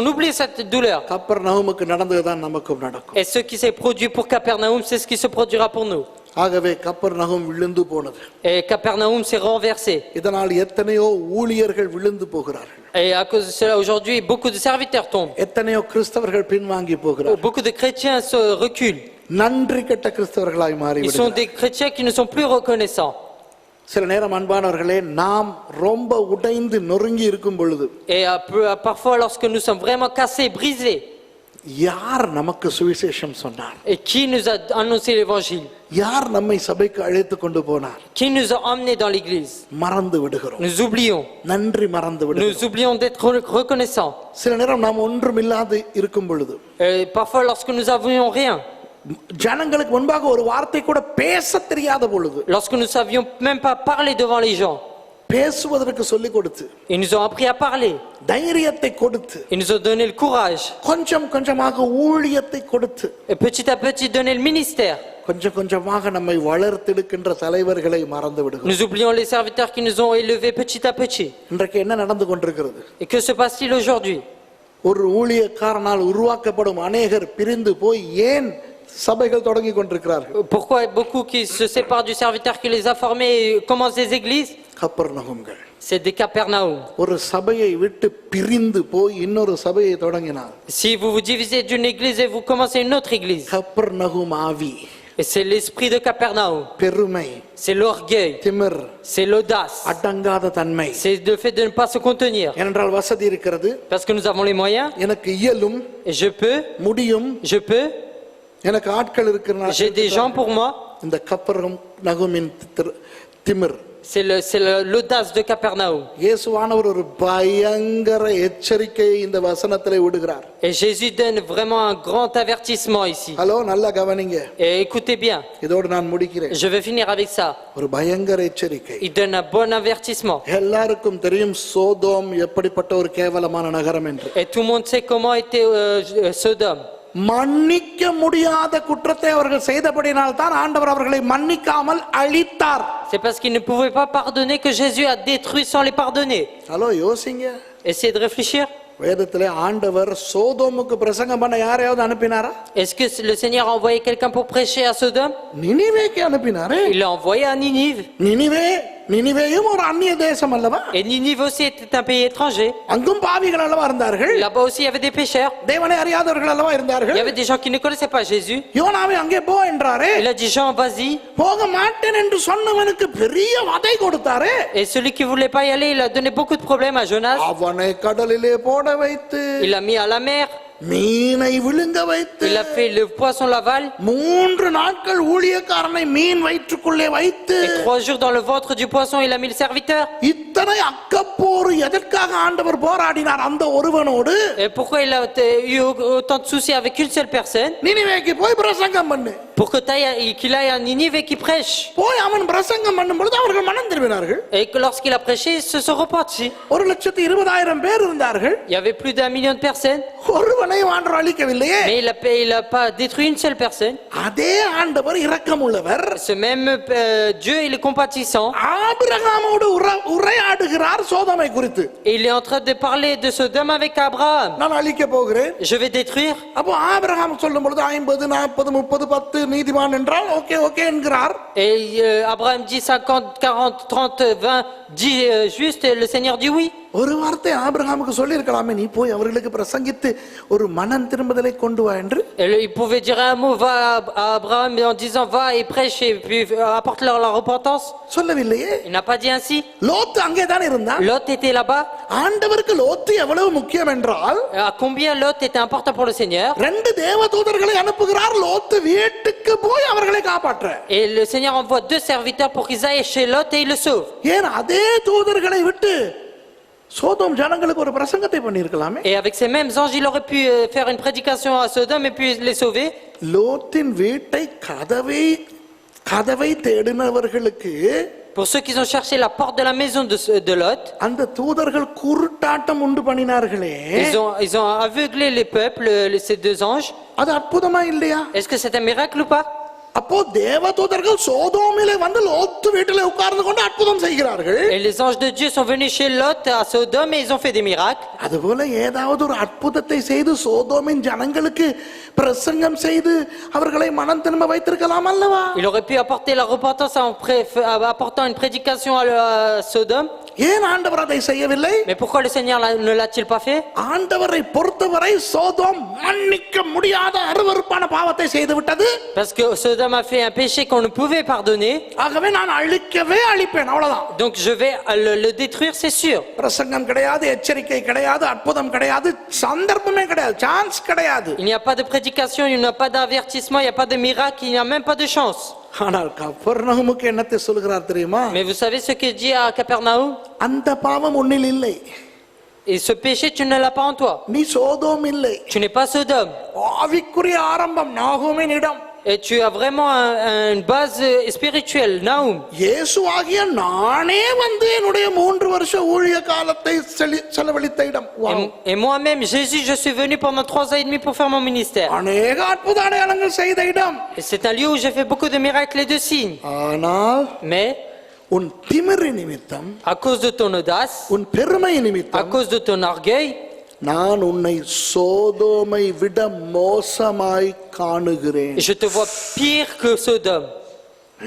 oublie cette douleur. கப்பர்நகூமுக்கு நடந்ததுதான் நமக்கும் நடக்கும். Et ce qui s'est produit pour Capernaum, c'est ce qui se produira pour nous. ஆகவே கப்பர்நகூம் விழுந்து போனது. Et Capernaum s'est renversé. இதனால் எத்தனையோ ஊழியர்கள் விழுந்து போகிறார்கள். Et à cause de cela, aujourd'hui, beaucoup de serviteurs tombent. எத்தனையோ கிறிஸ்தவர்கள் பின்வாங்கி போகிறார்கள். Beaucoup de chrétiens se reculent. நன்றி கெட்ட கிறிஸ்தவர்களாய் Ils sont மாறிவிடுகிறார்கள். des chrétiens qui ne sont plus reconnaissants. சில நேரம் அன்பானவர்களே, நாம் ரொம்ப உடைந்து நொறுங்கி இருக்கும் பொழுது Et parfois, lorsque nous sommes vraiment cassés, brisés, யார் நமக்கு சுவிசேஷம் சொன்னார்? et qui nous a annoncé l'évangile, யார் நம்மை சபைக்கு அழைத்து கொண்டு போனார்? qui nous a emmenés dans l'église, மறந்து விடுகிறோம். nous oublions. நன்றி மறந்து விடுகிறோம். Nous oublions d'être reconnaissants. சில நேரம் நாம் ஒன்றுமில்லாது இருக்கும் பொழுது Et parfois, lorsque nous n'avions rien, ஜனங்களுக்கு முன்பாக ஒரு வார்த்தை கூட பேச தெரியாத பொழுது, lorsque nous ne savions même pas parler devant les gens, பேசுவதற்கு சொல்லிக் கொடுத்து, ils nous ont appris à parler. தைரியத்தை கொடுத்து, Ils nous ont donné le courage. கொஞ்சம் கொஞ்சமாக ஊழியத்தை கொடுத்து, Et petit à petit, donné le ministère. கொஞ்சம் கொஞ்சமாக நம்மை வளர்த்தெடுக்கின்ற தலைவர்களை மறந்து விடுகிறோம். Nous oublions les serviteurs qui nous ont élevés petit à petit. இன்றைக்கு என்ன நடந்து கொண்டிருக்கிறது? Et que se passe-t-il aujourd'hui? ஒரு ஊழியக்காரனால் உருவாக்கப்படும் அநேகர் பிரிந்து போய் ஏன் சபைகள் தொடங்கி கொண்டிருக்கிறார்கள்? Pourquoi beaucoup qui se séparent du serviteur qui les a formés commencent des églises? கப்பர்நகூம்கள். C'est des Capernaum. ஒரு சபையை விட்டு பிரிந்து போய் இன்னொரு சபையை தொடங்கினார். Si vous vous divisez d'une église et vous commencez une autre église, Capernaum ஆவி, et c'est l'esprit de Capernaum, பெருமை, c'est l'orgueil, திமிர், c'est l'audace, அடங்காத தன்மை. c'est le fait de ne pas se contenir. ஏனென்றால் வசதி இருக்கிறது, Parce que nous avons les moyens, எனக்கு இயலும், et je peux, முடியும், எனக்கு ஆட்கள் j'ai des gens இருக்கிறார். pour moi. இந்த கப்பர்நகூமின் திமிர். C'est l'audace de Capernaum. இயேசுவானவர் ஒரு பயங்கர எச்சரிக்கையை இந்த வசனத்திலே விடுகிறார். Et Jésus donne vraiment un grand avertissement ici. Hello, நல்லா கவனிங்க. Et écoutez bien, இதோடு நான் முடிக்கிறேன். je vais finir avec ça. ஒரு பயங்கர எச்சரிக்கை. Il donne un bon avertissement. எல்லாருக்கும் தெரியும் சோதோம் எப்படிப்பட்ட ஒரு கேவலமான நகரம் என்று. Et tout le monde sait comment était Sodome. மன்னிக்க முடியாத குற்றத்தை அவர்கள் செய்தபடினால் தான் ஆண்டவர் அவர்களை மன்னிக்காமல் அழித்தார். C'est parce qu'ils ne pouvaient pas pardonner que Jésus a détruit sans les pardonner. Hello, யோசிங்க. Essayez de réfléchir. வேதத்திலே ஆண்டவர் சோதோமுக்கு பிரசங்கம் பண்ண யாரையாவது அனுப்பினாரா? Est-ce que le Seigneur a envoyé quelqu'un pour prêcher à Sodome? நினிவேக்கு அனுப்பினாரே. Il l'a envoyé à Ninive. நினிவேயும் ஒரு அந்நிய தேசம் அல்லவா? Et Ninive aussi était un pays étranger. அங்கும் பாவிகள் அல்லவா இருந்தார்கள்? Là-bas aussi il y avait des pécheurs. தேவனை அறியாதவர்கள் அல்லவா Il இருந்தார்கள்? y avait des gens qui ne connaissaient pas Jésus. யோனாவை அங்கே போ என்றாரே. Il a dit Jean, vas-y. போக மாட்டேன் என்று சொன்னவனுக்கு பெரிய வதை கொடுத்தாரே. Et celui qui voulait pas y aller, il a donné beaucoup de problèmes à Jonas. அவனை கடலிலே போட வைத்து, Il l'a mis à la mer. மீனை விழுங்க வைத்து, Il a fait le poisson l'aval. 3 நாட்கள் ஊழியக்காரனை மீன் வயிற்றுக்குள்ளே வைத்து, Et 3 jours dans le ventre du poisson, il a mis le serviteur. இத்தனை அக்கப்போர் எதற்காக ஆண்டவர் போராடினார் அந்த ஒருவனோடு? Et pourquoi il a eu autant de soucis avec une seule personne? நினிவேக்கு போய் பிரசங்கம் பண்ணு. Pour que qu'il aille à Ninive et qu'il prêche. போய் அவன் பிரசங்கம் பண்ணும் பொழுது அவர்கள் மனம் திரும்பினார்கள். Et que lorsqu'il a prêché, ils se sont repentis. 1,20,000 பேர் இருந்தார்கள். Il y avait plus d'1 million de personnes. ஒருவனை ஆண்டவர் அழிக்கவில்லையே. Mais il a pas détruit une seule personne. அதே ஆண்டவர் இரக்கமுள்ளவர். Ce même Dieu, il est compatissant. ஆபிரகாமோடு உரையாடுகிறார் சோதோமை குறித்து. Et il est en train de parler de Sodome avec Abraham. நான் அழிக்க போகிறேன். Je vais détruire. அப்போ ஆபிரகாம் சொல்லும் பொழுது 50, 40, 30, 10 நீதிமான் என்றால் ஓகே என்கிறார். Et Abraham dit 50, 40, 30, 20, 10 juste, et le Seigneur dit oui. ஒரு வார்த்தை ஆபிரகாமுக்கு சொல்லி இருக்கலாமே, நீ போய் அவர்களுக்கு பிரசங்கித்து ஒரு மனம் திரும்புதலை கொண்டு வா என்று. Il pouvait dire un mot, va à Abraham en disant va et prêche et puis apporte-leur la repentance. சொல்லவில்லையே. Il n'a pas dit ainsi. லோத்து அங்கே தான் இருந்தான். Lot était là-bas. ஆண்டவருக்கு லோத்து எவ்வளவு முக்கியம் என்றால், À combien Lot était important pour le Seigneur. ரெண்டு தேவதூதர்களை அனுப்புகிறார் லோத்து வீட்டுக்கு போய் அவர்களை காப்பாற்ற. Et le Seigneur envoie 2 serviteurs pour qu'ils aillent chez Lot et ils le sauvent. ஏன் அதே தூதர்களை விட்டு சோதோம் ஜனங்களுக்கு ஒரு பிரசங்கத்தை பண்ணியிருக்கலாமே. Et avec ces mêmes anges, il aurait pu faire une prédication à Sodome et puis les sauver. லோத்தின் வீட்டை கதவை தேடினவர்களுக்கு Pour ceux qui ont cherché la porte de la maison de Lot, அந்த தூதர்கள் குருட்டாட்டம் உண்டு பண்ணினார்களே, ils ont aveuglé les peuples, ces 2 anges. அது அற்புதமா இல்லையா? Est-ce que c'est un miracle ou pas? அப்போ தேவதூதர்கள் சோதோமிலே வந்து லோத்து வீட்டிலே உட்கார்ந்து கொண்டு அற்புதம் செய்கிறார்கள். Et les anges de Dieu sont venus chez Lot à Sodome et ils ont fait des miracles. அதுபோல ஏதாவது ஒரு அற்புதத்தை செய்து சோதோமின் ஜனங்களுக்கு பிரசங்கம் செய்து அவர்களை மனம் திரும்ப வைத்திருக்கலாம் அல்லவா? Il aurait pu apporter la repentance en apportant une prédication à Sodome. ஏன் ஆண்டவர் அதை செய்யவில்லை? Mais pourquoi le Seigneur ne l'a-t-il pas fait? ஆண்டவரை பொறுத்தவரை சோதோம் மன்னிக்க முடியாத அருவருப்பான பாவத்தை செய்து விட்டது. Parce que Sodome a fait un péché qu'on ne pouvait pardonner. ஆகவே நான் அழிப்பேன், அவ்வளவுதான். Donc je vais le détruire, c'est sûr. பிரசங்கம் கிடையாது, எச்சரிக்கை கிடையாது, அற்புதம் கிடையாது, சந்தர்ப்பமே கிடையாது, சான்ஸ் கிடையாது. Il n'y a pas de prédication, il n'y a pas d'avertissement, il n'y a pas de miracle, il n'y a même pas de chance. ஆனால் கப்பர்நகமுக்கு என்னத்தை சொல்கிறார் தெரியுமா? Mais vous savez ce qu'il dit à Capernaum? அந்த பாவம் உன்னில் இல்லை. Et ce péché, tu ne l'as pas en toi. நீ சோதோம் இல்லை. Tu n'es pas Sodome. ஆவிக்குரிய ஆரம்பம் நாகூமின் இடம். Et tu as vraiment une base spirituelle, Naoum. இயேசு ஆகிய நானே வந்து என்னுடைய 3 வருஷ ஊழிய காலத்தை செலவழித்த இடம். Et moi-même, Jésus, je suis venu pendant 3 ans et demi pour faire mon ministère. அநேக அற்புத அடையாளங்கள் செய்த இடம். Et c'est un lieu où j'ai fait beaucoup de miracles et de signes. ஆனால் Mais உன் திமிரு நிமித்தம், à cause de ton audace, உன் பெருமை à நிமித்தம், cause de ton orgueil, நான் உன்னை சோதோமை விட மோசமாய் காணுகிறேன். je te vois pire que Sodome.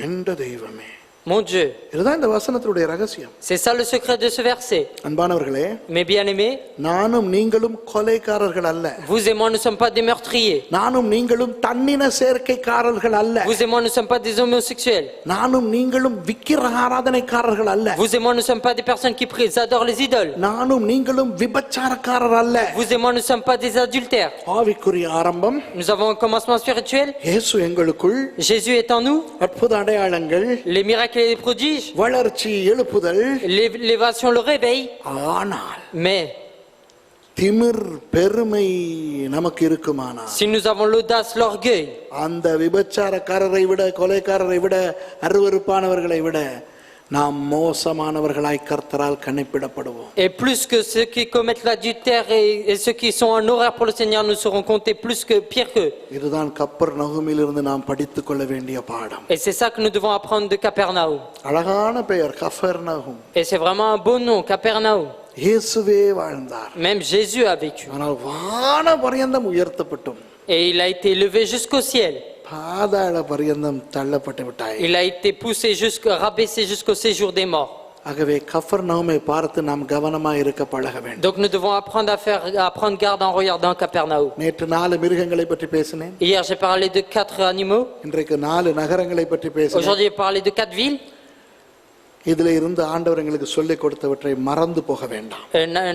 என்ற தெய்வமே, Mon Dieu, இதுதான் இந்த வசனத்தினுடைய ரகசியம். c'est ça le secret de ce verset. அன்பானவர்களே, Mes bien-aimés, நானும் நீங்களும் கொலைக்காரர்கள் அல்ல. vous et moi ne sommes pas des meurtriers. நானும் நீங்களும் தன்னின சேர்க்கைக்காரர்கள் அல்ல. Vous et moi ne sommes pas des homosexuels. நானும் நீங்களும் விக்கிரக ஆராதனைக்காரர்கள் அல்ல. Vous et moi ne sommes pas des personnes qui prient, adorent les idoles. நானும் நீங்களும் விபச்சாரக்காரர் அல்ல. Vous et moi ne sommes pas des adultères. ஆவிக்குரிய ஆரம்பம் Nous avons un commencement spirituel. இயேசு எங்களுக்குள், Jésus est en nous. அற்புத அடையாளங்கள், Les miracles et les prodiges, வளர்ச்சி, எழுப்புதல். l'élévation, le réveil. ஆனால் Mais திமிர் பெருமை நமக்கு இருக்குமானால், si nous avons l'audace, l'orgueil, அந்த விபச்சாரக்காரரை விட, கொலைக்காரரை விட, அருவருப்பானவர்களை விட நாம் மோசமானவர்களாய் கர்த்தரால் கணிப்பிடப்படுவோம். et plus que ceux qui commettent l'adultère et ceux qui sont en horreur pour le Seigneur, nous serons comptés plus que pire qu'eux. இதுதான் கப்பர்நகூமிலிருந்து நாம் படித்துக் கொள்ள வேண்டிய பாடம். Et c'est ça que nous devons apprendre de Capernaum. அழகான பெயர் Capernaum. Et c'est vraiment un beau nom, Capernaum. இயேசுவே வாழ்ந்தார், Même Jésus a vécu. ஆனால் வான பரியந்தம் உயர்த்தப்பட்டும் Et il a été élevé jusqu'au ciel. பாதாள பரியந்தம் தள்ளப்பட்டு விட்டாய். Il a été poussé rabaissé jusqu'au séjour des morts. ஆகவே கப்பர்நகூமை பார்த்து நாம் கவனமாக இருக்க பழக வேண்டும். Donc nous devons apprendre à prendre garde en regardant Capernaum. நேற்று 4 மிருகங்களை பற்றி பேசினேன். Hier j'ai parlé de 4 animaux. இன்றைக்கு 4 நகரங்களை பற்றி பேசினேன். Aujourd'hui j'ai parlé de 4 villes. இதில் இருந்து ஆண்டவர் எங்களுக்கு சொல்லிக் கொடுத்தவற்றை மறந்து போக வேண்டாம்.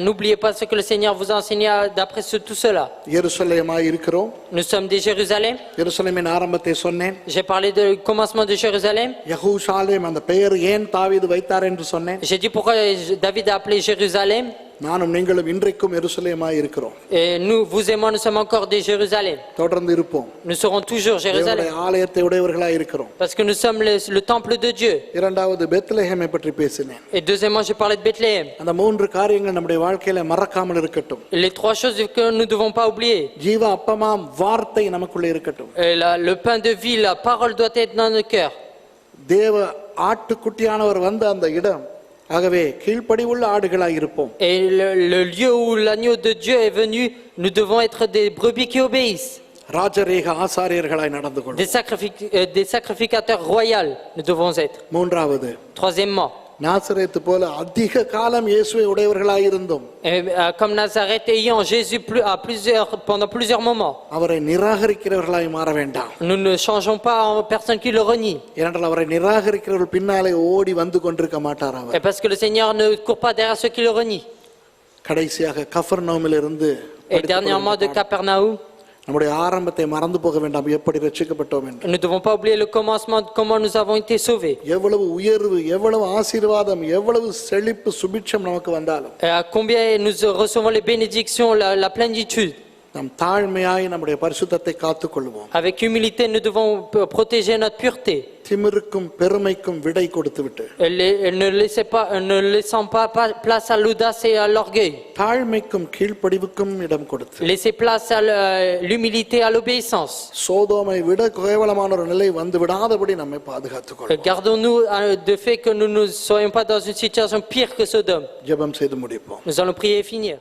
N'oubliez pas ce que le Seigneur vous a enseigné d'après tout cela. எருசலேமாய் இருக்கிறோம். Nous sommes des Jérusalem. எருசலேமின் ஆரம்பத்தை சொன்னேன். J'ai parlé du commencement de Jérusalem. யெகூஷாலேம் அந்த பெயர் ஏன் தாவீது வைத்தார் என்று சொன்னேன். J'ai dit pourquoi David a appelé Jérusalem. நானும் நீங்களும் இன்றைக்கும் எருசலேமாய் இருக்கிறோம். Et nous, vous et moi, nous sommes encore des Jérusalem. தொடர்ந்து இருப்போம். Nous serons toujours Jérusalem. தேவனுடைய ஆலயத்தை உடையவர்களாய் இருக்கிறோம். Parce que nous sommes le temple de Dieu. இரண்டாவது பெத்லெஹேமை பற்றி பேசினேன். Et deuxièmement, j'ai parlé de Bethléem. அந்த 3 காரியங்கள் நம்முடைய வாழ்க்கையில மறக்காமல் இருக்கட்டும். Les 3 choses que nous ne devons pas oublier. ஜீவ அப்பமாம் வார்த்தை நமக்குள்ளே இருக்கட்டும். Et le pain de vie, la parole doit être dans nos cœurs. தேவ ஆட்டுக்குட்டியானவர் வந்த அந்த இடம், ஆகவே கீழ்ப்படிவுள்ள ஆடுகளாய் இருப்போம். Et le lieu où l'agneau de Dieu est venu, nous devons être des brebis qui obéissent. ராஜரீக ஆசாரியர்களாய் நடந்து கொள்வோம். Des sacrificateurs royaux, nous devons être. மூன்றாவது, Troisièmement, நாசரேத்து போல அதிக காலம் இயேசுவை உடையவர்களாயிருந்தோம் Et, comme Nazareth, ayant Jésus pendant plusieurs moments. அவரை நிராகரிக்கிறவர்களாய் மாற வேண்டாம். Nous ne changeons pas en personne qui le renie. ஏனென்றால் அவரை நிராகரிக்கிறவர்கள் பின்னாலே ஓடி வந்து கொண்டிருக்க மாட்டார் அவர். Et parce que le Seigneur ne court pas derrière ceux qui le renient. கடைசியாக கஃபர்நௌமிலிருந்து Et dernièrement de Capernaum, நம்முடைய ஆரம்பத்தை மறந்து போக வேண்டாம், எப்படி ரட்சிக்கப்பட்டோம் என்று. nous ne devons pas oublier le commencement de comment nous avons été sauvés. எவ்வளவு உயர்வு, எவ்வளவு ஆசீர்வாதம், எவ்வளவு செழிப்பு சுபிட்சம் நமக்கு வந்தாலும் Et à combien nous recevons les bénédictions, la plénitude. நாம் தாழ்மையாய் நம்முடைய பரிசுத்தத்தை காத்துக்கொள்வோம். Avec humilité, nous devons protéger notre pureté. திமிருக்கும் பெருமைக்கும் விடை கொடுத்துவிட்டு Ne laissons pas place à l'audace et à l'orgueil. தாழ்மைக்கும் கீழ்ப்படிவுக்கும் இடம் கொடுத்து Laissez place à l'humilité, à l'obéissance. சோதோமை விட குறைவளமான ஒரு நிலை வந்து விடாதபடி நம்மை பாதுகாத்துக் கொள்வோம். Gardons-nous de fait que nous ne soyons pas dans une situation pire que Sodome. ஜெபம் செய்து முடிப்போம். Nous allons prier et finir.